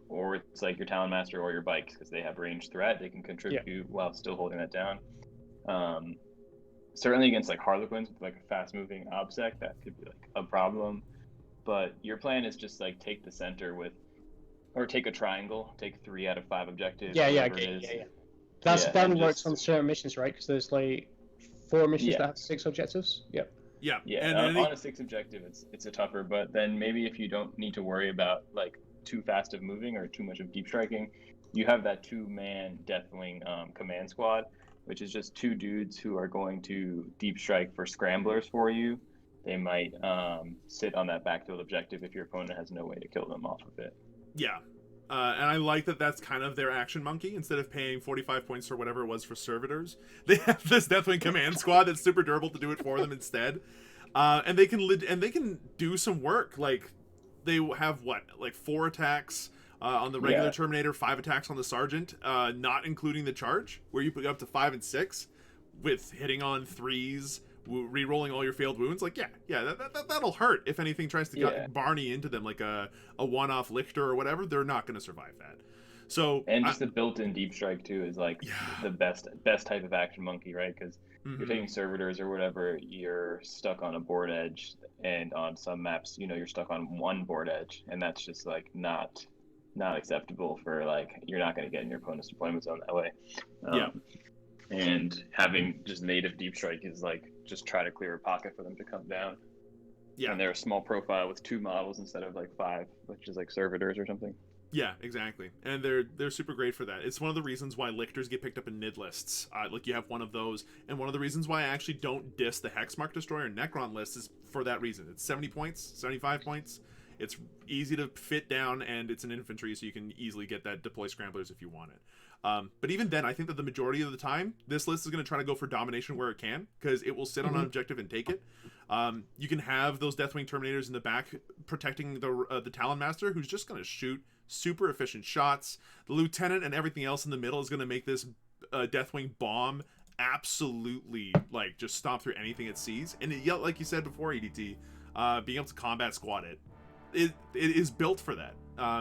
Or it's like your Talon Master or your bikes because they have range threat. They can contribute while still holding that down. Certainly against like Harlequins with like a fast moving obsec, that could be like a problem. But your plan is just like take the center or take a triangle, take 3 out of 5 objectives. Yeah. That only works on certain missions, right? Because there's like 4 missions that have 6 objectives. Yep. Yeah. And on a 6 objective, it's a tougher. But then maybe if you don't need to worry about like too fast of moving or too much of deep striking, you have that 2-man Deathwing command squad, which is just 2 dudes who are going to deep strike for scramblers for you. They might sit on that backfield objective if your opponent has no way to kill them off of it. Yeah. And I like that that's kind of their action monkey. Instead of paying 45 points or whatever it was for servitors, they have this Deathwing command squad that's super durable to do it for them instead. And they can do some work. Like, they have, 4 attacks on the regular Terminator, 5 attacks on the Sergeant, not including the charge, where you put up to 5 and 6 with hitting on 3s, re-rolling all your failed wounds. Like, that'll hurt if anything tries to get Barney into them, like a one-off Lichter or whatever. They're not going to survive that. So, and just the built-in deep strike too is like the best type of action monkey, right? Because you're taking servitors or whatever, you're stuck on a board edge, and on some maps, you're stuck on one board edge, and that's just like not acceptable for like you're not going to get in your opponent's deployment zone that way. And having just native deep strike is like just try to clear a pocket for them to come down. Yeah, and they're a small profile with 2 models instead of like 5, which is like servitors or something. Yeah, exactly. And they're super great for that. It's one of the reasons why Lichters get picked up in NID lists. Like, you have one of those, and one of the reasons why I actually don't diss the Hexmark Destroyer and Necron list is for that reason. It's 70 points, 75 points. It's easy to fit down, and it's an infantry, so you can easily get that deploy scramblers if you want it. But even then, I think that the majority of the time, this list is going to try to go for domination where it can, because it will sit on an objective and take it. You can have those Deathwing Terminators in the back protecting the Talon Master, who's just going to shoot super efficient shots. The Lieutenant and everything else in the middle is going to make this Deathwing bomb absolutely, like, just stomp through anything it sees. And like you said before, EDT, being able to combat squad it is built for that.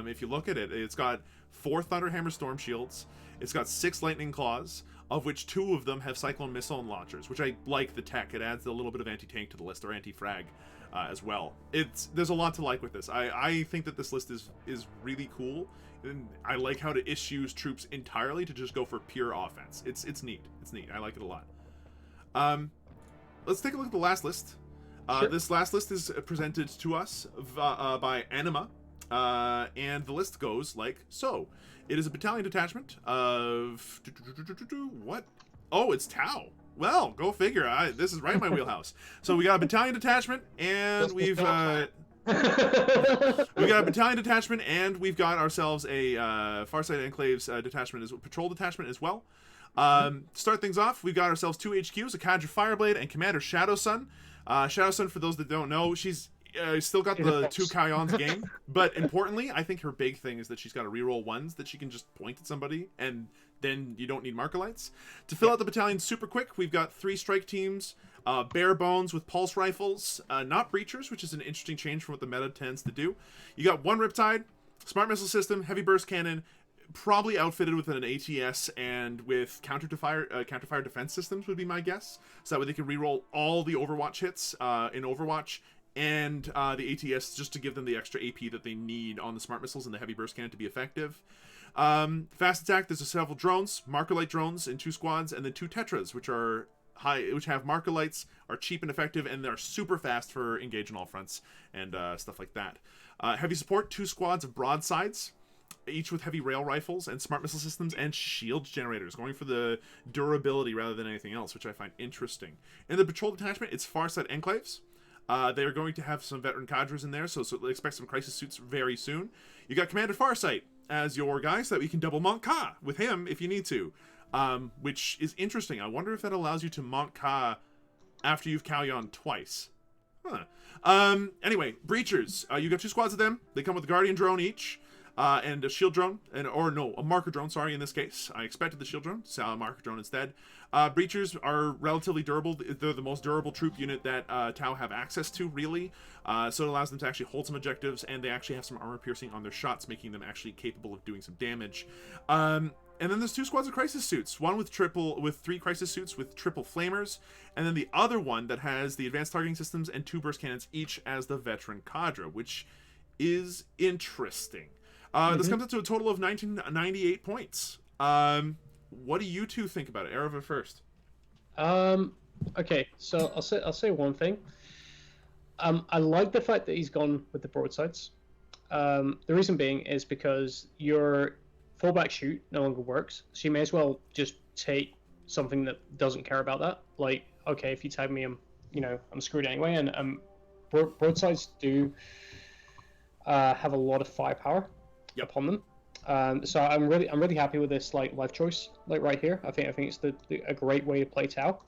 If you look at it, it's got 4 Thunderhammer Storm Shields. It's got 6 Lightning Claws, of which 2 of them have Cyclone Missile and Launchers, which I like the tech. It adds a little bit of anti-tank to the list, or anti-frag as well. There's a lot to like with this. I think that this list is really cool, and I like how it issues troops entirely to just go for pure offense. It's neat. It's neat. I like it a lot. Let's take a look at the last list. Sure. This last list is presented to us by Anima, and the list goes like so. It is a battalion detachment of... What? Oh, it's Tau. Well, go figure. This is right in my wheelhouse. So we got a battalion detachment, and we've got a battalion detachment, and we've got ourselves a Farsight Enclaves detachment, patrol detachment as well. Start things off, we've got ourselves 2 HQs, a Cadre Fireblade and Commander Shadow Sun. Shadow Sun, for those that don't know, she's still got the 2 Kyons game, but importantly, I think her big thing is that she's got to reroll 1s that she can just point at somebody, and then you don't need marker lights. To fill out the battalion super quick, we've got 3 strike teams, bare bones with pulse rifles, not breachers, which is an interesting change from what the meta tends to do. You got 1 Riptide, smart missile system, heavy burst cannon, probably outfitted with an ATS and with counter-fire defense systems would be my guess. So that way they can reroll all the Overwatch hits in Overwatch, and the ATS just to give them the extra AP that they need on the smart missiles and the heavy burst cannon to be effective. Fast attack, there's several drones, marker light drones in 2 squads, and then 2 Tetras, which have marker lights, are cheap and effective, and they're super fast for engage on all fronts and stuff like that. Heavy support, 2 squads of broadsides, each with heavy rail rifles and smart missile systems and shield generators, going for the durability rather than anything else, which I find interesting. In the patrol detachment, it's Farsight Enclaves. They're going to have some veteran cadres in there, so expect some crisis suits very soon. You got Commander Farsight as your guy, so that we can double Monk Ka with him if you need to. which is interesting. I wonder if that allows you to Mont Ka after you've Kalyon twice. Huh. Anyway, Breachers. You got 2 squads of them. They come with a Guardian drone each. And a shield drone, a marker drone, sorry, in this case. I expected the shield drone, so a marker drone instead. Breachers are relatively durable. They're the most durable troop unit that Tau have access to, really. So it allows them to actually hold some objectives, and they actually have some armor piercing on their shots, making them actually capable of doing some damage. And then there's 2 squads of crisis suits. One with 3 crisis suits with triple flamers, and then the other one that has the advanced targeting systems and 2 burst cannons each as the veteran cadre, which is interesting. This comes up to a total of 1998 points. What do you two think about it? Ereva first. Okay, so I'll say one thing. I like the fact that he's gone with the broadsides. The reason being is because your fallback shoot no longer works, so you may as well just take something that doesn't care about that. Like, okay, if you tag me, I'm screwed anyway. And broadsides do have a lot of firepower upon them. So I'm really happy with this life choice right here. I think it's a great way to play Tau.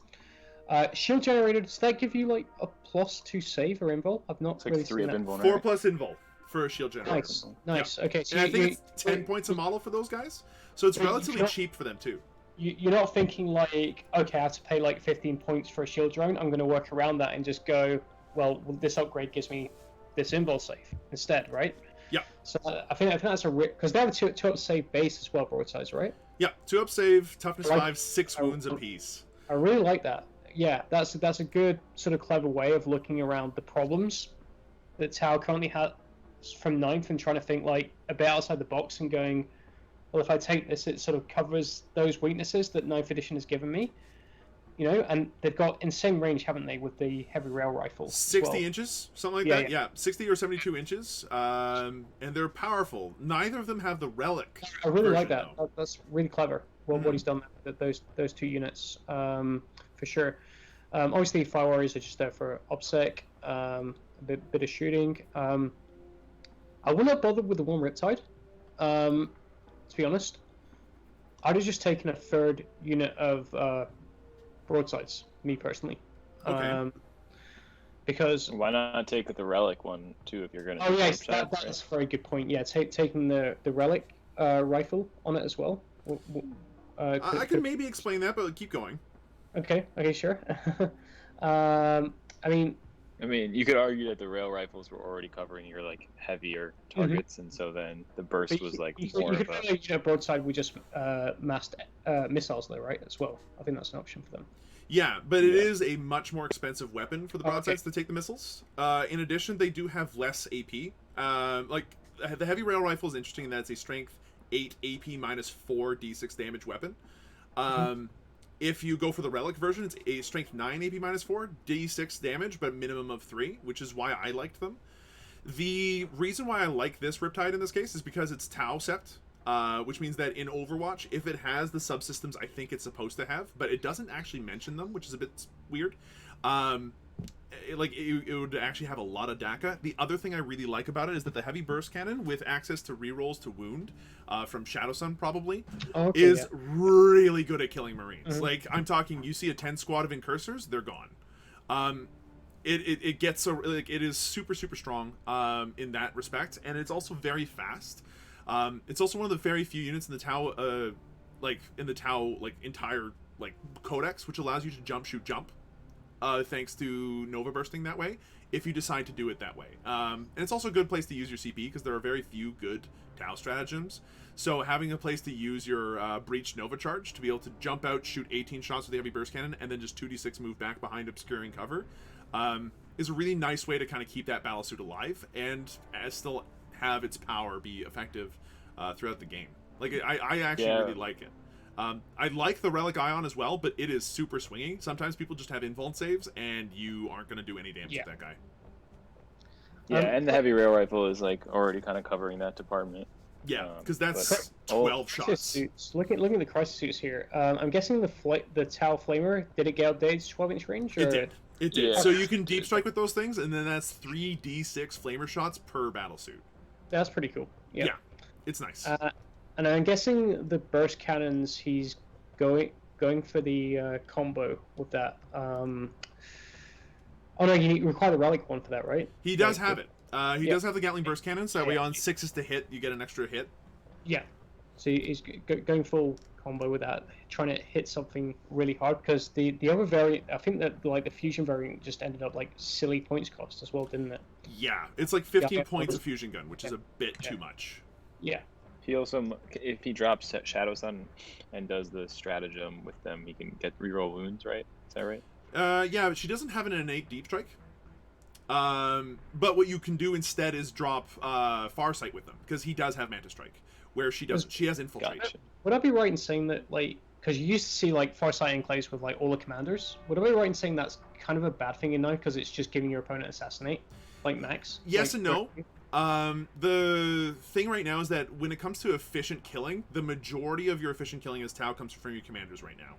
Shield generator, does that give you a +2 save or invul? I've not really 3 seen of that. invul, 4 right? plus invul for a shield generator. Nice. Okay, so and I think it's 10 points a model for those guys, so it's relatively cheap for them too. You're not thinking okay, I have to pay 15 points for a shield drone. I'm going to work around that and just go, well, this upgrade gives me this invul save instead, right? Yeah. So I think that's because they have a 2-up save base as well, broadsides, right? Yeah, 2-up save, toughness 5, 6 wounds apiece. I really like that. Yeah, that's a good sort of clever way of looking around the problems that Tau currently has from 9th and trying to think a bit outside the box and going, well, if I take this, it sort of covers those weaknesses that 9th edition has given me. And they've got insane range, haven't they, with the heavy rail rifle? 60 inches, something like that. Yeah, 60 or 72 inches. And they're powerful. Neither of them have the relic. I really like version, that. That's really clever. What he's done with those 2 units, for sure. Obviously, Fire Warriors are just there for OPSEC, a bit of shooting. I would not bother with the one Riptide, to be honest. I'd have just taken a 3rd unit of broadsides, me personally. Okay. Because why not take the relic one too if you're going to? Oh yes, that's a very good point. Yeah, taking the relic rifle on it as well. I can maybe explain that, but keep going. Okay, sure. I mean, you could argue that the rail rifles were already covering your heavier targets, and so then the burst was more of a broadside. We just massed missiles though, right? As well, I think that's an option for them. Yeah, but it is a much more expensive weapon for the broadsides to take the missiles. In addition, they do have less AP. The heavy rail rifle is interesting in that it's a strength 8 AP minus 4 d6 damage weapon. If you go for the relic version, it's a strength 9 AP minus 4 d6 damage, but minimum of 3, which is why I liked them. The reason why I like this Riptide in this case is because it's Tau Sept. Which means that in Overwatch, if it has the subsystems I think it's supposed to have, but it doesn't actually mention them, which is a bit weird. It would actually have a lot of DACA. The other thing I really like about it is that the heavy burst cannon with access to rerolls to wound from Shadowsun probably is really good at killing Marines. I'm talking, you see a 10 squad of Incursors, they're gone. It gets it is super strong in that respect, and it's also very fast. It's also one of the very few units in the Tau, entire codex, which allows you to jump, shoot, jump, thanks to Nova bursting that way, if you decide to do it that way. And it's also a good place to use your CP, because there are very few good Tau stratagems. So having a place to use your Breach Nova charge to be able to jump out, shoot 18 shots with the heavy burst cannon, and then just 2d6 move back behind obscuring cover, is a really nice way to kind of keep that battlesuit alive, and still have its power be effective throughout the game. I actually really like it. I like the Relic Ion as well, but it is super swingy. Sometimes people just have invuln saves, and you aren't going to do any damage with that guy. Yeah, and the heavy rail rifle is already kind of covering that department. Yeah, because that's 12 shots. Looking at the crisis suits here, I'm guessing the Tau Flamer, did it get updated to 12-inch range? Or? It did. Yeah. So you can deep strike with those things, and then that's 3d6 flamer shots per battlesuit. That's pretty cool. Yeah, it's nice. And I'm guessing the burst cannons he's going for the combo with that. Oh no, you require the relic one for that, right? He does Like, have it. He yeah. does have the Gatling burst cannon, so that way Yeah. on 6s to hit, you get an extra hit. Yeah. So he's going full combo with that, trying to hit something really hard, because the other variant, I think that like the fusion variant just ended up like silly points cost as well, didn't it? Yeah, it's like 15 Yeah. points of fusion gun, which is a bit Yeah. too much. Yeah. He also, if he drops Shadow Sun and does the stratagem with them, he can get reroll wounds, right? Is that right? Yeah, but she doesn't have an innate deep strike. But what you can do instead is drop Farsight with them, because he does have Mantis Strike, where she doesn't. She has infiltrate. Gotcha. Would I be right in saying that, like, because you used to see like Farsight enclaves with like all the commanders? Would I be right in saying that's kind of a bad thing in now, because it's just giving your opponent assassinate, like max? Yes Like, and no. The thing right now is that when it comes to efficient killing, the majority of your efficient killing as Tau comes from your commanders right now.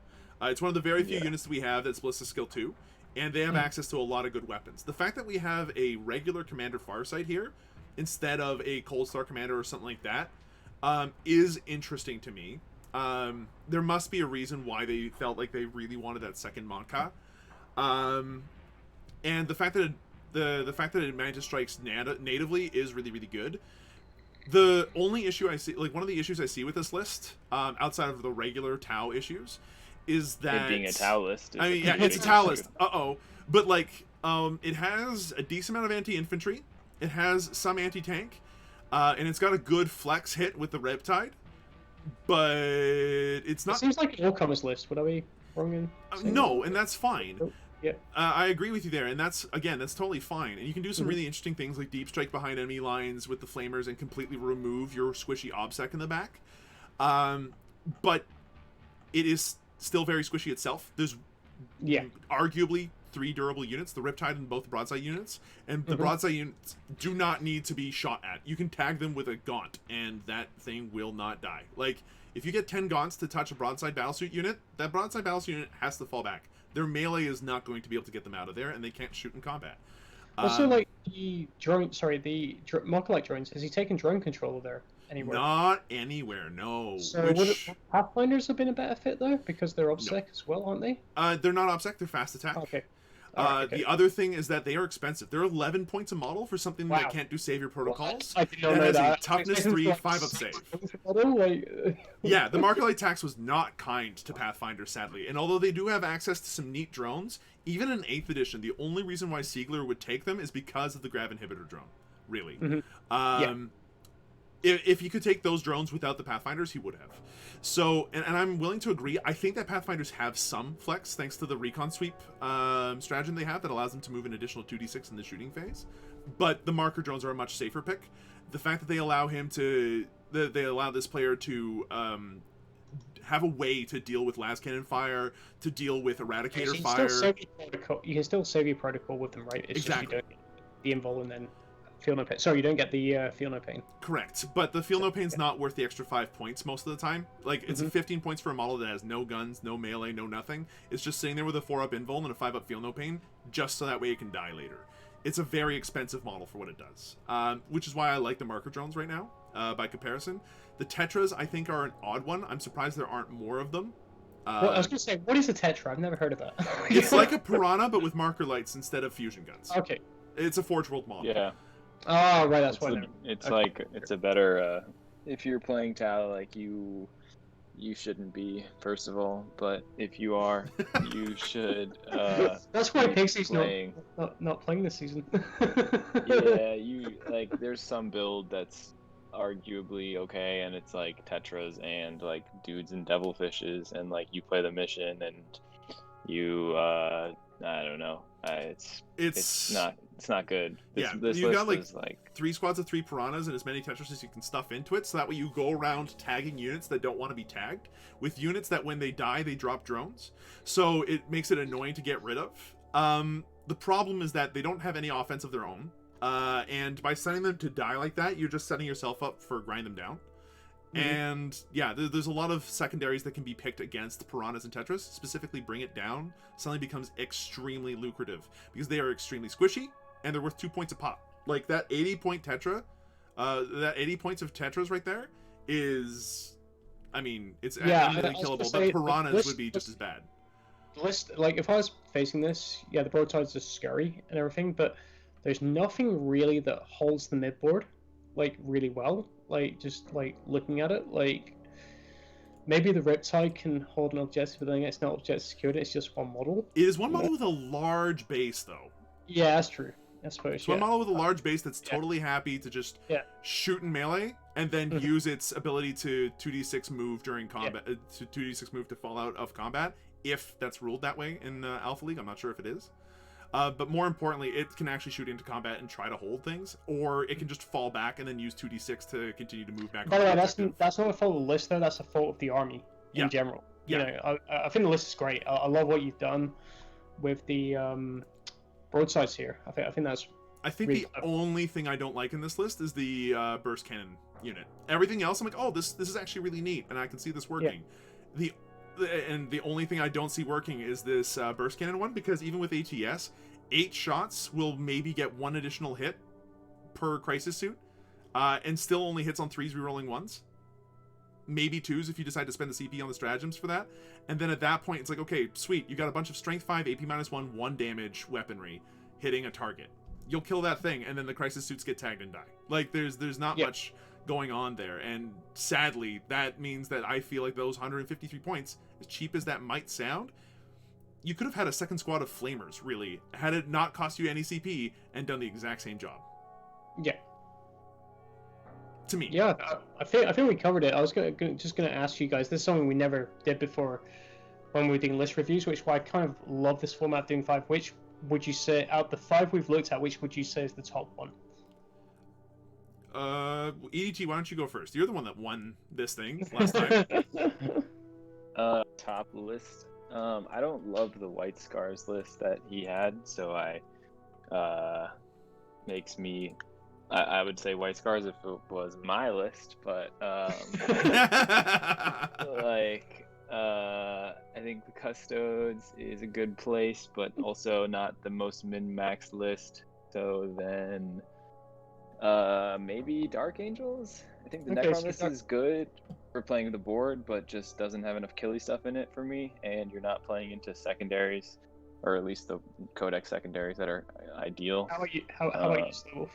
It's one of the very few Yeah. units that we have that's Ballista Skill 2, and they have Mm. access to a lot of good weapons. The fact that we have a regular Commander Farsight here, instead of a Cold Star Commander or something like that, is interesting to me. There must be a reason why they felt like they really wanted that second Monka. And the fact that the fact that it Mantis strikes natively is really, really good. The only issue I see, like one of the issues I see with this list, outside of the regular Tau issues, is that It being a Tau list. Is I mean, yeah, pretty it's a big Tau issue. list. But like, it has a decent amount of anti-infantry. It has some anti-tank, and it's got a good flex hit with the Riptide. But it's It not. seems like an all-comers list. Would I be wrong in saying No, that? and that's fine. Yeah. I agree with you there, and that's totally fine. And you can do some Mhm. really interesting things like deep strike behind enemy lines with the flamers and completely remove your squishy obsec in the back. But it is still very squishy itself. There's Yeah. arguably 3 durable units, the Riptide and both broadside units, and the Mhm. broadside units do not need to be shot at. You can tag them with a gaunt, and that thing will not die. Like, if you get 10 gaunts to touch a broadside battlesuit unit, that broadside battlesuit unit has to fall back. Their melee is not going to be able to get them out of there, and they can't shoot in combat. Also, like the drone, Monkalite drones. Has he taken drone control there anywhere? Not anywhere, no. So Which, would Pathfinders have been a better fit though, because they're obsec as well, aren't they? they're not obsec, they're fast attack. Okay. Alright, okay. The other thing is that they are expensive. They're 11 points a model for something that Wow. can't do savior protocols. I did not That know has a that. toughness 3, 5 up save. Yeah, the Markalite tax was not kind to Pathfinder, sadly. And although they do have access to some neat drones, even in 8th edition, the only reason why Siegler would take them is because of the Grav Inhibitor drone. Really. Mhm. If he could take those drones without the Pathfinders, he would have. So, and I'm willing to agree, I think that Pathfinders have some flex thanks to the recon sweep stratagem they have that allows them to move an additional 2d6 in the shooting phase. But the marker drones are a much safer pick. The fact that they allow him to, they allow this player to have a way to deal with las cannon fire, to deal with eradicator You fire. can still save your protocol with them, right? It's Exactly. just you don't get the invul and then feel no pain. Sorry, you don't get the feel no pain. Correct, but the feel no pain's not worth the extra 5 points most of the time. Like, it's Mhm. 15 points for a model that has no guns, no melee, no nothing. It's just sitting there with a 4-up invul and a 5-up feel no pain, just so that way it can die later. It's a very expensive model for what it does, which is why I like the marker drones right now, by comparison. The Tetras, I think, are an odd one. I'm surprised there aren't more of them. Well, I was going to say, what is a Tetra? I've never heard of that. It's like a Piranha, but with marker lights instead of fusion guns. Okay. It's a Forge World model. Yeah. Oh, right, that's It's, why. it's Okay. like it's a better if you're playing Tau, like you shouldn't be, first of all, but if you are, you should That's why be Pixie's playing. not playing this season. Yeah, you like there's some build that's arguably okay, and it's like Tetras and like dudes and devilfishes, and like you play the mission and you I don't know, it's not good. Yeah, This you list got, like, is like 3 squads of 3 Piranhas and as many Tetras as you can stuff into it, so that way you go around tagging units that don't want to be tagged, with units that when they die, they drop drones. So it makes it annoying to get rid of. The problem is that they don't have any offense of their own, and by sending them to die like that, you're just setting yourself up for grind them down. Mhm. And yeah, there's a lot of secondaries that can be picked against Piranhas and Tetras. Specifically, Bring It Down suddenly becomes extremely lucrative because they are extremely squishy and they're worth 2 points a pop. Like that 80 point Tetra, that 80 points of Tetras right there is I mean, it's Yeah, eminently I was gonna killable, say, but piranhas this- would be just as bad. The list, like, if I was facing this, yeah, the broadsides are scary and everything, but there's nothing really that holds the mid board, like, really well. Like, just, like, looking at it, like, maybe the Riptide can hold an objective, but then it's not objective secured, it's just one model. It is one model with a large base, though. Yeah, that's true. I suppose, It's one model with a large base that's Yeah. totally happy to just Yeah. shoot in melee and then Mhm. use its ability to 2d6 move during combat, to 2d6 move to fall out of combat, if that's ruled that way in Alpha League. I'm not sure if it is. But more importantly, it can actually shoot into combat and try to hold things, or it can just fall back and then use 2d6 to continue to move back. By the way, on that's not a fault of the list, though, that's a fault of the army in Yeah. general. Yeah. You know, I think the list is great. I love what you've done with the broadsides here. I think that's I think really the tough. only thing I don't like in this list is the burst cannon unit. Everything else, I'm like, oh, this is actually really neat, and I can see this working. The only thing I don't see working is this burst cannon one, because even with ATS, 8 shots will maybe get 1 additional hit per crisis suit, and still only hits on 3s rerolling 1s. Maybe 2s if you decide to spend the CP on the stratagems for that. And then at that point, it's like, okay, sweet, you got a bunch of strength 5, AP -1, 1 damage weaponry hitting a target. You'll kill that thing, and then the crisis suits get tagged and die. Like, there's not much going on there, and sadly, that means that I feel like those 153 points, as cheap as that might sound, you could have had a second squad of flamers, really, had it not cost you any CP and done the exact same job. Yeah. To me. Yeah, I think we covered it. I was just gonna ask you guys. This is something we never did before when we were doing list reviews, which is why I kind of love this format of doing 5. Which would you say out the 5 we've looked at, which would you say is the top one? EDT, why don't you go first? You're the one that won this thing last time. Top list. I don't love the White Scars list that he had, so makes me. I would say White Scars if it was my list, but I think the Custodes is a good place, but also not the most min-max list. So then, maybe Dark Angels. I think the Okay, Necron so list Dark- is good for playing the board, but just doesn't have enough killy stuff in it for me. And you're not playing into secondaries, or at least the Codex secondaries that are ideal. How about you? How about you, Snowwolf?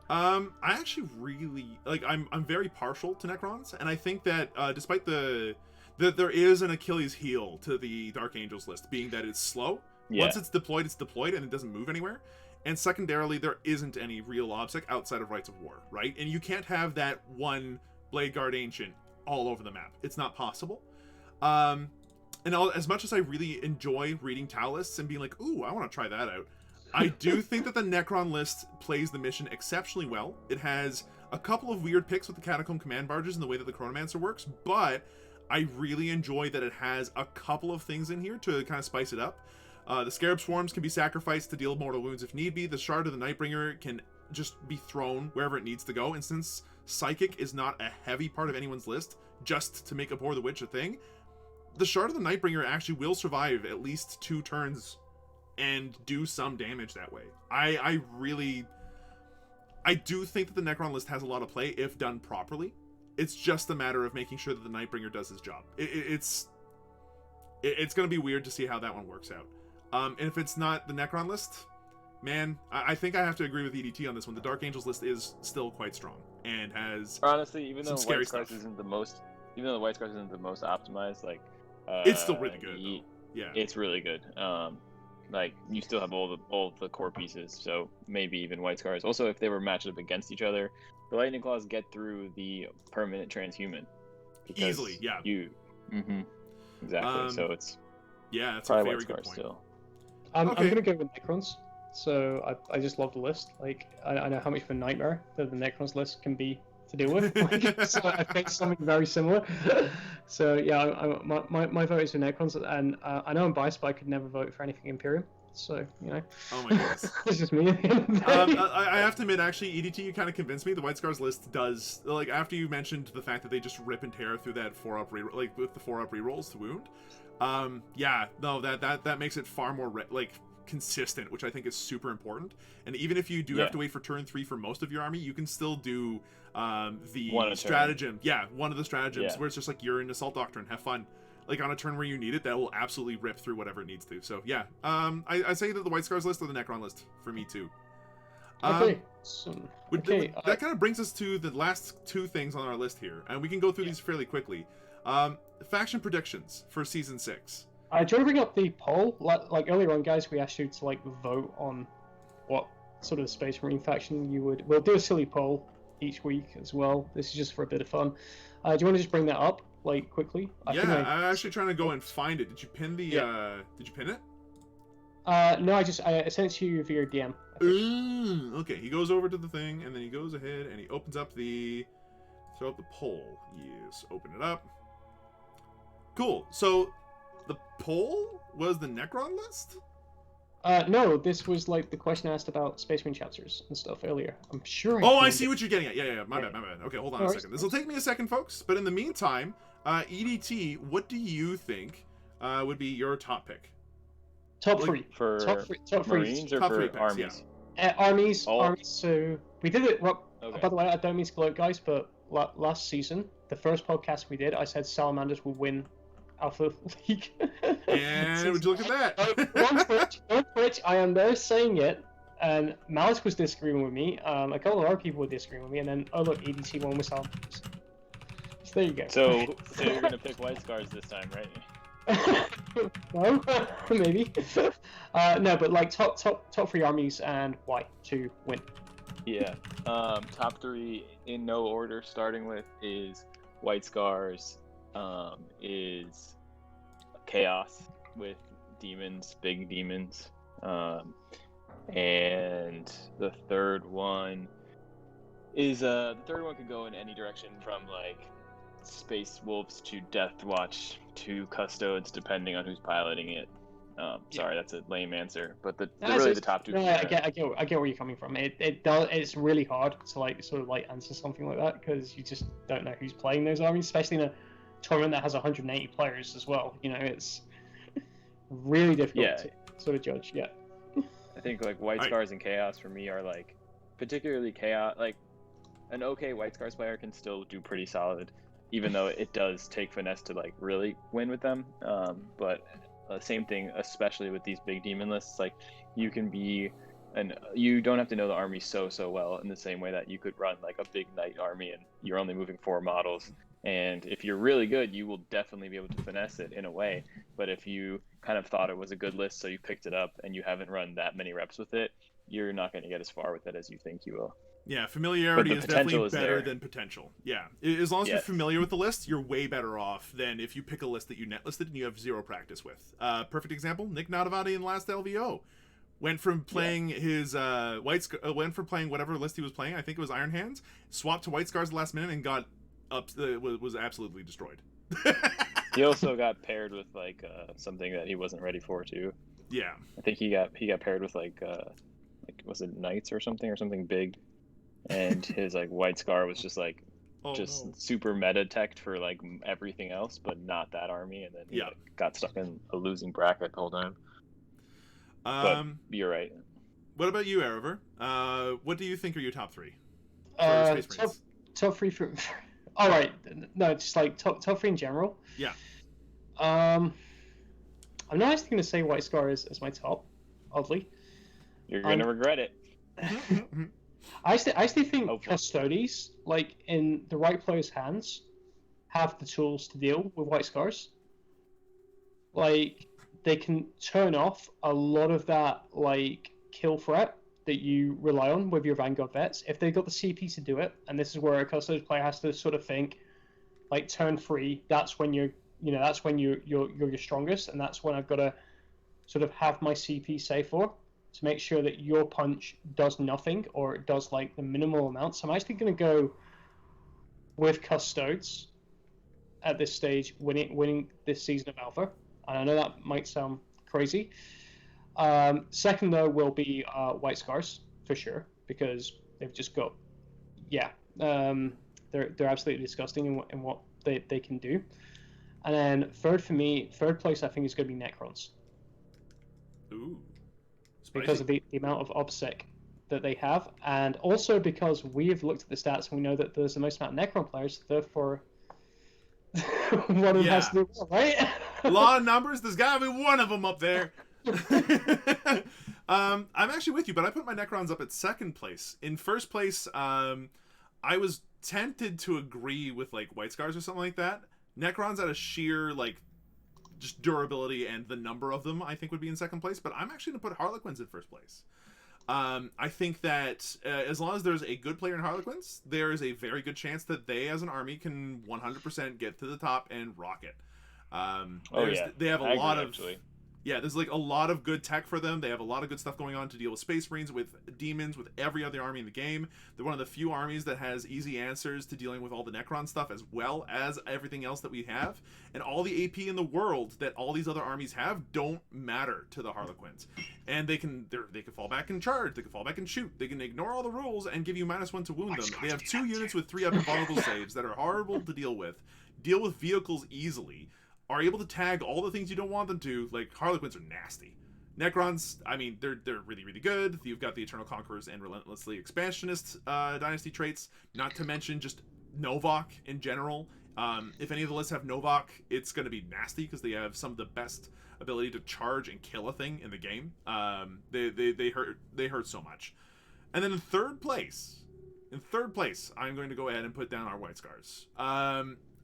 I actually really like. I'm very partial to Necrons, and I think that despite that there is an Achilles heel to the Dark Angels list, being that it's slow. Yeah. Once it's deployed and it doesn't move anywhere. And secondarily, there isn't any real obsec outside of Rites of War, right? And you can't have that one Blade Guard Ancient all over the map. It's not possible. As much as I really enjoy reading Tau lists and being like, ooh, I want to try that out, I do think that the Necron list plays the mission exceptionally well. It has a couple of weird picks with the Catacomb Command Barges and the way that the Chronomancer works, but I really enjoy that it has a couple of things in here to kind of spice it up. The Scarab Swarms can be sacrificed to deal mortal wounds if need be. The Shard of the Nightbringer can just be thrown wherever it needs to go. And since Psychic is not a heavy part of anyone's list, just to make Abhor the Witch a thing, the Shard of the Nightbringer actually will survive at least 2 turns and do some damage that way. I do think that the Necron list has a lot of play if done properly. It's just a matter of making sure that the Nightbringer does his job. It's going to be weird to see how that one works out. And if it's not the Necron list, man, I think I have to agree with EDT on this one. The Dark Angels list is still quite strong and has Honestly, even though some scary White Scars stuff. isn't the most, optimized, like It's still really good, though. Yeah. it's really good. Like you still have all the core pieces, so maybe even White Scars. Also, if they were matched up against each other, the Lightning Claws get through the permanent transhuman because Easily, yeah. Exactly. So it's Yeah, that's probably a very White good Scars point. still. I'm Okay. gonna go with Necrons. So I just love the list. Like I know how much of a nightmare that the Necrons list can be to deal with. Like, so I think something very similar. So yeah, my vote is for Necrons, and I know I'm biased, but I could never vote for anything Imperium. So you know, Oh my goodness. it's just me. I have to admit, actually, EDT, you kind of convinced me. The White Scars list does, like, after you mentioned the fact that they just rip and tear through that 4-up with the 4-up rerolls to wound. Yeah, no, that makes it far more consistent, which I think is super important. And even if you do have to wait for turn 3 for most of your army, you can still do the stratagem. Yeah, one of the stratagems where it's just like you're in Assault Doctrine, have fun. Like on a turn where you need it, that will absolutely rip through whatever it needs to. So yeah, I say that the White Scars list or the Necron list for me too. Okay. That kind of brings us to the last 2 things on our list here, and we can go through these fairly quickly. Faction predictions for season 6. Do you want to bring up the poll? Like earlier on, guys, we asked you to like vote on what sort of Space Marine faction you would. We'll do a silly poll each week as well. This is just for a bit of fun. Do you want to just bring that up like quickly? I'm actually trying to go and find it. Did you pin the? Did you pin it? No, I sent it to you via DM. Okay, he goes over to the thing, and then he goes ahead and he opens up throw up the poll. Yes, open it up. Cool. So, the poll was the Necron list? No, this was like the question asked about Space Marine chapters and stuff earlier. I'm sure. I see what you're getting at. Yeah. My bad. Okay, hold on a second. This will take me a second, folks. But in the meantime, EDT, what do you think would be your top pick? Top 3 for top Marines or top for 3 picks, armies? Yeah. Armies. So we did it. Well, Okay. by the way, I don't mean to gloat, guys, but last season, the first podcast we did, I said Salamanders will win Alpha League. And would you look at that? on Twitch, I am there saying it, and Malice was disagreeing with me. A couple of other people were disagreeing with me, and then look, EDT won with Salamanders. So there you go. So you're gonna pick White Scars this time, right? No, maybe. No, but like top 3 armies and why to win. Yeah. Top 3 in no order, starting with is White Scars, is Chaos with demons, big demons, and the third one is the third one could go in any direction from like Space Wolves to Death Watch to Custodes, depending on who's piloting it. Sorry, that's a lame answer, but really the top 2. No, I get where you're coming from. It's really hard to like sort of like answer something like that because you just don't know who's playing those armies, especially in a tournament that has 180 players as well. You know, it's really difficult to sort of judge. Yeah. I think like White Scars and Chaos for me are like particularly Chaos. Like an okay White Scars player can still do pretty solid, even though it does take finesse to like really win with them. But same thing, especially with these big demon lists. Like you can be, and you don't have to know the army so well in the same way that you could run like a big knight army and you're only moving 4 models. And if you're really good, you will definitely be able to finesse it in a way. But if you kind of thought it was a good list, so you picked it up and you haven't run that many reps with it, you're not going to get as far with it as you think you will. Yeah, familiarity is definitely better than potential. Yeah, as long as you're familiar with the list, you're way better off than if you pick a list that you net listed and you have 0 practice with. Perfect example: Nick Nadavati in the last LVO went from playing went from playing whatever list he was playing. I think it was Iron Hands. Swapped to White Scars the last minute and got was absolutely destroyed. He also got paired with like something that he wasn't ready for too. Yeah, I think he got paired with like was it Knights or something big. And his like White Scar was just like super meta teched for like everything else, but not that army, and then he got stuck in a losing bracket the whole time. But you're right. What about you, Erever? What do you think are your top 3? Top 3 for all right. No, just like top 3 in general. Yeah. I'm not actually going to say White Scar is my top. Oddly, you're going to regret it. I actually think Custodes, like in the right player's hands, have the tools to deal with White Scars. Like they can turn off a lot of that like kill threat that you rely on with your Vanguard vets if they've got the CP to do it. And this is where a Custodes player has to sort of think, like turn 3. That's when you're your strongest, and that's when I've got to sort of have my CP safe for. To make sure that your punch does nothing or it does like the minimal amount. So I'm actually going to go with Custodes at this stage, winning this season of Alpha. And I know that might sound crazy. Second though will be White Scars for sure, because they've just got they're absolutely disgusting in what they can do. And then third place I think is going to be Necrons. Ooh. because of the amount of OBSEC that they have, and also because we have looked at the stats and we know that there's the most amount of Necron players, therefore one of them has to do well, right? Law of numbers, there's gotta be one of them up there. I'm actually with you, but I put my Necrons up at second place. In first place, I was tempted to agree with like White Scars or something like that. Necrons at a sheer like just durability and the number of them, I think would be in second place. But I'm actually gonna put Harlequins in first place. I think that as long as there's a good player in Harlequins, there is a very good chance that they, as an army, can 100% get to the top and rock it. They have a lot of. Actually. Yeah, there's like a lot of good tech for them. They have a lot of good stuff going on to deal with Space Marines, with demons, with every other army in the game. They're one of the few armies that has easy answers to dealing with all the Necron stuff as well as everything else that we have. And all the AP in the world that all these other armies have don't matter to the Harlequins. And they can fall back and charge. They can fall back and shoot. They can ignore all the rules and give you -1 to wound them. They have 2 units with 3 up and vulnerable saves that are horrible to deal with vehicles easily, are able to tag all the things you don't want them to. Like, Harlequins are nasty. Necrons, I mean, they're really, really good. You've got the Eternal Conquerors and Relentlessly Expansionist dynasty traits, not to mention just Novak in general. If any of the lists have Novak, it's going to be nasty because they have some of the best ability to charge and kill a thing in the game. They hurt so much. And then in third place, I'm going to go ahead and put down our White Scars.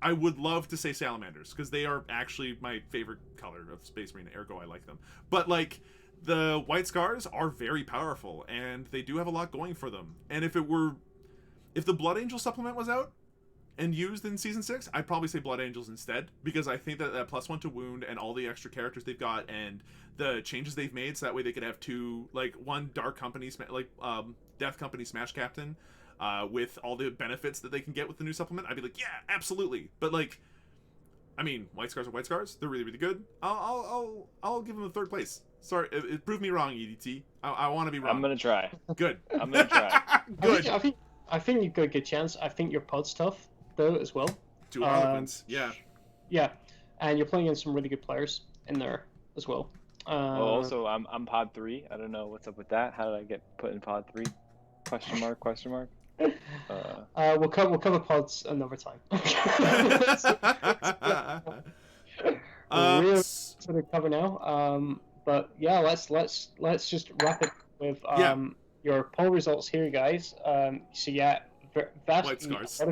I would love to say Salamanders, because they are actually my favorite color of Space Marine, ergo I like them. But, like, the White Scars are very powerful, and they do have a lot going for them. And if the Blood Angel supplement was out and used in Season 6, I'd probably say Blood Angels instead, because I think that +1 to wound and all the extra characters they've got and the changes they've made, so that way they could have 2, like, one Dark Company, like, Death Company Smash Captain, with all the benefits that they can get with the new supplement, I'd be like, yeah, absolutely. But like, I mean, White Scars are White Scars. They're really, really good. I'll give them a third place. Sorry, it proved me wrong, EDT. I want to be wrong. I'm gonna try. Good. I'm gonna try. Good. I think you've got a good chance. I think your pod's tough though as well. 2 Harlequins. Yeah. Yeah, and you're playing against some really good players in there as well. Also, I'm pod 3. I don't know what's up with that. How did I get put in pod 3? Question mark. We'll cover pods another time. We're sort of cover now. But yeah, let's just wrap it with your poll results here, guys. So yeah, White Scars.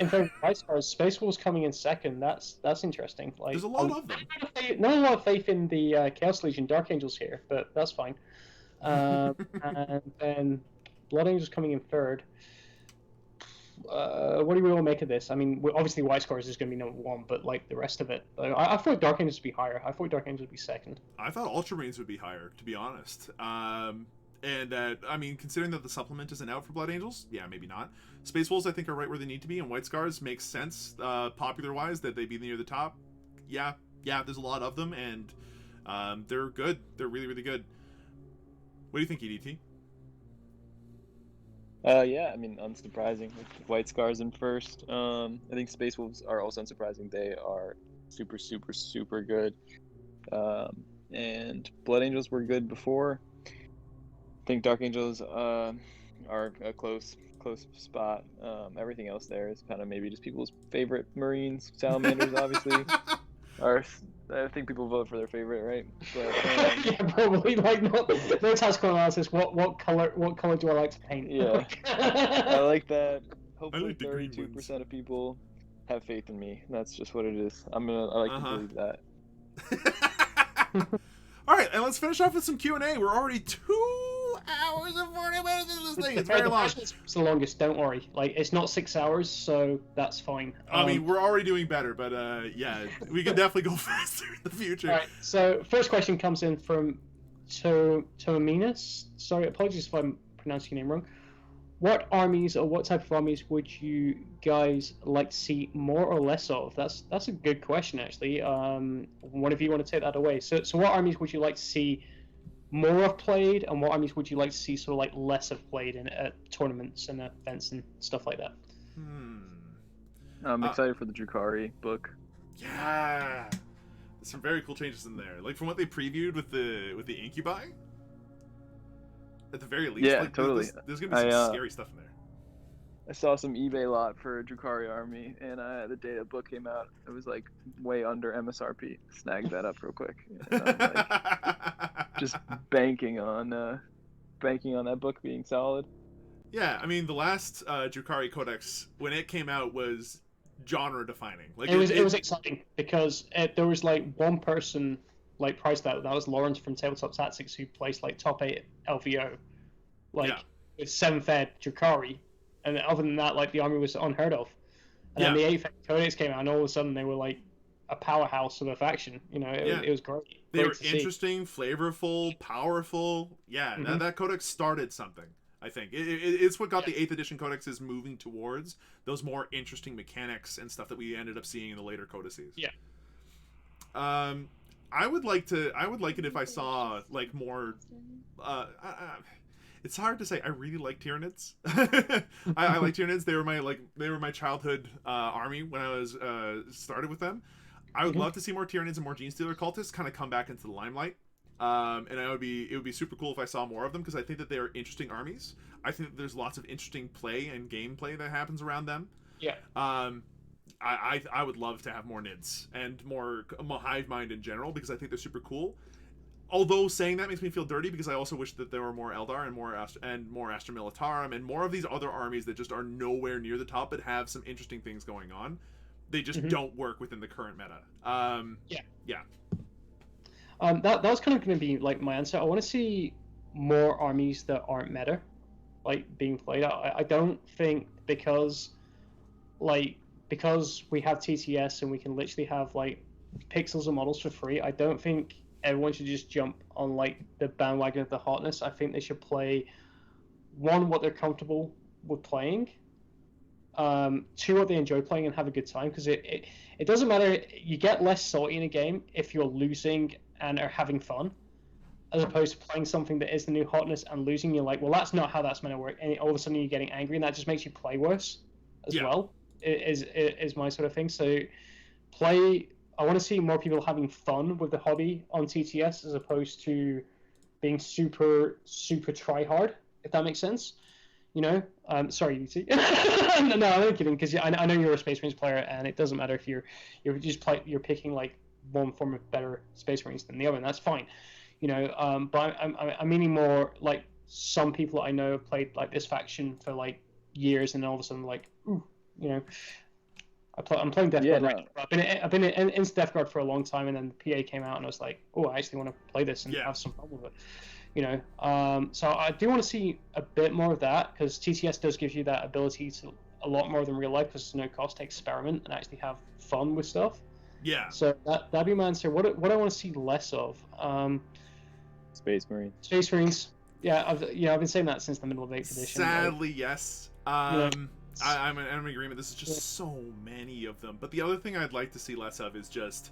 In fact, White Scars, Space Wolves coming in second. That's interesting. Like, there's a lot of them. Not a lot of faith in the Chaos Legion Dark Angels here, but that's fine. And then Blood Angels coming in third. What do we all make of this? I mean, obviously White Scars is going to be #1, but like the rest of it, I thought Dark Angels would be higher. I thought Dark Angels would be second. I thought Ultramarines would be higher, to be honest. And I mean, considering that the supplement isn't out for Blood Angels, yeah, maybe not. Space Wolves, I think, are right where they need to be, and White Scars makes sense, popular-wise, that they be near the top. Yeah, there's a lot of them, and they're good. They're really, really good. What do you think, EDT? Yeah, I mean, unsurprising with White Scars in first. I think Space Wolves are also unsurprising. They are super, super, super good. And Blood Angels were good before. I think Dark Angels are a close spot. Everything else there is kind of maybe just people's favorite Marines. Salamanders, obviously, are. I think people vote for their favorite, right? But, yeah, probably. Like, no task analysis. What color do I like to paint? Yeah, I like that. Hopefully, 32% of people have faith in me. That's just what it is. I like to believe that. All right, and let's finish off with some Q&A. We're already 2 hours and 40 minutes into this thing. It's very long. It's the longest. Don't worry. Like, it's not 6 hours, so that's fine. I mean, we're already doing better, but yeah, we can definitely go faster in the future. All right. So, first question comes in from Tominas. Sorry, apologies if I'm pronouncing your name wrong. What armies or what type of armies would you guys like to see more or less of? That's a good question, actually. One of you want to take that away? So what armies would you like to see more of played, and what armies would you like to see sort of like less of played in at tournaments and events and stuff like that? I'm excited for the Drukhari book. Yeah, there's some very cool changes in there. Like from what they previewed with the Incubi. at the very least. Yeah, Like, totally. there's gonna be some scary stuff in there. I saw some eBay lot for Drukhari Army, and the day the book came out, it was like way under MSRP. Snagged that up real quick. And I'm like, just banking on that book being solid. Yeah, I mean, the last Drukhari Codex, when it came out, was genre defining. Like, it was exciting because there was like one person like priced that was Lawrence from Tabletop Tactics, who placed like top 8 LVO, like with 7th ed Drukhari. And other than that, like the army was unheard of. And then the 8th Codex came out, and all of a sudden they were like a powerhouse of a faction. You know, it was great. They were to interesting, flavorful, powerful. Yeah, that Codex started something. I think it's what got the 8th edition codexes moving towards those more interesting mechanics and stuff that we ended up seeing in the later codices. Yeah. I would like it if I saw like more. It's hard to say. I really like Tyranids. I like Tyranids. They were my childhood army when I was started with them. I would love to see more Tyranids and more Genestealer cultists kind of come back into the limelight. And it would be super cool if I saw more of them, because I think that they are interesting armies. I think that there's lots of interesting play and gameplay that happens around them. Yeah. I would love to have more Nids and more Hive Mind in general, because I think they're super cool. Although saying that makes me feel dirty, because I also wish that there were more Eldar and more Astra Militarum and more of these other armies that just are nowhere near the top but have some interesting things going on. They just don't work within the current meta. Yeah. That was kind of going to be like my answer. I want to see more armies that aren't meta, like being played. I don't think because we have TTS and we can literally have like pixels and models for free. I don't think everyone should just jump on like the bandwagon of the hotness. I think they should play what they're comfortable with playing. 2, what they enjoy playing and have a good time, because it doesn't matter. You get less salty in a game if you're losing and are having fun, as opposed to playing something that is the new hotness and losing. You're like, well, that's not how that's meant to work, and all of a sudden you're getting angry, and that just makes you play worse as well. Is my sort of thing. So I want to see more people having fun with the hobby on TTS, as opposed to being super try hard, if that makes sense. You know, sorry, UT. No, I'm kidding, because I know you're a Space Marines player, and it doesn't matter if you're you're picking like one form of better Space Marines than the other, and that's fine. You know, but I'm meaning more like some people I know have played like this faction for like years, and all of a sudden like, ooh, you know, I'm playing Death Guard. Right now. I've been in Death Guard for a long time, and then the PA came out, and I was like, oh, I actually want to play this and have some fun with it. You know, so I do want to see a bit more of that, because TTS does give you that ability to a lot more than real life, because it's no cost to experiment and actually have fun with stuff. Yeah. So that'd be my answer. What I want to see less of. Space Marines. Space Marines. Yeah, I've been saying that since the middle of 8th edition. Sadly, yes. I'm in agreement. This is just so many of them. But the other thing I'd like to see less of is just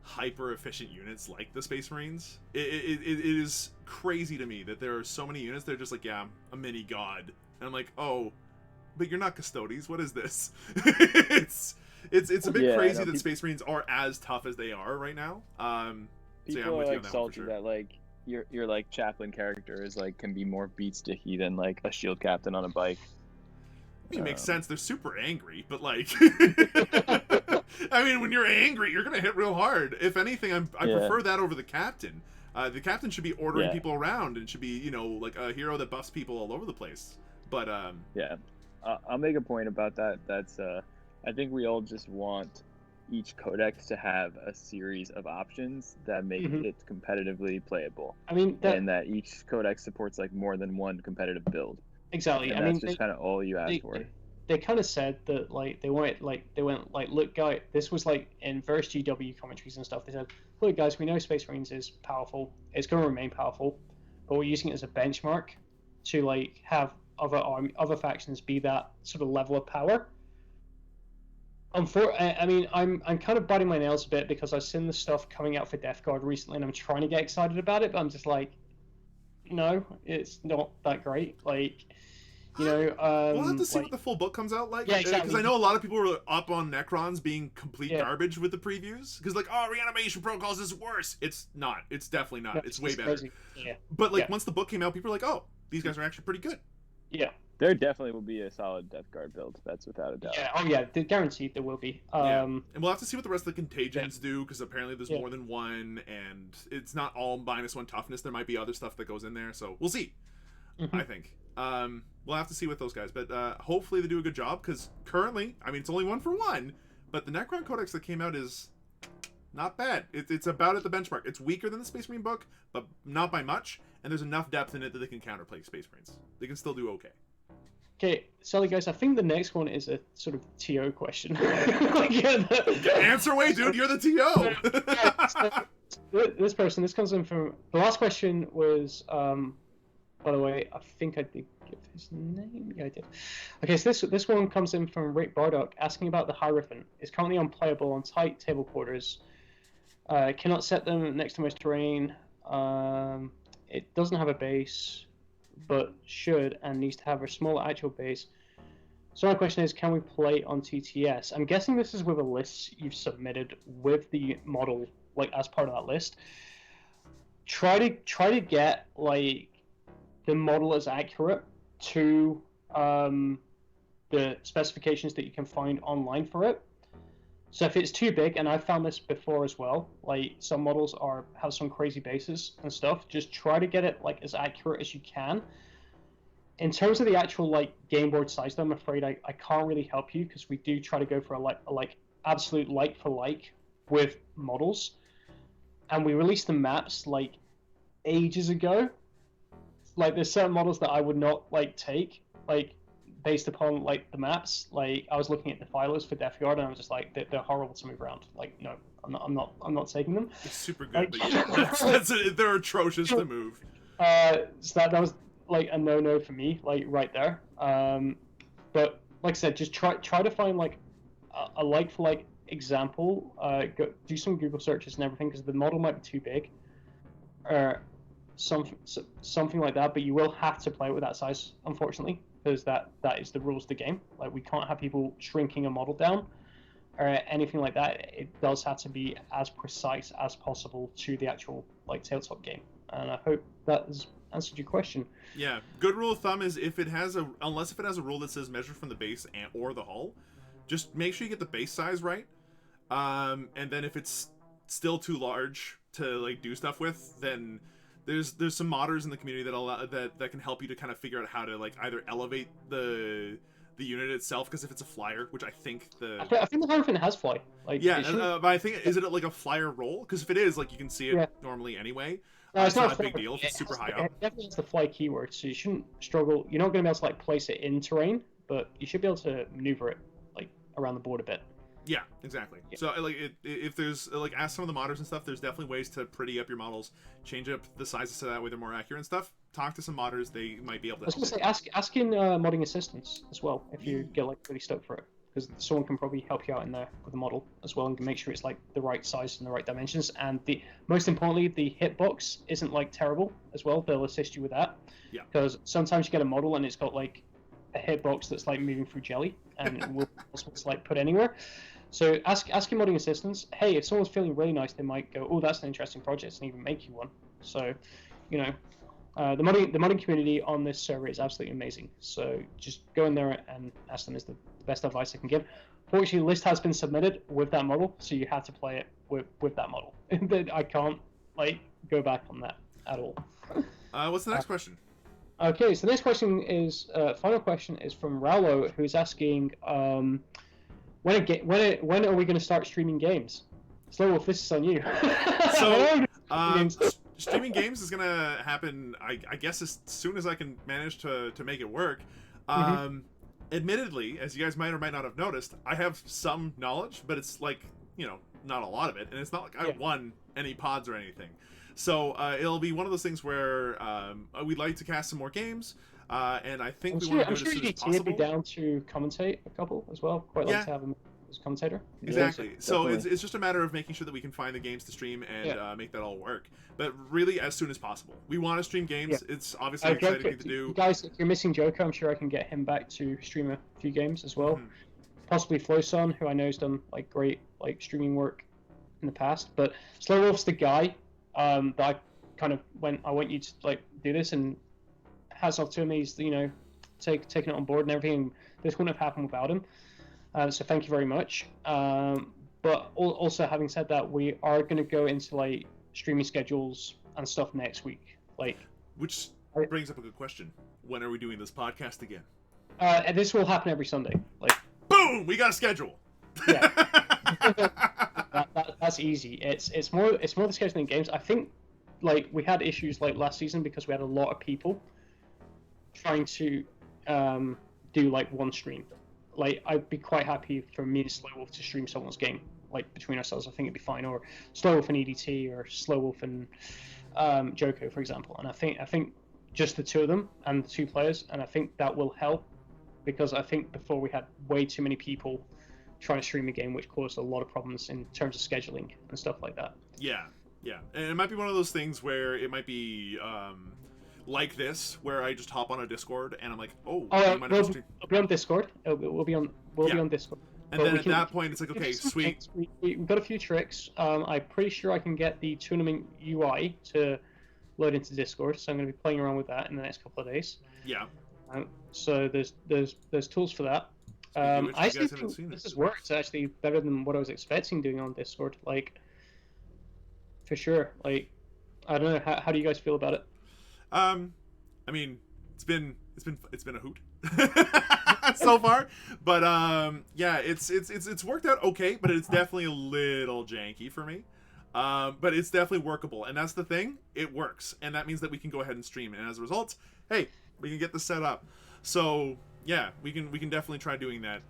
hyper efficient units like the Space Marines. It is crazy to me that there are so many units that are just like, yeah, I'm a mini god, and I'm like, oh, but you're not Custodes. What is this? It's a bit crazy that Space Marines are as tough as they are right now. People are like salty that like your like chaplain character is like can be more beat sticky than like a shield captain on a bike. I mean, it makes sense. They're super angry, but like, I mean, when you're angry, you're gonna hit real hard. If anything, I prefer that over the captain. The captain should be ordering people around and should be, you know, like a hero that buffs people all over the place. But I'll make a point about that. That's I think we all just want each codex to have a series of options that make it competitively playable. I mean, and that each codex supports like more than one competitive build. Exactly. And that's just kind of all you ask for. They kind of said that like they went like look, guys, this was like in various GW commentaries and stuff. They said, look, guys, we know Space Marines is powerful. It's going to remain powerful, but we're using it as a benchmark to like have other factions be that sort of level of power. I mean, I'm kind of biting my nails a bit because I've seen the stuff coming out for Death Guard recently, and I'm trying to get excited about it, but I'm just like, no, it's not that great. Like, you know, we'll have to see what the full book comes out like. Yeah, exactly. Because I know a lot of people were up on Necrons being complete garbage with the previews. Because like, oh, reanimation protocols is worse. It's not. It's definitely not. It's way better. Yeah. But like, once the book came out, people were like, oh, these guys are actually pretty good. Yeah. There definitely will be a solid Death Guard build. That's without a doubt. Yeah. Oh yeah. Guaranteed there will be. And we'll have to see what the rest of the contagions do, because apparently there's more than one, and it's not all -1 toughness. There might be other stuff that goes in there, so we'll see. I think. We'll have to see with those guys, but hopefully they do a good job, because currently, I mean, it's only 1-for-1, but the Necron Codex that came out is not bad. It's about at the benchmark. It's weaker than the Space Marine book, but not by much, and there's enough depth in it that they can counterplay Space Marines. They can still do okay. Okay, sorry guys, I think the next one is a sort of TO question. Answer away, dude, you're the TO! This comes in from... The last question was, by the way, I think I did give his name? Yeah, I did. Okay, so this one comes in from Rick Bardock, asking about the Hierophant. It's currently unplayable on tight table quarters. Cannot set them next to most terrain. It doesn't have a base, but should and needs to have a smaller actual base. So my question is, can we play on TTS? I'm guessing this is with a list you've submitted with the model, like as part of that list. Try to get like the model as accurate to the specifications that you can find online for it. So if it's too big, and I've found this before as well, like some models have some crazy bases and stuff, just try to get it like as accurate as you can. In terms of the actual like game board size, though, I'm afraid I can't really help you, because we do try to go for a like absolute like for like with models, and we released the maps like ages ago. Like there's certain models that I would not like take like based upon like the maps. Like I was looking at the filers for Death Guard, and I was just like, they're horrible to move around. Like no, I'm not taking them. It's super good, but yeah, they're atrocious to move. So that was like a no for me, like right there. But like I said, just try to find like a like for like example. Do some Google searches and everything, because the model might be too big, or something like that. But you will have to play it with that size, unfortunately, because that is the rules of the game. Like we can't have people shrinking a model down or anything like that. It does have to be as precise as possible to the actual like tabletop game. And I hope that has answered your question. Yeah, good rule of thumb is unless if it has a rule that says measure from the base or the hull, just make sure you get the base size right. And then if it's still too large to like do stuff with, then there's some modders in the community that can help you to kind of figure out how to like either elevate the unit itself, because if it's a flyer, which I think the Hierophant has fly. Like yeah, but I think is it like a flyer roll? Because if it is, like you can see it normally anyway. It's not a big deal if it's super high up. It definitely has the fly keyword, so you shouldn't struggle. You're not going to be able to like place it in terrain, but you should be able to maneuver it like around the board a bit. Yeah, exactly. Yeah. So like if there's like ask some of the modders and stuff, there's definitely ways to pretty up your models, change up the sizes so that way they're more accurate and stuff. Talk to some modders; they might be able to. I was going to say ask in modding assistance as well if you get like really stoked for it, because someone can probably help you out in there with the model as well and can make sure it's like the right size and the right dimensions. And most importantly, the hitbox isn't like terrible as well. They'll assist you with that. Yeah. Because sometimes you get a model and it's got like a hitbox that's like moving through jelly and it will possible to like put anywhere. So ask your modding assistants. Hey, if someone's feeling really nice, they might go, "Oh, that's an interesting project," and even make you one. So, you know, the modding community on this server is absolutely amazing. So just go in there and ask them is the best advice I can give. Fortunately, the list has been submitted with that model, so you have to play it with that model. I can't like go back on that at all. What's the next question? Okay, so the next question is final question is from Raulo, who's asking when are we going to start streaming games? Slowwolf, this is on you. So streaming games is going to happen, I guess, as soon as I can manage to make it work. Admittedly, as you guys might or might not have noticed, I have some knowledge, but it's like, you know, not a lot of it, and it's not like I won any pods or anything. So it'll be one of those things where we'd like to cast some more games, and I think we want to do it as soon as possible. Be down to commentate a couple as well. Quite like to have him as commentator. Exactly. So it's just a matter of making sure that we can find the games to stream and make that all work. But really, as soon as possible. We want to stream games. Yeah. It's obviously an exciting thing to do. You guys, if you're missing Joker, I'm sure I can get him back to stream a few games as well. Possibly Flowson, who I know has done like great like streaming work in the past. But Slowwolf's the guy that I kind of I want you to like do this, and hats off to him. He's taking it on board and everything. This wouldn't have happened without him. So thank you very much. But also having said that, we are going to go into like streaming schedules and stuff next week. Which brings up a good question. When are we doing this podcast again? And this will happen every Sunday. Boom! We got a schedule. Yeah. That's easy. It's more the scheduling games. I think we had issues like last season because we had a lot of people trying to do one stream. I'd be quite happy for me and Slow Wolf to stream someone's game between ourselves. I think it'd be fine. Or Slow Wolf and EDT, or Slow Wolf and Joko, for example. And I think just the two of them and the two players, and I think that will help, because I think before we had way too many people trying to stream a game, which caused a lot of problems in terms of scheduling and stuff like that. Yeah, and it might be one of those things where it might be like this, where I just hop on a Discord and I'm like, oh, we'll be on Discord. We'll be on Discord. And then at that point, it's like, okay, sweet. We've got a few tricks. I'm pretty sure I can get the tournament UI to load into Discord, so I'm going to be playing around with that in the next couple of days. Yeah. So there's tools for that. I think this has worked actually better than what I was expecting doing on Discord. For sure. I don't know. How do you guys feel about it? I mean, it's been a hoot so far, but yeah, it's worked out okay, but it's definitely a little janky for me. But it's definitely workable, and that's the thing. It works, and that means that we can go ahead and stream, and as a result, hey, we can get this set up. So yeah, we can definitely try doing that.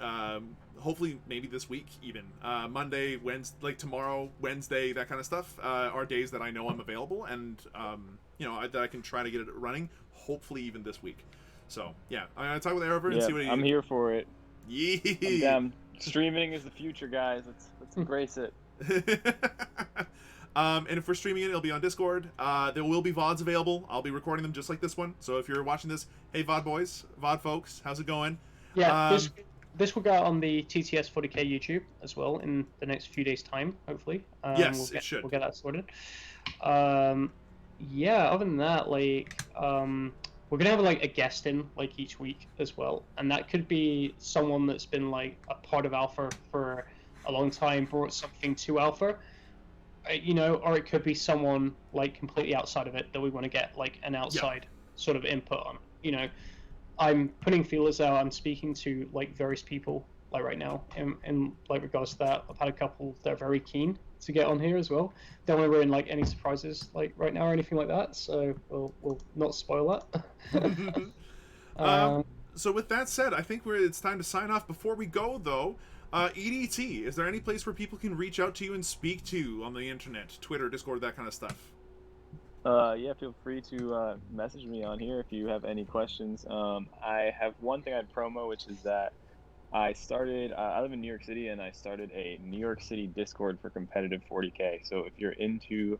Hopefully, maybe this week even. Monday, Wednesday, tomorrow, Wednesday, that kind of stuff are days that I know I'm available, and that I can try to get it running. Hopefully, even this week. So yeah, I'm gonna talk with Erever and see what I'm here for it. Yeah. Streaming is the future, guys. Let's embrace it. And if we're streaming it, it'll be on Discord. There will be VODs available. I'll be recording them just like this one. So if you're watching this, hey VOD boys, VOD folks, how's it going? Yeah, this will go out on the TTS 40K YouTube as well in the next few days' time, hopefully. Yes, it should. We'll get that sorted. Yeah, other than that, we're gonna have a guest in each week as well, and that could be someone that's been a part of Alpha for a long time, brought something to Alpha, or it could be someone completely outside of it that we want to get an outside sort of input on. I'm putting feelers out. I'm speaking to various people right now in regards to that. I've had a couple that are very keen to get on here as well. Don't want to ruin any surprises right now or anything like that, so we'll not spoil that. So with that said, I think it's time to sign off. Before we go though, EDT, is there any place where people can reach out to you and speak to you on the internet, Twitter, Discord, that kind of stuff? Yeah, feel free to message me on here if you have any questions. I have one thing I'd promo, which is that I live in New York City, and I started a New York City Discord for competitive 40K. So if you're into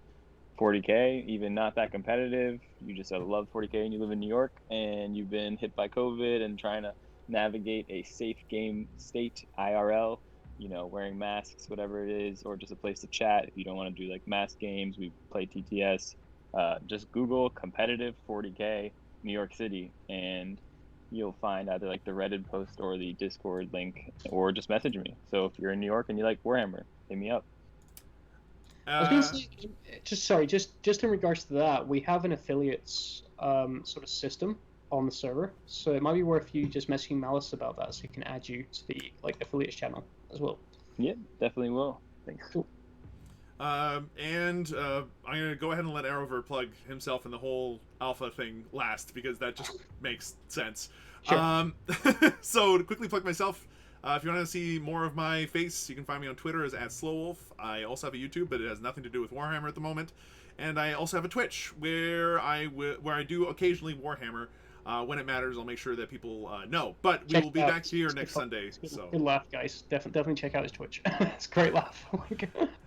40K, even not that competitive, you just love 40K and you live in New York and you've been hit by COVID and trying to navigate a safe game state IRL, wearing masks, whatever it is, or just a place to chat. If you don't want to do mass games, we play TTS. Just Google competitive 40K New York City, and you'll find either the Reddit post or the Discord link, or just message me. So if you're in New York and you like Warhammer, hit me up. I was going to say, just in regards to that, we have an affiliates sort of system on the server, so it might be worth you just messaging Malice about that, so he can add you to the affiliates channel as well. Yeah, definitely will. Thanks. Cool. And I'm gonna go ahead and let Arrover plug himself in the whole alpha thing last, because that just makes sense. Sure. So to quickly plug myself, if you want to see more of my face, you can find me on Twitter as @SlowWolf. I also have a YouTube, but it has nothing to do with Warhammer at the moment. And I also have a Twitch where I do occasionally Warhammer. When it matters, I'll make sure that people know. But we will be back here next Sunday. Good laugh, guys. Definitely check out his Twitch. It's a great laugh.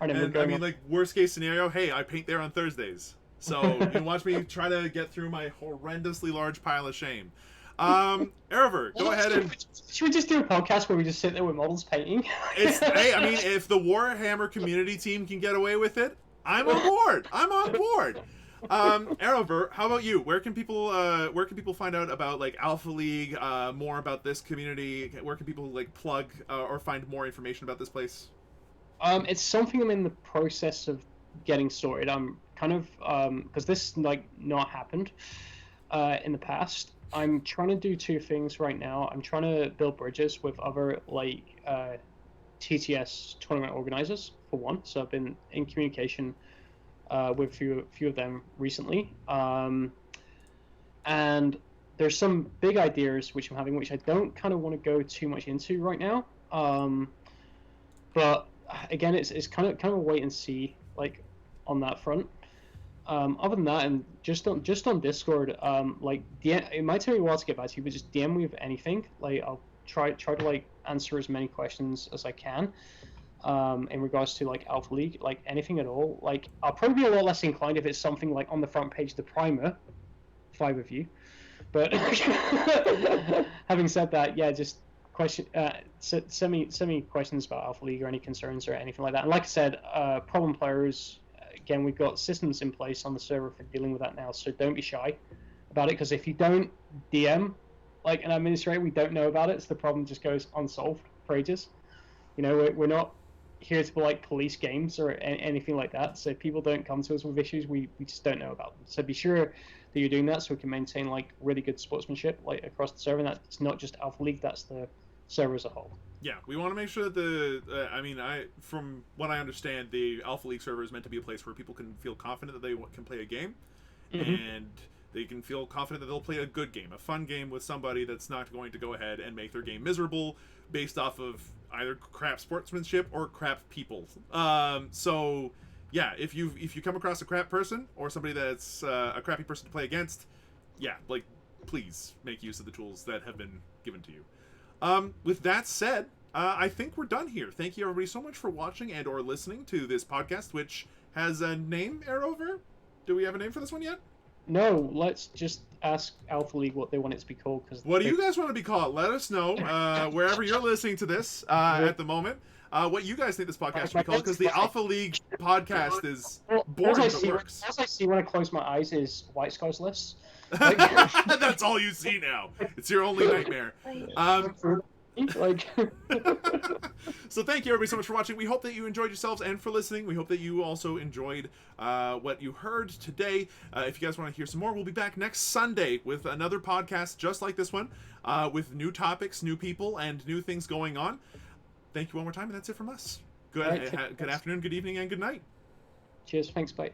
And I mean, worst case scenario, hey, I paint there on Thursdays. So you can watch me try to get through my horrendously large pile of shame. Erever, go ahead and... Should we just do a podcast where we just sit there with models painting? Hey, I mean, if the Warhammer community team can get away with it, I'm on board. Arrowver, how about you? Where can people find out about like Alpha League, more about this community? Where can people like plug or find more information about this place? It's something I'm in the process of getting sorted. I'm kind of because this like not happened in the past. I'm trying to do two things right now. I'm trying to build bridges with other like TTS tournament organizers for one. So I've been in communication with a few of them recently, and there's some big ideas which I'm having, which I don't kind of want to go too much into right now. But again, it's kind of a wait and see like on that front. Other than that, and just on Discord, like it might take me a while to get back to you, but just DM me with anything. Like I'll try to like answer as many questions as I can. In regards to like Alpha League, like anything at all. Like I'll probably be a lot less inclined if it's something like on the front page of the primer, 5 of you. But having said that, yeah, just send me questions about Alpha League or any concerns or anything like that. And like I said, problem players. Again, we've got systems in place on the server for dealing with that now, so don't be shy about it. Because if you don't DM like an administrator, we don't know about it, so the problem just goes unsolved for ages. You know, we're not here to like police games or anything like that. So if people don't come to us with issues, we just don't know about them. So be sure that you're doing that so we can maintain like really good sportsmanship like across the server. And that's not just Alpha League, that's the server as a whole. Yeah, we want to make sure that from what I understand, the Alpha League server is meant to be a place where people can feel confident that they can play a game, and they can feel confident that they'll play a good game, a fun game with somebody that's not going to go ahead and make their game miserable based off of either crap sportsmanship or crap people. So yeah, if you come across a crap person or somebody that's a crappy person to play against, yeah, like please make use of the tools that have been given to you. With that said, I think we're done here. Thank you everybody so much for watching and or listening to this podcast, which has a name, Arrowver. Do we have a name for this one yet? No, let's just ask Alpha League what they want it to be called. What do you guys want to be called? Let us know wherever you're listening to this at the moment. What you guys think this podcast should be called? Because the Alpha League podcast is boring, but works. All I see when I close my eyes is White Scars lists. That's all you see now. It's your only nightmare. So thank you everybody so much for watching. We hope that you enjoyed yourselves and for listening. We hope that you also enjoyed what you heard today. If you guys want to hear some more, we'll be back next Sunday with another podcast just like this one, with new topics, new people, and new things going on. Thank you one more time, and that's it from us. Good afternoon, good evening, and good night. Cheers. Thanks. Bye.